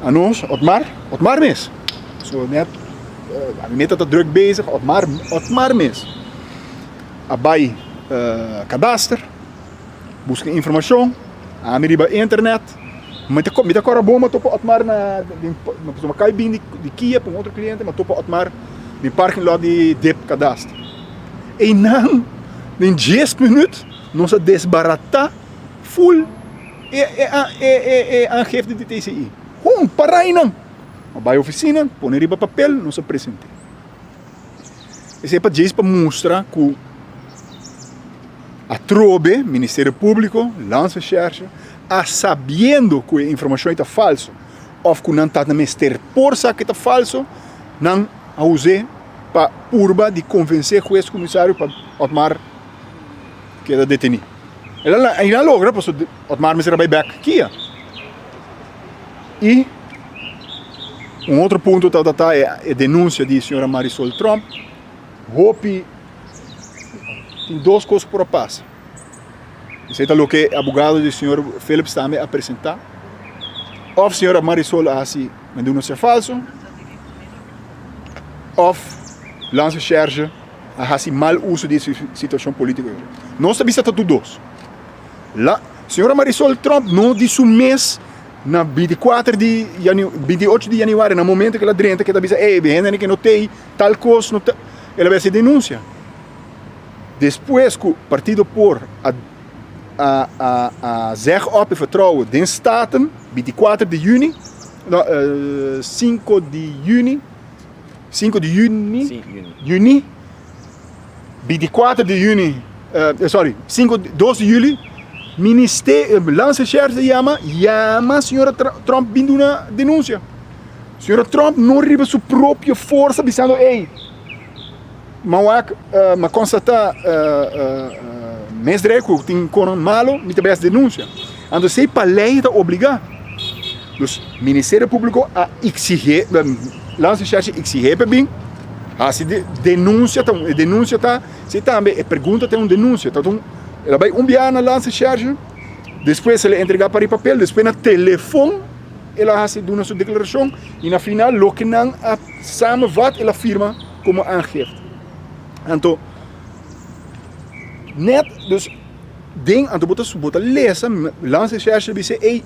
A nós, Otmar mesmo. So, net, a meta está druk bezig, Otmar mesmo. A bij cadastro, busca informação, a meriba internet. Mas met agora bom, mas topa Otmar na uma caibin de Kia para um outro cliente, mas topa Otmar de parking lot de DEP cadastro. E não, em 10 minutos, nós desbaratar full aangifte de TCI. Gewoon, parai não. Vai à oficina, põe riba papel, nós apresentamos. Isso é para mostrar que a Trobe, Ministério Público, Landsrecherche, sabendo que a informação está falsa, ou que não está na mestre por sa que está falso, não a usar para urba de convencer o ex-comissário para Otmar que era detenido. Ele não logra, porque Otmar me será back aqui. E outro ponto é a denúncia de senhora Marisol Trump. Hope tem duas coisas por passar. Isso é o que o advogado do senhor Phillips também apresentar. Ou a senhora Marisol assim, uma denúncia falsa, ou Landsrecherche assim mal uso de situação política. Nós sabemos que tudo dois. A senhora Marisol Trump não disse um mês na 28 de januário, no momento que ela drenta, que ela diz, bem, que não tem tal coisa, ela vai se denuncia. Depois que o partido por zeg op vertrouwen den Staten, 24 de juni, 5 de juni, 24 de juni, 2 de julho, Ministério Landsrecherche chama a senhora Trump vindo uma denúncia. A senhora Trump não recebe sua própria força, dizendo, mas constatar mestre que tem coisa malo, me também denúncia. Então, se a lei está obrigada, o Ministério Público a exigir, Landsrecherche exigir para mim, se denúncia está, se também a pergunta tem uma denúncia, então ela vai enviar na Landsrecherche, depois ela entregar para o papel, depois no telefone ela faz uma sua declaração e no final o que não sabe wat ela firma como aangifte. Então, net dus ding aan de bota lezen, Landsrecherche dice,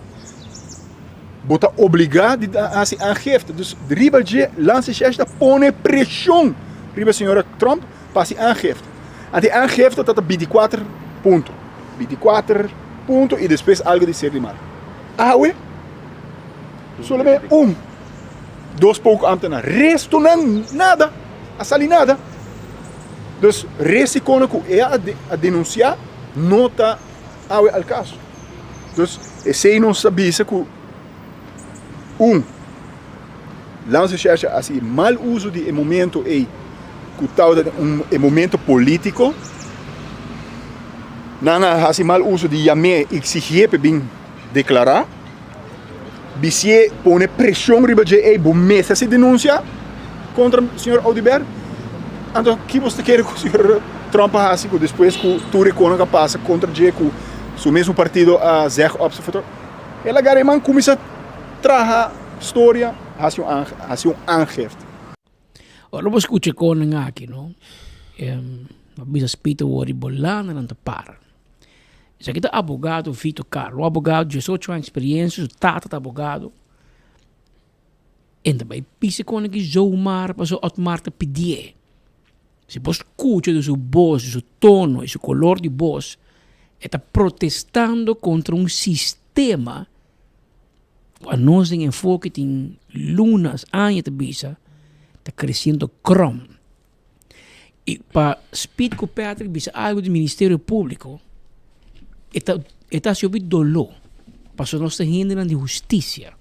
bota obrigado a se aangifte. Dus de riba de Landsrecherche põe pressão riba senhora Trump para se aangifte. En die aangifte dat 24 pontos. 24 pontos e depois algo de ser de mar. Solamente dois poucos ambtenaren. Resto não, nada. Assali nada. Dus resti kono que a denunciar não está ao caso. Dus se não sabia que Landsrecherche assim mal uso de momento que tal momento político, não assim mal uso de chamar exigir para bem declarar, se põe pressão riba de bomesa se denuncia contra o senhor Audibert. Então, o que você quer que o senhor Trump faça depois que o econômico passa contra o mesmo partido a zeg op zijn vertrouwen? Ela garman começa a trazer história, hace aangifte. Ora vos escuche con aqui, no? Bisa spita wori bolana nan par. Isso aqui tá abogado Vito Carlo, abogado de 18 anos de experiência, o tata abogado. E também pisa com aqui zomaar para o Otmar te pedir. Se você escuta do seu voz, do seu tono e seu color de voz, está protestando contra um sistema que nós em enfoque tem lunas, anos de bisa, está crescendo crom. E para speed com o Patrick, bisa algo do Ministério Público, está se ouvindo dolor, para nós termos de justiça.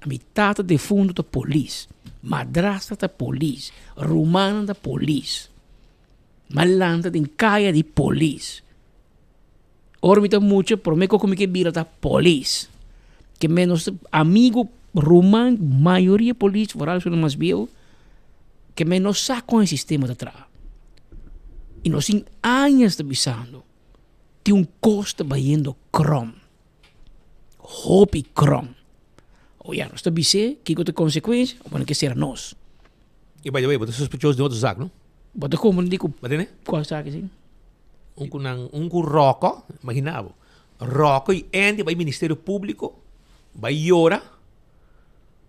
A metade de fundo da polícia. Madrasta da polícia, romana da polícia, malanda da caia de polícia. Ormita muito, por me como que vira da polícia. Que menos amigo romano, maioria polícia, por algo mais viu, que menos saca o sistema de trás. E nós em anos está bisando. Tem custo baindo crom. Hopi crom. Ou nós está bisando, que tem consequência, ou não que será nós. E by the way, você suspeitoso de outro zaak, não? Bota como, não digo. Bata, né? Qual zaak, sim? Um Rocco, imaginava. Rocco e Andy vai Ministério Público, vai Iora.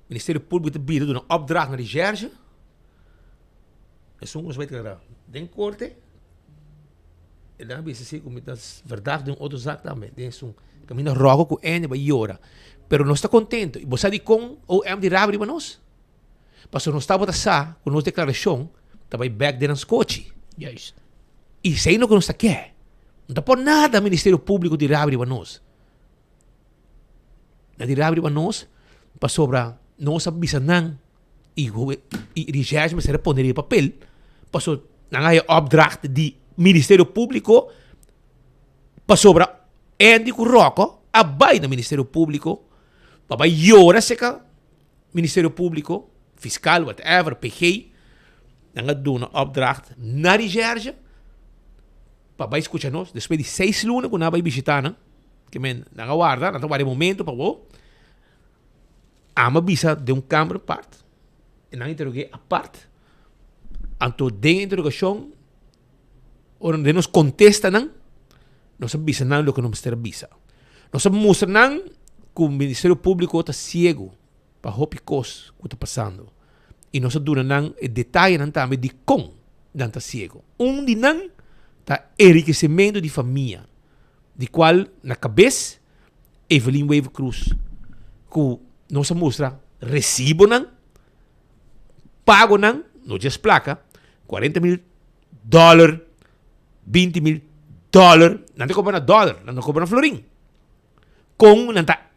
Ministério Público te bieden een opdracht naar de recherche. En soms weet je dat. Den korte. En dan ben je zeker met dat verdacht de auto zaak daarmee. Den zo'n camino rogo com ene bij Iora. Pero não está contento. E você com o M de rabri para nós. Mas não está botando sa com nossa declaração, tá vai back de nas coche. Juist. E sei no que não está quer. Não está por nada Ministério Público de rabri para nós. Na de rabri para nós, para sobra nós abisanan e recherche mas responder em papel. Passou na opdracht de Ministério Público para sobra Endico Rocco abai do Ministério Público para Iora seca Ministério Público fiscal whatever PG nanga doen een opdracht naar die recherche para escutar nós depois de 6 lunas quando vai visitar que men nanga guarda nato vários momentos para vou ama bisa de câmara parte e não interroguei a parte anto de interrogação onde nos contesta não nós bisa não o que nos ter bisa nós mostra não que o Ministério Público está cego para hopi cos que está passando e nós dura não e detalhe não também de como não está cego de não está enriquecimento de família de qual na cabeça Evelyn Wave Cruz que nós mostra recibo não pago não just placa $40,000 $20,000 não te cobra dólar não te cobra florim com não tá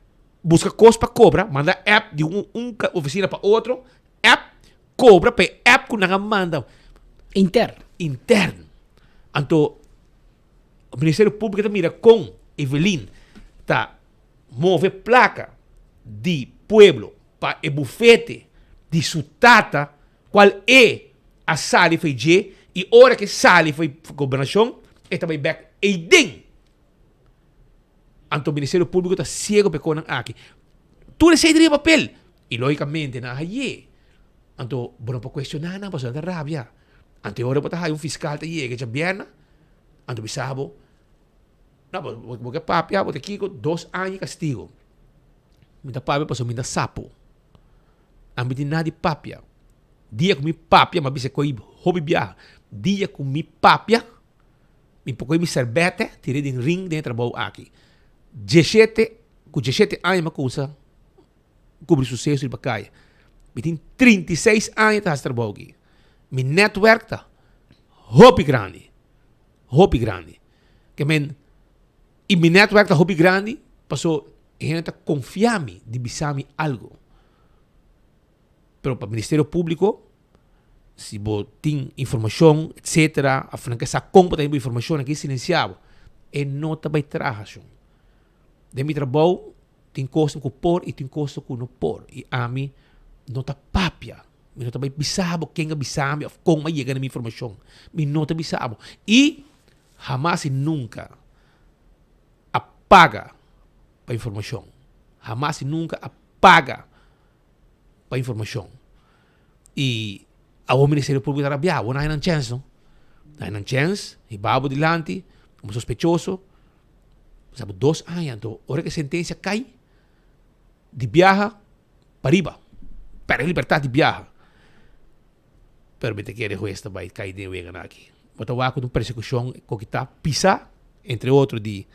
busca coisa para cobra manda app de oficina para outro app cobra para app que não manda interno então o Ministério Público tá mira com Evelyn tá move placa de pueblo para o bufete de sua tata qual é a sali foi G e hora que sali foi governação e também back e ding então o Ministério Público está cego para conan aqui tu recebe de papel e logicamente na aí então não pode questionar não pode dar rabia então hora para um fiscal tá aí que já biena então bisabo não porque papia porque aqui 2 anos castigo minta papia passou minta sapo ambi nada de papia dia com mi papia mas bisa coi hobby bia dia com mi papia mi pokoi mi serbete tirei de ring dentro bau aqui 17 anos ma coisa cobrir sucesso de bacaia mi tem 36 anos tá trabalho aqui mi network tá hobby grande que men e mi network tá hobby grande passou e gente confia-me de bisar-me algo pero para o Ministério Público se você tem informação etc a franca essa compra tem informação aqui silenciado e não está bem trabalho de meu trabalho tem coisa que por e tem coisa que não por e a mim não está papia não está bem bisabo quem é bisame como vai chegar na minha informação não está bisabo e jamais e nunca apaga para informação jamais e nunca apaga para informação e o Ministério Público está rabiado não há chance não há chance e babo dilante como sospechoso sabe 2 anos então hora que a sentença cai de viaja para riba para a liberdade de viaja pero me te quer o juez vai cair de vega aqui bota o aco de persecução que está pisa entre outros de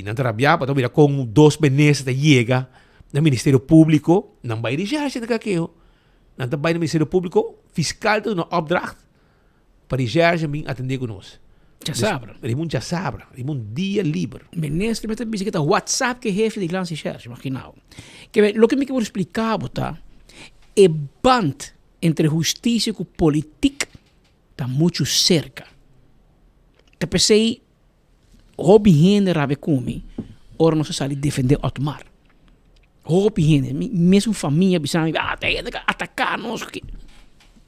Nantarabia, para mira com 2 meses de chega no Ministério Público, não vai reger daquilo. Não vai no Ministério Público, fiscal tem uma opdracht para reger bem atender conosco. Já sabe. Já sabe. É um dia livre. Ministro, mas também que tá WhatsApp que jefe de Glance Recherche, imagina. Que lo que me quero explicar, tá? É band entre justiça e política tá muito cerca. Tá pensei hobby gente rabe come ora não se sabe defender Otmar hobby gente mesmo família bisami tem que atacar nós que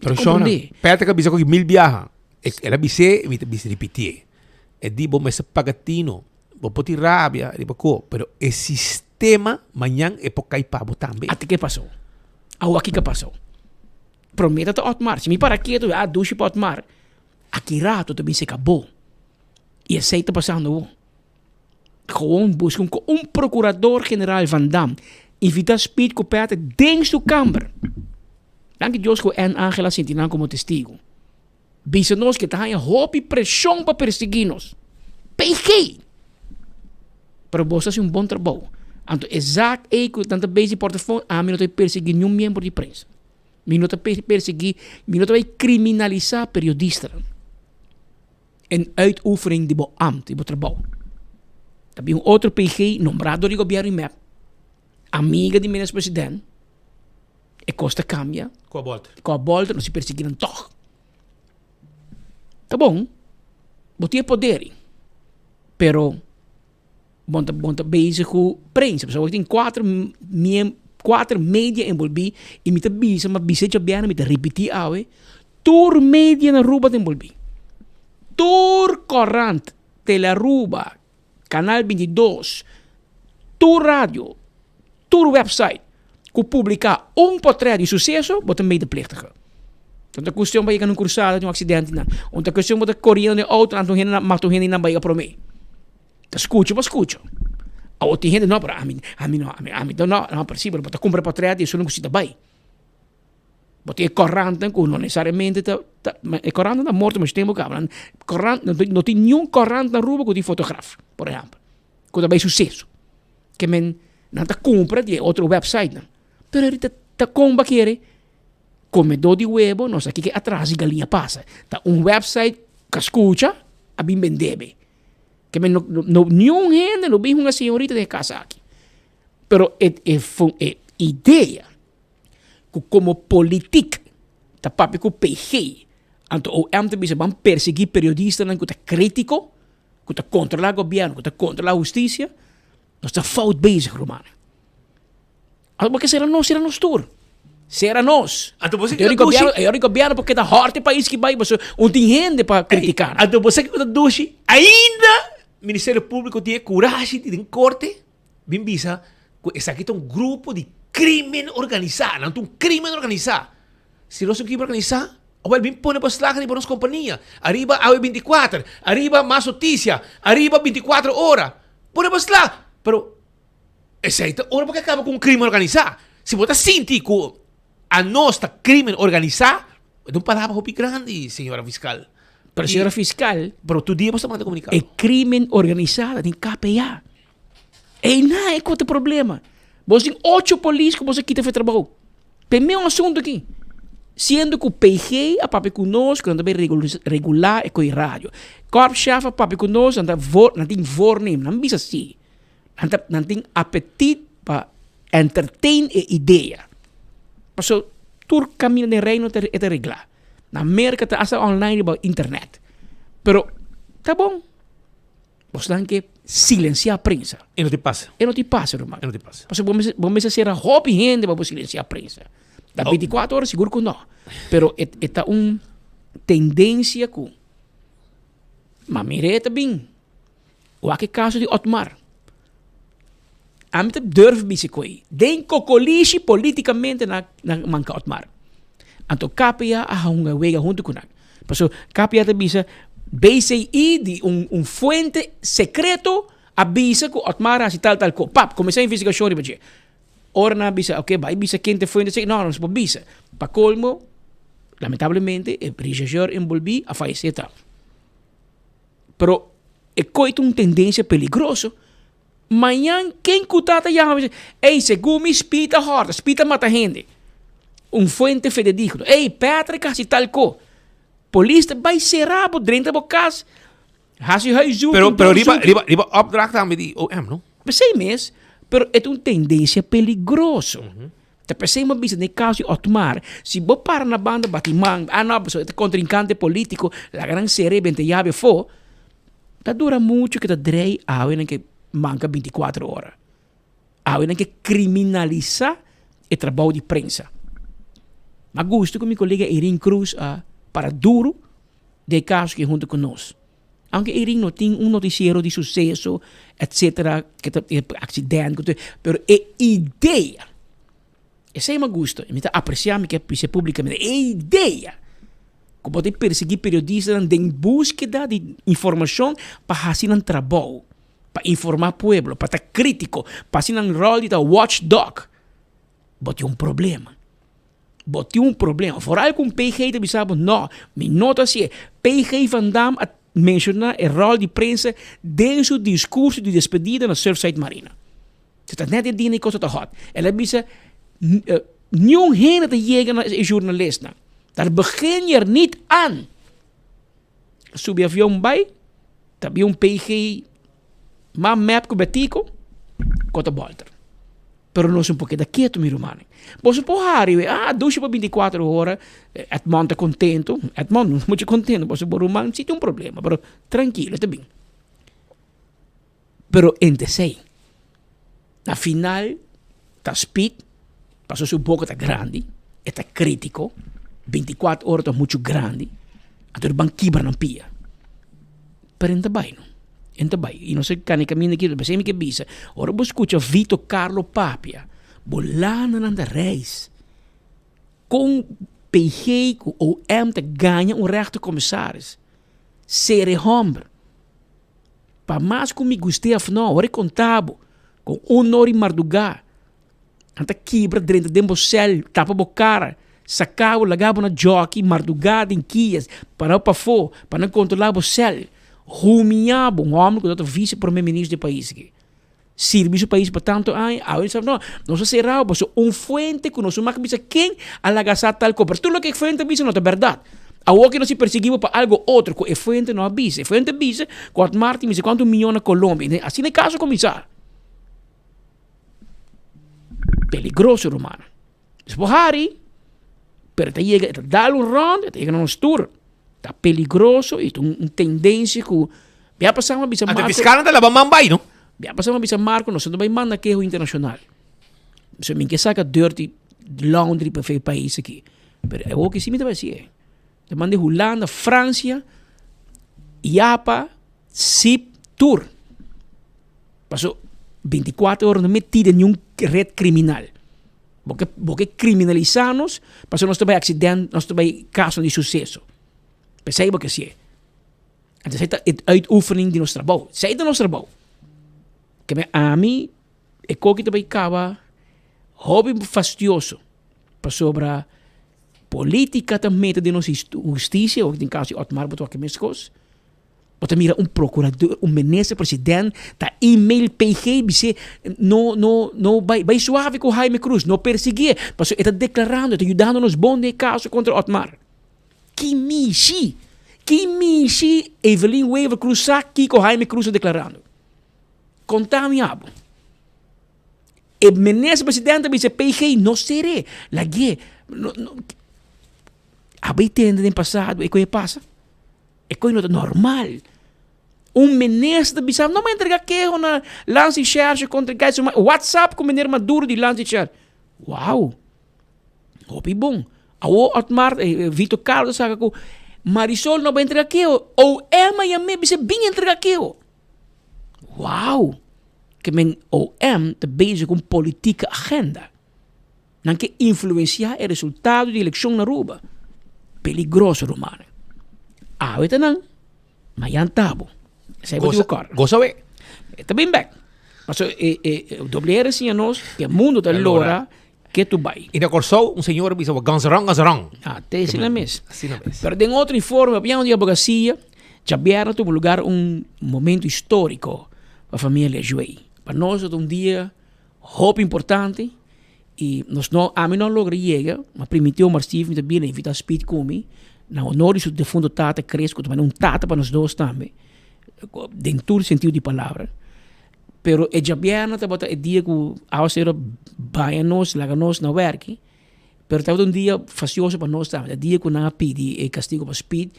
persona perde que bisa com 1000 viaja Ela bise, me repetir. É de bom, mas pagatino. Vou pôr rabia, pero o sistema amanhã é para cair para também. Até que passou? Aqui que passou? Prometa te Otmar. Se me para aqui, tu duche para Otmar. Aqui rato também se acabou. E aceita passando. Gewoon busca um procurador-general Van Dam. Invita Speed Copete dentro da Câmara. Dank Deus que en Angela Sintinan como testigo. Bisa-nos que está em hope pressão para perseguir-nos. PG! Pero você faz bom trabalho. Então, exato é que tanto base portafólio, a mim não te perseguir nenhum membro de prensa. Me não te perseguir, me não te criminalizar periodista. En uitoefening de bo ambt, de trabalho. Também outro PG, nombrado do governo MEP, amiga de ministro-presidente, e Costa cambia. Com a volta, não se perseguiram toch. Tá bom, botia poder, pero bonta bezig com prensa. Pessoal, tem quatro mídia envolvidos e me tá bisa, mas bisa já bem, me tá repetir awe, tur mídia na ruba envolvido. Tur corrente, Teleruba, Canal 22, tur rádio, tur website, que publicar portrait de sucesso, botem medeplichtige. Então, a questão vai chegar cruzada de acidente. Então, a questão vai correndo de auto, então, mas tu não vai para mim. Escucha. A outra gente não, para a mim não, possível, para comprar portrait, isso não custa bem. Porque é corrente, não necessariamente, é corrente da morte, mas tem um cara. Não tem nenhum corrente na rua que de fotógrafo, por exemplo. Que também é sucesso. Que men não está compra de outro website. Pero ele está compra que comedor de huevo, nós aqui que atrás e galinha passa. Tá website que escuta, a bem vendebe. Que men nenhum gente, não vi uma senhorita de casa aqui. Pero é ideia que como política, tá papi com PG, então o MTB se vão perseguir periodistas que tá crítico, que tá contra o governo, que tá contra a justiça, nós tá fout bezig, Romano. Porque será nós tour. Será nós. Eu governo porque tá horte país que vai, mas não tem gente para criticar. Então você que duche, ainda o Ministério Público tem coragem de ir corte, bem visa, essa aqui tem grupo de crime organizado, não tem crime organizado. Se nós crime organizado, o bem põe para slag de boas companhia. Arriba a 24, arriba mais notícia, arriba 24 horas. Põe para slag. Pero essa aí hora porque acaba com crime organizado. Se você sentir que a nossa crime organizado, é uma palavra muito grande, senhora fiscal. Pero senhora fiscal, pero tu dia você manda comunicar. É crime organizado, tem KPA. E não é qual é o problema. Você tem 8 polícias que você quita de trabalho. Primeiro assunto aqui. Sendo que o PG a papi conosco, não também regular e com o rádio. Corpo-chefe a papi conosco, não tem voorneem, não bisa assim. Não tem apetite para entertain a ideia. Passo, tur caminho de reino é te reglar. Na América está asa online para internet. Pero, tá bom. Você tem que silenciar a prensa. E não te passa. Romano. Passo, vamos ser a hobby gente para silenciar a prensa. Da 24 horas, seguro que não. Pero, é uma tendência que... Mas mire também. O aqui caso de Otmar. A mim durf bisikoi. Den kokolishi politicamente na manca Otmar. Então KPA a hunga wega junto com nag. Paso KPA te bisa BCI de fuente secreto avisa que Otmar assim tal co. Pap, comecei a investigação de baje. Ora na bisa, okay, vai bisa quente fuente não se pode bisa. Pa colmo, lamentavelmente, o regisseur envolvido a falecer tal. Pero é coito tendência peligroso. Manhã, quem cutata já vai dizer, ei, segundo me spita horta, spita mata gente. Fuente fededículo. Ei, Patrick, assim tal co. Polícia vai será por dentro da casa. Hasi huizu. Pero riba opdracht aan met die OM, não? Sei mesmo, pero é uma tendência peligroso. Te pensei uma vez, no caso de Otmar, se você para na banda batimang, não, pessoal, é contrincante político, a grande série, bente já for, tá dura muito que tá drei a que manca 24 horas. Há que criminalizar o trabalho de prensa. Mas gosto que meu colega Erin Cruz para duro de casos que junto conosco. Aunque ele não tem noticiero de sucesso, etc., que tem acidente, pero a ideia, essa é uma gosto, me apreciar que é publicamente, a ideia, como pode perseguir periodistas em busca de informação para fazer um trabalho, para informar o povo, para estar crítico, para fazer um rol de watchdog, bote um problema. Bote um problema. Vooral com PG de sabe, não, me nota assim, PG Van Damme menciona o rol de prensa desde o discurso de despedida na Surfside Marina. Ze staat net in die kost het hot. En dan bisa nieuw heen te jegen naar journalisten. Daar begin je er niet aan. Subi avião bij, tabi um PG, maar map com betico, kota bolter. Pero não se um pouquinho quieto, meu irmão. Você pode harry, ducha para 24 horas, et monta contento, et monta muito contento, você por humano, se tem problema, pero tranquilo, está bem. Pero entesei, na final, tá speed, passou seu boca tá grande, está crítico, 24 horas tá muito grande, até o banquibra não pia. Pero ainda bem, não? Ainda bem, e não sei quem caminha aqui, mas sempre que bisa, ora você escuta Vitor Carlo Papia, bolando na reis, com PG, com OM, te ganha rechtercommissaris, ser homem, para mais comigo gostei, não, ora contabo, com Honori Marduga, anta quebra dentro de cel, tapa a cara, sacava, lagava na jockey, Marduga em quias, para fora, para não controlar o cel. Rumiabo, um homem que é o vice-primeiro-ministro do país. Serviço o país para tanto anos. Não se será, mas fuente que nós não sabemos quem alagasar tal coisa. Tudo o que fuente avisa não é verdade. A que não se perseguiu para algo outro, que fuente não avisa. Fuente avisa, quanto Martin diz quanto milhão na Colômbia. Assim é caso começar. Peligroso, romano. Depois, Harry, pero te llega, dá um round, te llega num tour. Está peligroso e tem uma tendência que vai passar uma visa marco. A fiscal não leva mambay, não? Vai passar uma visa marco, nós não vai mandar queijo internacional. Se me que saca dirty laundry para o país aqui. Mas é o que sim me vai ser. Te manda Holanda, França, IAPA, SIP, Tour. Passou 24 horas não metida em uma rede criminal. Porque criminalizamos, passou nós também acidente, nós também caso de sucesso. Perceba que sim. Então, essa é a uitoefening de nosso trabalho. Essa é do nosso trabalho. Que a mim, é que também acaba hobby fastidioso para sobre a política também de nossa justiça, ou em caso de Otmar Botoque Mescos. Ou mira procurador, ministro, presidente, tá e-mail PG, dice, no, vai suave com Jaime Cruz, não perseguir, porque está declarando, está ajudando-nos bom de caso contra Otmar. Que michi, Evelyn Weaver Cruz aqui com Jaime Cruz declarando. Contaminado. O ministro presidente dice PG não será. La guia. Habitando no passado, é que passa. É coisa normal. Ministro dice, não me entrega que na lance charge contra guys. WhatsApp com o ministro Maduro de lance charge. Uau. Hopi bom. Ao Otmar, Vitor Carlos, sabe que Marisol não vai entregar aquilo. Ou Emma e a mim, você bem entregar aquilo. Uau! Que men OM te bezig com política agenda. Não que influenciar o resultado da eleição na Aruba. Peligroso, romano. Weet não. Mas já tabo. Sai para o carro. Gosta bem. Está bem back. Mas o doble assim a nós, que o mundo da Lora, que tu vai. E na Corsou, senhor diz, ganzarang. Até assim na mesa. Pero em outro informe, havia de advocacia, já vieram para lugar momento histórico para a família Juei. Para nós é dia muito importante e a mim não logra chegar, mas permitiu o Marcelo também invitar Speed comigo, na honor do defundo Tata Cresco, também Tata para nós dois também, dentro do sentido de palavra. Pero e já vieram para o dia que a ser vai nós, laga nós na werk, pero estava dia facioso para nós também, o dia que não pedi castigo para Speed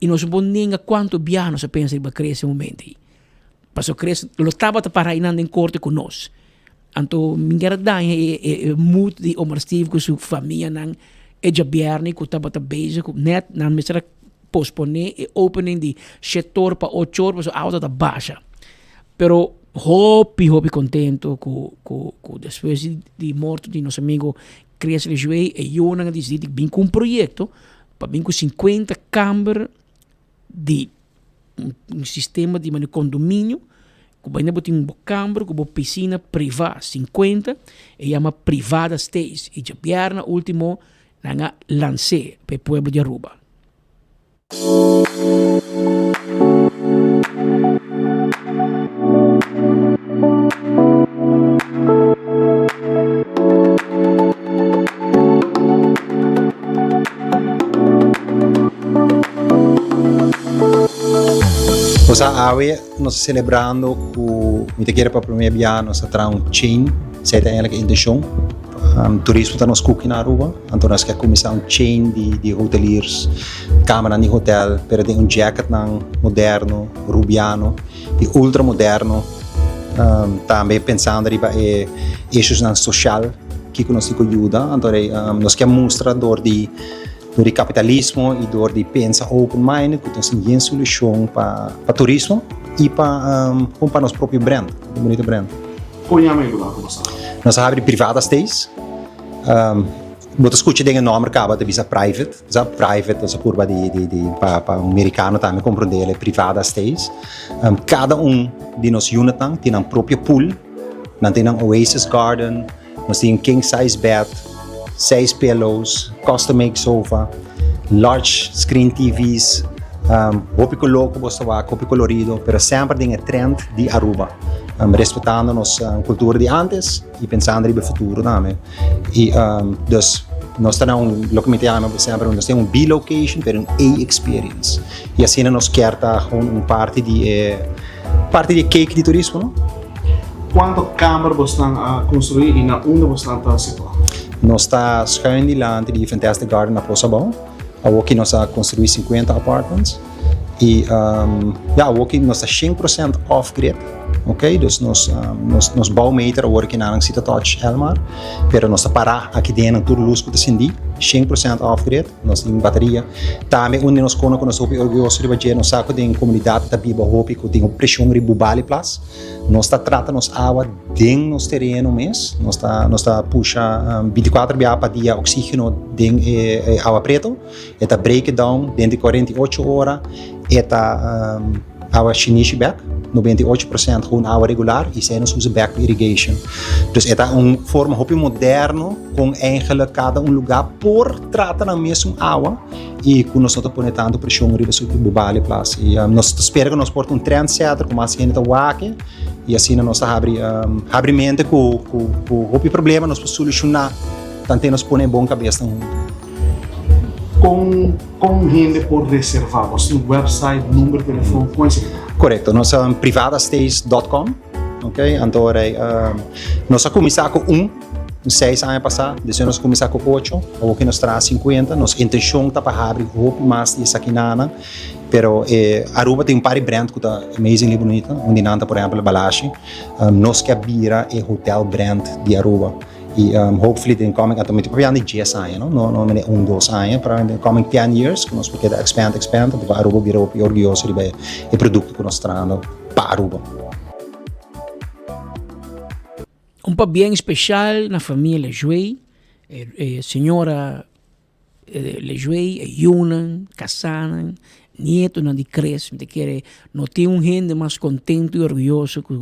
e nós não ninguém quanto viaja nós pensa para crescer momento. Passou crescer, lo estava para ir em corte com nós. Então, minha danha muito de Omar Steve com sua família, e já viernes que estava bezig, net na mesma posponer el opening de 7 horas para 8 horas, pues auto está baja. Pero hopi contento com después de morto de nosso amigo Cris Lejuei e eu não decidi vir com projeto para vir com 50 câmaras de sistema de condomínio que vai botar câmara com piscina privada 50 e chama privada stage e já vierna último nanga lancei para o pueblo de Aruba. Nossa ave nós celebrando com me queira para primeiro dia nós tra chain sete eigenlijk intenção turismo tá nos cooking na Aruba então nós quer começar chain de hoteliers câmara de hotel para ter jacket nang moderno rubiano e ultra moderno também pensando riba issues nang social que nós se ajuda então nós quer mostrar door de capitalismo e door de pensa open mind que tem geen solução para turismo e para nosso próprio brand, um bonito brand. Qual é a melhor coisa? Nós abrimos privada stays. Você escuta de nome acaba de visa private, essa curva de para americano também compreender ele privada stays. Cada de nós units tem um próprio pool, nós tem um oasis garden, nós tem king size bed. 6 pillows, custom make sofa, large screen TVs, hopi coloco, hopi colorido, pero sempre tem trend de Aruba, respeitando nossa cultura de antes e pensando no futuro também. E dus nós temos locamente sempre nós temos B location, pero A experience. E assim nós queremos parte de cake de turismo, não? Quanto câmara você está construir e na onde você está situado? Nós está schuin die land die Fantastic Garden na Poçabão. Aqui nós construímos 50 apartments e aqui nós está 100% off-grid, ok? Dus nós bouwmeter work na Cita Touch Elmar, pero nós está parar aqui dentro tudo luz que está 100% off-grid, nós temos bateria. Também onde nós conhecemos nós somos orgulhosos de bater nós saco de comunidade da Biba Hopi que tem pressão ribubali plus. Nós está tratando nos água dentro nos terreno mês, nós está puxa 24 horas para dia oxígeno dentro água preto, eta break down dentro de 48 horas, eta água chinese back 98% com água regular e zij usa back irrigation. Dus het is een vorm hopi moderno com eigenlijk cada lugar por tratar na mesma água e com nós não põe tanto pressão sobre o bubale place. E nós espera que nós porta trendsetter com mais gente waque e assim nós abre mente com hopi problema nós solucionar tanto nós põe bom cabeça. Com gente por reservar, você tem website, número de telefone, Correto, nós somos privadastays.com, ok? Então, nós começamos com 6 anos passados, depois nós começamos com 8, aqui nós trazemos 50, nossa intenção é para abrir mais de Saquinana, pero Aruba tem par de brand que está amazingly bonita, onde nanta, por exemplo, Balashi, nós que abrir é hotel brand de Aruba. E hopefully in coming at the moment 10 anos, não é 2 anos, para in the coming 10 years, que nós podemos expand, para Aruba vir orgulhoso de o produto que nós trazemos para Aruba. Pa bem especial na família Lejuei, senhora Lejuei, Yunan, casaram, nieto de Cres, de que não tem gente mais contente e orgulhoso que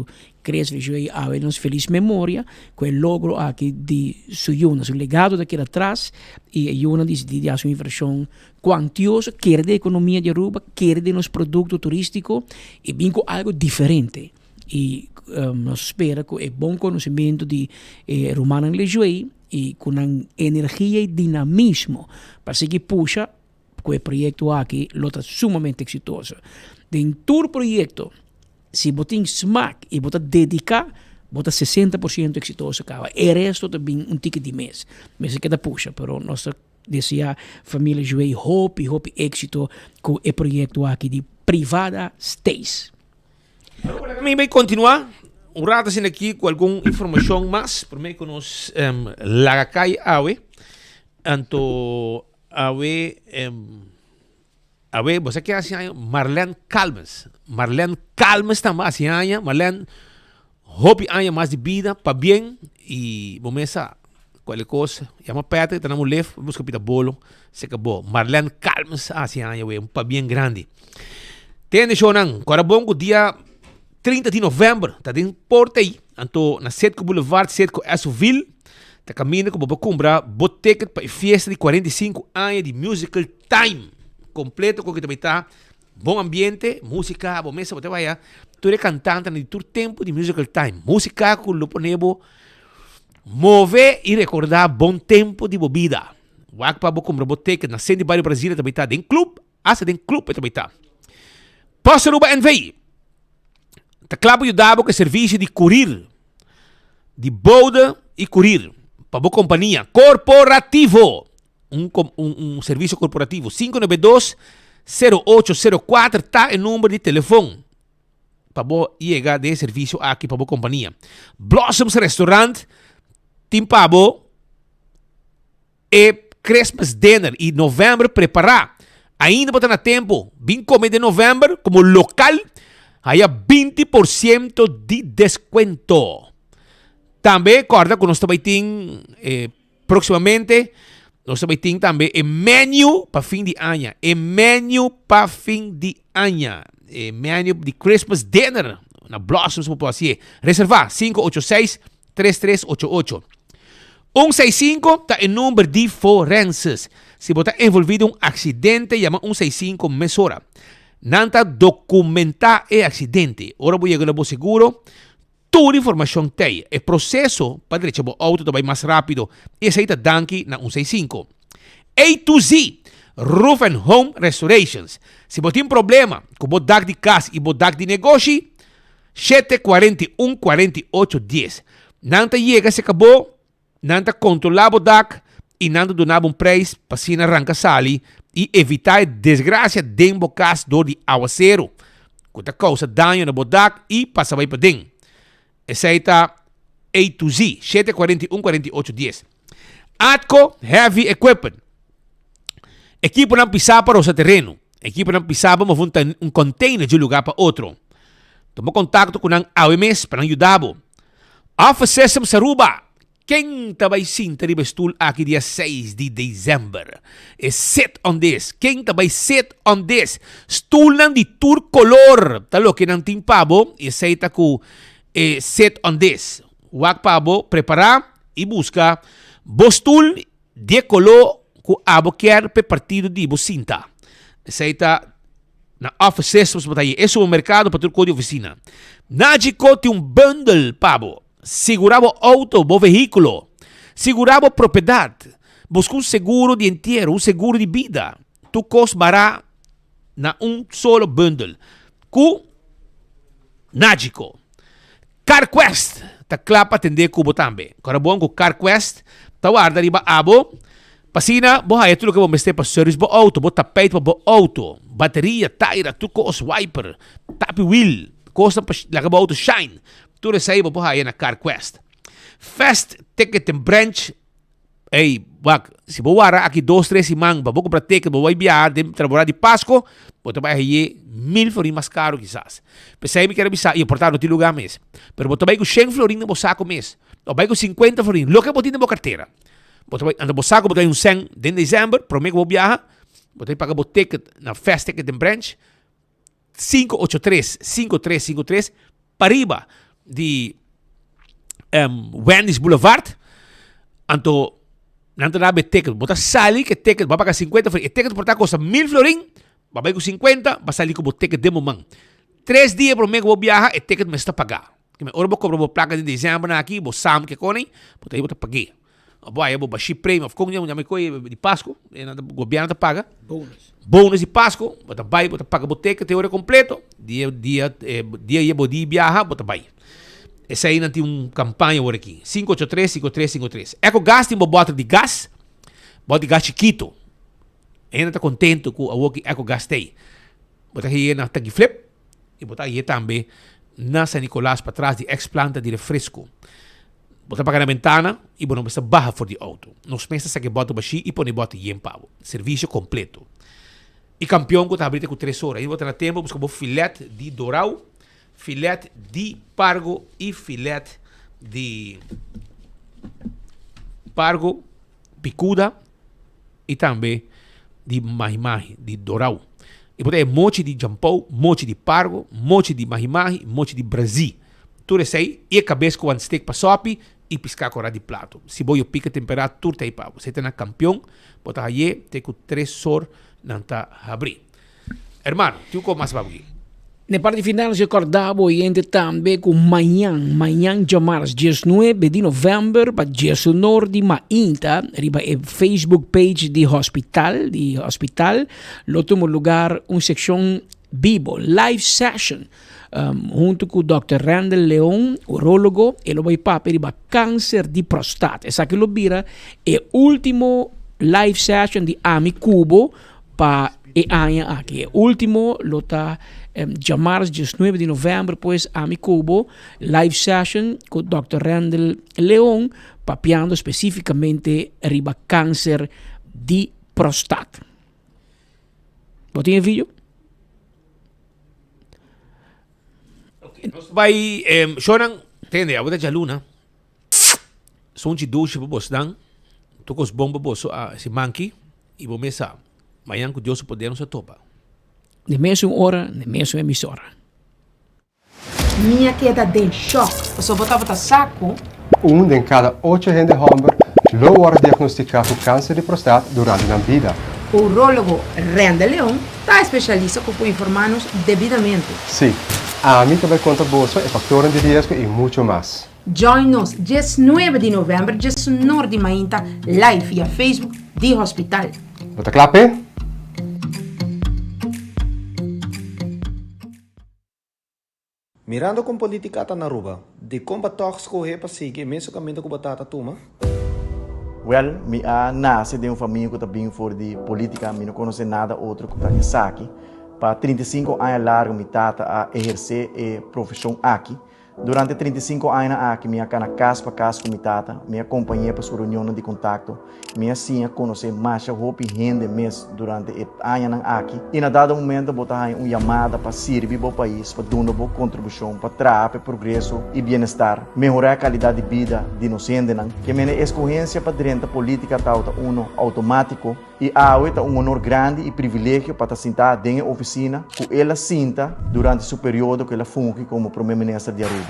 Cres Lejuei a nos feliz memória com o logro aqui de sua Yuna, seu legado daqui atrás e a Yuna decidiu fazer uma inversão quantiosa, quer da economia de Aruba, quer de nos produtos turísticos e bem com algo diferente. E nós esperamos que é bom conhecimento de Romana Lejuei e com energia e dinamismo para seguir puxa com o projeto aqui, lota sumamente exitoso. Dentro do projeto, se você tem smack e você dedicar, você 60% exitoso. O resto também ticket de mês. Mas queda puxa, mas nossa deseja família Juei hope êxito com o projeto aqui de Privada Stays. Também vai continuar rato assim aqui com alguma informação mais, por meio que nós lagacai awe, anto awe A ver, você que assim, Marlene Calmes. Marlene Calmes também assim, Marlene, hobby anya mais de vida, para bem, e começa qualquer coisa. Chama Peter, tá na mulher, busca pita bolo, se acabou. Marlene Calmes assim, para bem grande. Tem de show não, agora bom o dia 30 de novembro, tá em Porto aí, então na Setco Boulevard, Setco Essoville, tá caminhando com o comprar bot ticket para a festa de 45 anos de Musical Time. Completo com que também tá bom ambiente, música, bom mesa, você vai tu é cantante de todo tempo de Musical Time. Música com o ponebo mover e recordar bom tempo de bebida. Wak para comprar bot ticket na Centro Bairro Brasília também tá dentro clube, asa dentro clube também tá. Passaruba NVI. Tá claro ajudava com o serviço de curir, de boda e curir, para boa companhia, corporativo, um serviço corporativo, 592-0804, tá o número de telefone, para boa chegar de serviço aqui para boa companhia. Blossoms Restaurant, Timpabo, e Christmas Dinner, e novembro preparar, ainda para ter tempo, 20 de novembro, como local, há 20% de desconto. Também, acorda que nós também temos, proximamente, nós também temos também o menu para fim de ano. O menu para fim de ano. O menu de Christmas Dinner. Na Blossoms, como pode ser. Reservar, 586-3388. 165 está o número de forenses. Se você está envolvido em um acidente, chama 165 mesora. Nanta documentar o acidente. Ora vou chegar no seguro. Toda a informação tem. O processo para deixar o auto também mais rápido. E esse aí está danke na 165. A to Z. Roof and Home Restorations. Se você tem problema com o DAC de casa e o DAC de negócio, 741-4810. Nanta chega, se acabou. Nanta controlar o DAC e nanta donar preço para se arrancar sali e evitar desgraça dentro do caso de aguaceiro. Que causa dano no DAC e passa para dentro. Essa aí está A to Z, 741-4810. Atco Heavy Equipment. Equipo não pisar para o seu terreno. Equipo não pisar para montar um container de um lugar para outro. Tomou contato com a AWMS para ajudar. Office System Saruba. Quem também sinta de bestul aqui dia 6 de dezembro? Sit on this. Quem também sit on this? Stulan de tur color. Talo que não tem pabo. E aceita com sit on this. Wak pabo preparar e buscar bostul de color que abo quer para partido de bocinta. Aceita na Office Systems batalha. Esse é o mercado para tur de oficina. Nagico tem bundle pabo. Segurava o auto, o veículo. Segurava a propriedade. Busca seguro de inteiro, seguro de vida. Tu cos bará na solo bundle. Cu Nagico. CarQuest. Ta clapa atender cubo também. Agora bom com CarQuest. Ta guarda riba abo. Pasina, boha é tudo que vamos ter para service bo auto, bo tapete para auto, bateria, tire, tu cos wiper, tap wheel, costa para laga bo auto shine. Tudo isso aí boha é na CarQuest. Fast Ticket and Branch. Ei, wak, se boa aqui 2-3 semana, vou comprar ticket, vou viajar, de trabalhar de Páscoa, vou trabalhar aí 1.000 florins mais caro quizás. Pensei me quero avisar, e portar no teu lugar mesmo. Pero vou trabalhar com 100 florins no saco mês. Ou vai com 50 florins, lo que vou ter na carteira. Vou trabalhar no saco, vou ter um 100 de dezembro, prometo que vou viajar, vou ter que pagar o ticket na Fast Ticket and Branch, 583-5353, para riba de Wendy's Boulevard. Anto nanto na be ticket, bota sali que ticket, vai pagar 50 florins. E ticket portar costa 1.000 florins, vai com 50, vai salir com o ticket de momento. 3 dias para mim que vou viajar, e ticket me está pagar. Ora vou cobrar a placa de dezembro aqui, vou sam que conem, bota aí vou pagar. Boa, eu vou baixar prêmio, como já me coi de Páscoa, o governo te paga. Bônus de Páscoa, bota vai, bota paga o ticket, teoria completo, dia vou viajar, bota vai. Essa aí não tem uma campanha por aqui. 583-5353. É que o gás tem uma bota de gás chiquito. Ainda está contente com o que é que o gás tem. Bota aí na Tag Flip e bota aí também na San Nicolás para trás de ex-planta de refresco. Bota para na ventana e não precisa barra for de auto. Nós pensamos que bota baixi e põe bota em pavo. Serviço completo. E campeão que tá abrindo com 3 horas. E vou ter na tempo, buscar filete de dourau, filete de pargo e filete de pargo, picuda e também de mahi-mahi, de dourau. E pode ter mochi de jampou, mochi de pargo, mochi de mahi-mahi, mochi de Brasil. Tudo isso aí, e a cabeça com steak para sopi e piscar com de prato. Se você pica temperado, tudo aí para você tem na campeão, botar aí, tem com 3 horas, não tá abrir. Hermano, tu como mais bagulho? Na parte final, se acordava ainda também com amanhã chamar 19 de novembro para 19 de mainta, riba é Facebook page de hospital, lo tomo lugar secção vivo, live session, junto com o Dr. Randall Leon, urologo, e lo vai para riba câncer de prostate. Essa que lo vira é último live session de Ami Cubo para e año aqui. Último lo está chamar 19 de novembro, pues Ami Cubo, live session com o Dr. Randall Leon, papiando especificamente riba câncer de prostate. Você tem vídeo? Vai, Shonan, entende? A de luna. São de duche para você dan. Tocos bomba bosso a esse monkey e vou mesa. Amanhã com Deus poder não se topa. De mesma hora, de mesma emissora. Minha queda de choque. Eu só botava saco. De cada 8 gente homem logra diagnosticar o câncer de prostate durante a vida. O urologo Randall Leon está especialista com informar-nos devidamente. Sim, a mim também conta bolsa, fatores de risco e muito mais. Join-nos 19 de novembro, 19 de mainta, live via Facebook de hospital. Bota clape? Mirando com política na Aruba, de como toque escolher para seguir mesmo caminho que batata tuma? Well, me nasce de uma família que está bem fora de política, me não conhece nada outro que está aqui. Para 35 anos largo, me tata a exercer a profissão aqui. Durante 35 anos aqui, minha cana casa para casa com minha tata, minha companhia para sua reunião de contato, minha sim conhecer mais roupa e rende mês durante anos aqui. E na dado momento, botar uma chamada para servir o país, para dar uma contribuição para trazer progresso e bem-estar, melhorar a qualidade de vida de nós que minha escolhência para dentro da política está automático e há um honor grande e privilégio para sentar dentro da oficina que ela sinta durante o período que ela funge como primeiro-ministro de Aruba.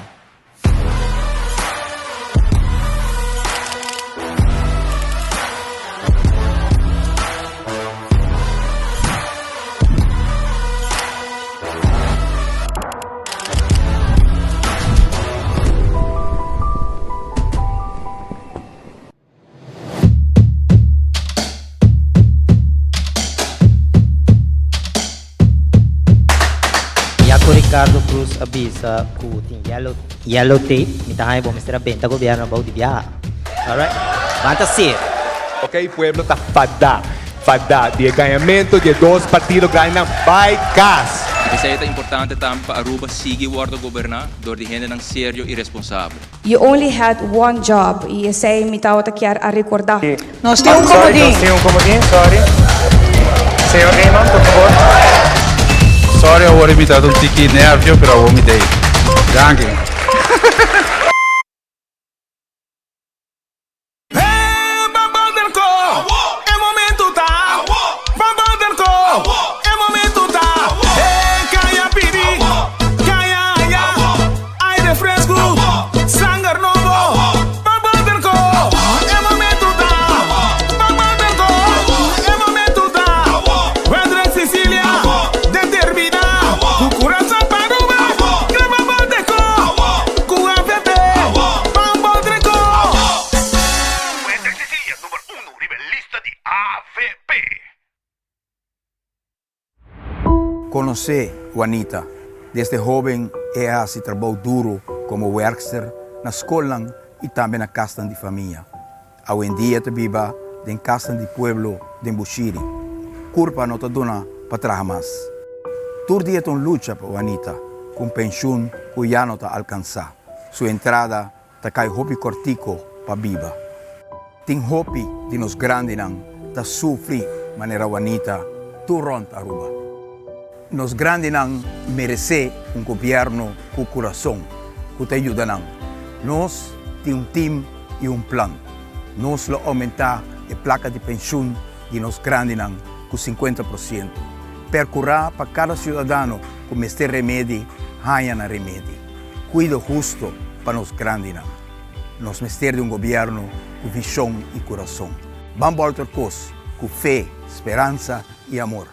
Ricardo Cruz avisa que tem yellow tape, então vamos mostrar bem o governo about de viajar. Alright? Vanta ser. Ok, pueblo está fada de ganhamento de 2 partidos ganham by gas. Isso é importante também para Aruba seguir o governar door de gente não sério e responsável. You only had one job e esse é me estava a recordar. Nós temos comodinho, sorry. Senhor Raymond, por favor. Sorry, ho invitato un tiki nervio, però ho mi dei. Danke. Conocí Juanita. Desde joven ella se trabajó duro como werkster na escola y también na casa de familia. Hoy en día te viva en casa de pueblo de Bushiri. Culpa no te dona para trabajar más. Todo día te lucha por Juanita con pensión que ya no te alcanza. Su entrada te cae hopi cortico para viva. Tin hopi de nos grandes te sufri manera Juanita turont Aruba. Nos grande nang merece un gobyerno com coração, que te ajuda nang. Nos tem um team e um plano. Nos lo aumentar a placa de pensão de nos grande nang com 50%. Percurar para cada cidadão com este remédio, haya na remédio. Cuido justo para nos grande nang. Nos mester de um governo com visão e coração. Vamos voltar com fé, esperança e amor.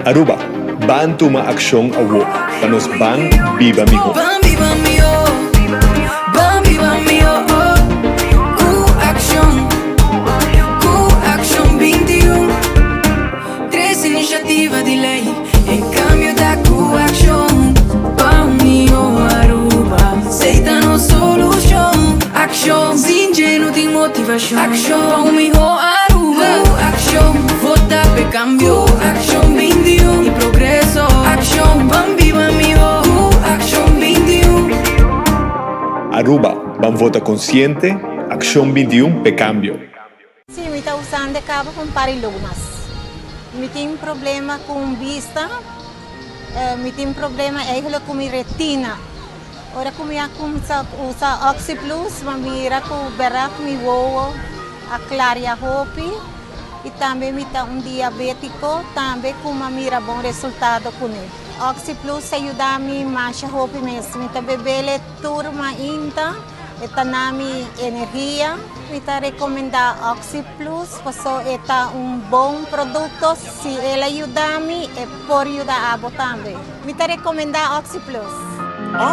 Aruba, ban tuma aksyon awo, panos ban viva miho. Ban viva mio, ban viva mio, Q-Action 21, 3 iniciativa de lei, em cambio da Q-Action, ban mio Aruba, aceita no solution, action, singelo de motivação, action, ban mio Aruba, Q-Action, vota pe cambio, Q-Action 21. Y progreso, acción, van viva mio, acción 21. Aruba, ban vota consciente, aksyon 21 pe cambio. Sim, eu estou usando de cabo com parilumas. Eu tenho problema com vista, eu tenho problema com minha retina. Ora, como eu uso Oxy Plus, eu miro com o barato, me vou a clarear a roupa. E também me dá diabético, também com uma mira bom resultado com ele. Oxy Plus ajuda a mim mais a roupa mesmo. Me bebele turma ainda, está na minha energia. Me recomendar Oxy Plus, porque é bom produto. Se ele ajuda a mim, por ajudar a abo também. Me recomendar Oxy Plus.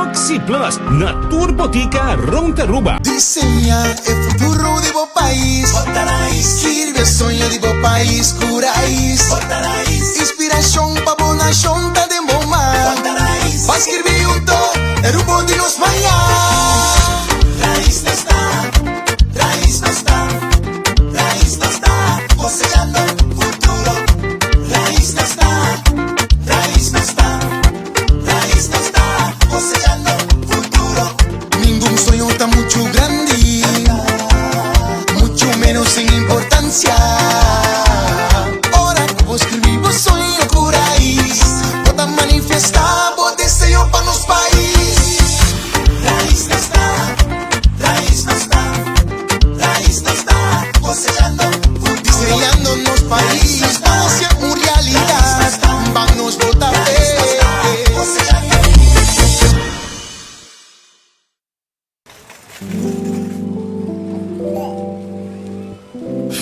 Oxy Plus na Turbotica Rontaruba. Diseña el futuro de vos país. Sirve el sueño de vos país. Curáis. Inspiración para vos nación ta de momar. Va a escribir junto el rumbo de los mañana. Raíz no está. Raíz no está. Raíz no está. Cosechando futuro. Raíz no está. Raíz no está. Raíz no está. Cosechando futuro. Ningún sueño está mucho grande, mucho menos sin importancia. Ahora vos escribimos sueño curáis, puedan manifestar vos deseo para los país. Raíz no está, raíz no está, raíz no está. Cosechando futuro, diseñando los países, hacia una realidad. Vamos votar.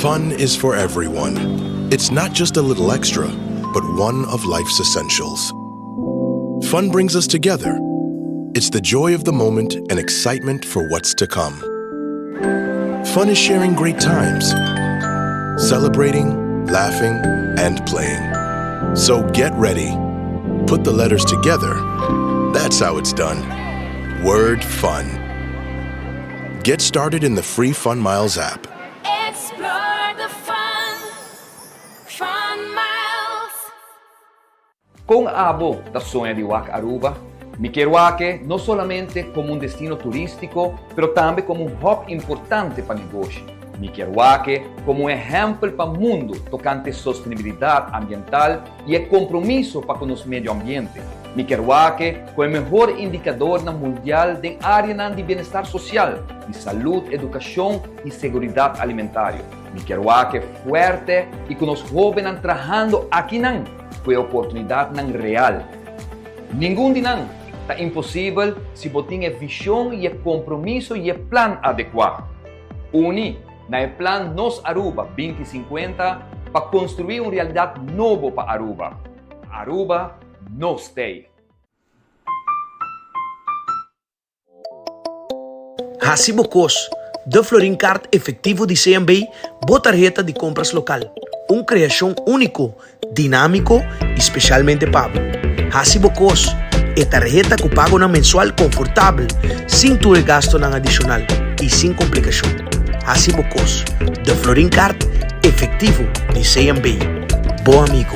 Fun is for everyone. It's not just a little extra, but one of life's essentials. Fun brings us together. It's the joy of the moment and excitement for what's to come. Fun is sharing great times, celebrating, laughing, and playing. So get ready. Put the letters together. That's how it's done. Word fun. Get started in the free Fun Miles app. Explore the fun. Fun Miles. Con Abo da sonha de Wak Aruba, me quero aqui não somente como destino turístico, pero também como hub importante para negócio. Me quero aqui como exemplo para o mundo tocante sustentabilidade ambiental e compromisso para com o meio ambiente. Me quero aqui como o melhor indicador mundial de área de bem-estar social, de saúde, educação e segurança alimentar. Me quero aqui forte e com os jovens trabalhando aqui com a oportunidade real. Nenhum de nós está impossível se você tem visão e compromisso e plano adequado. Uni na Plan Nos Aruba 2050 para construir uma realidade nova para Aruba. Aruba no stay. Hasibo Cos, de Florin Card efetivo de CMB, boa tarjeta de compras local. Una creación único, dinámico y especialmente pago. Hasibocos, e tarjeta que paga una mensual confortable, sin tu gasto adicional y sin complicación. Hasibocos, de Florin Card, efectivo de CMB. Bom amigo.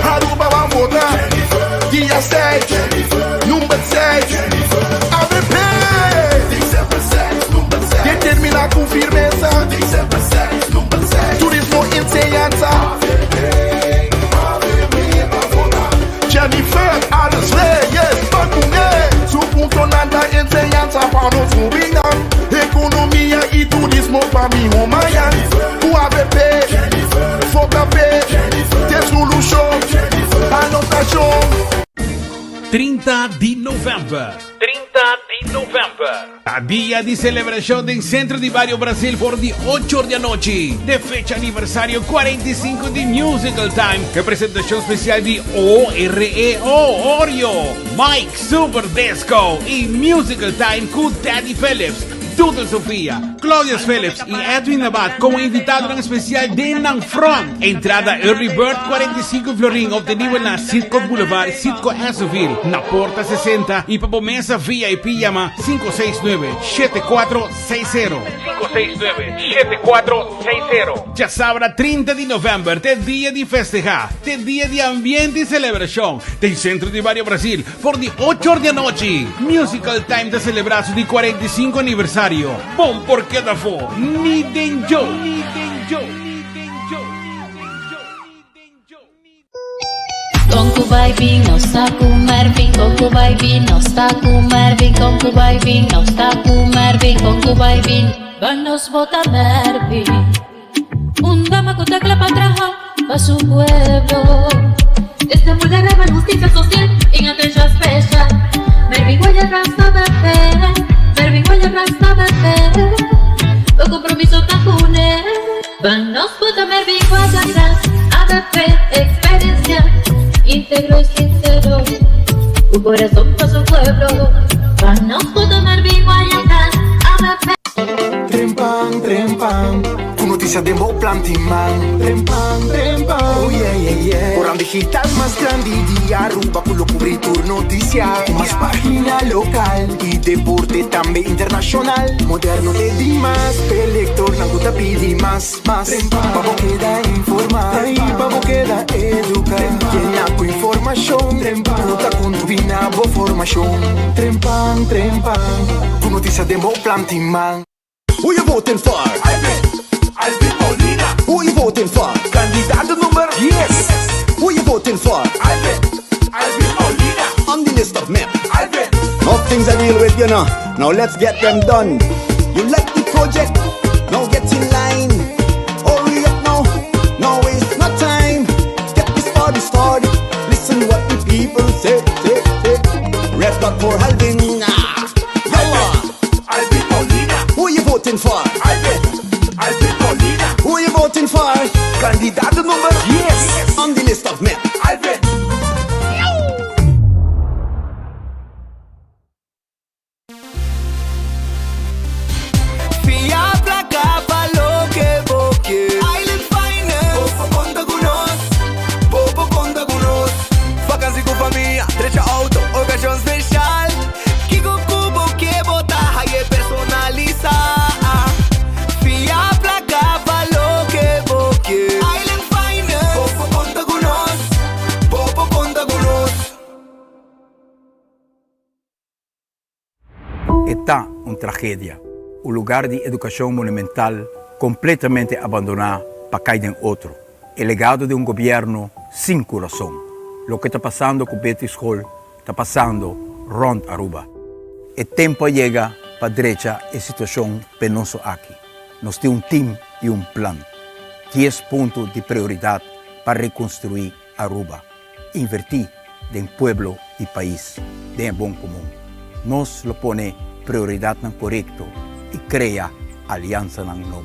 Aruba va votar, dia 6, número 6, ABP. Determina com firmeza, turismo enseñanza. Jennifer a los reyes, Bacuné, su funcionando enseñanza para los subinan. Economía y turismo para mi Homayan. UABP, FOCAP, de solución, anotación. 30 de novembro. 30 de novembro. A dia de celebração do Centro de Bairro Brasil por de 8 da noite. De fecha aniversário 45 de Musical Time. Representação especial de OREO, Oreo, Mike Super Disco e Musical Time com Teddy Phillips, Doodle Sofia, Claudius Phillips e Edwin Abad como invitado especial de Nang Front. Entrada Early Bird 45 Florin, obtenido na Sitco Boulevard, Sitco Azoville, na porta 60 e para mesa VIP llama 569-7460. 569-7460. Já sabrá 30 de novembro, tem dia de festejar, tem dia de ambiente e celebração. Tem Centro de Bairro Brasil por de 8 da noite. Musical Time de celebração de 45 aniversário. Bom porque da fo, ni denjo. Con Cubaibin no está Mervin, con Cubaibin no está Mervin, con Cubaibin no está Mervin, con Cubaibin. Vanos vota Mervin, un dama con tecla para trabajar pa' su pueblo. Este mujer de justicia social en aquella fecha. Mervin guaya rasta de fe, Mervin guaya rasta de fe. Los compromisos tapunes, vanos vota Mervin guaya atrás, ADP, experiencia. Íntegro y sincero, tu corazón para su pueblo. Vanos puto Mervin Guayacán, ABP. Trempang, con noticias de Mo Plantiman. Trempang, oh yeah. Orang digital más grande de Aruba, por lo cubrir tu noticia. Más página local y deporte también internacional. Moderno te di más, elector, no te pidi más. Vamos queda informar, vamos queda educar. Llena con información, nota con tu vina, formación. Trempang, con noticias de Mo Plantiman. Who you voting for? Alvin Molina. Who you voting for? Candidato número 10. Who you voting for? Alvin Molina. On the list of men. Alvin. No things I deal with, you know. Now let's get them done. You like the project? Now get in line. Hurry up now. No waste no time. Get this party started. Listen what the people say. Red dot for Alvin. Alvin Molina. Who you voting for? Alvin Molina. Who you voting for? Candidato número 10. On the list of men. Alvin. Fiabla capa lo que boque. Island Finance. Popo conta con nos. Vacancy con familia, trecha auto, ocasión especial. Kiko Kubo que bota, hay personaliza. Fiabla capa lo que boque. Island Finance. Popo conta con nos. Popo conta con nos. Está una tragedia. Un lugar de educación monumental completamente abandonado para caer en otro. El legado de un gobierno sin corazón. Lo que está pasando con Betty School está pasando rond Aruba. El tiempo llega para derecha la situación penosa aquí. Nos tiene un team y un plan. 10 puntos de prioridad para reconstruir Aruba. Invertir en pueblo y país, de buen común. Nos lo pone prioridad en correcto y crea alianza en nuevo.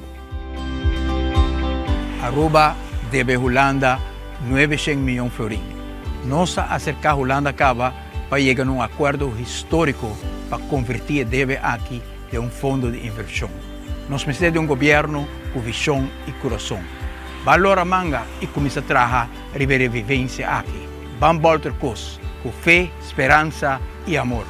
Aruba debe a Holanda 900 millones de florins. Nos acerca a Holanda acaba para llegar a un acuerdo histórico para convertir el debe aquí de un fondo de inversión. Nós precisamos de governo com visão e coração. Valora manga e começa a trabalhar a vivência aqui. Vamos voltar com fé, esperança e amor.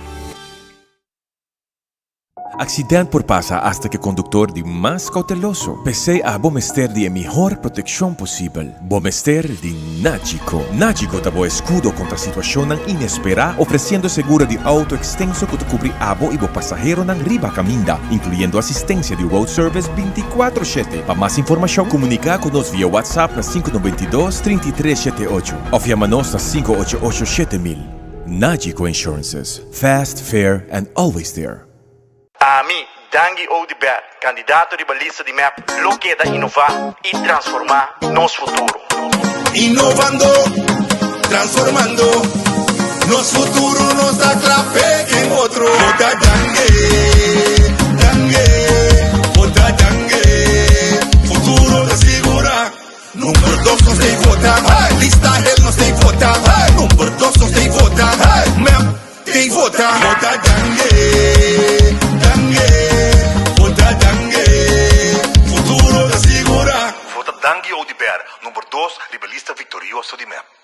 Accidente por pasa hasta que conductor de más cauteloso. Pese a Bomester de mejor protección posible. Bomester de Nagico. Nagico dabo escudo contra situación inesperada, ofreciendo seguro de auto extenso que te cubre abo y bo pasajero nan riba caminda, incluyendo asistencia de road service 24/7. Para más información, comunica con nos vía WhatsApp na 592-3378 o llamanos na 588-7000. Nagico Insurances. Fast, fair, and always there. A mí, Dangi Oudibert, candidato de balista de MEP, lo queda innovar y transformar nuestro futuro. Innovando, transformando, nos futuro nos da clave en otro. Vota Dangue, vota Dangue, futuro de segura. Número 2 nos tem votar, lista él nos tem votar. Número 2 nos tem votar, MEP tem votar. Vota Dangue. Futuro da Segura. Vota Dangi Oudibert, número 2, libelista victorioso de MEP.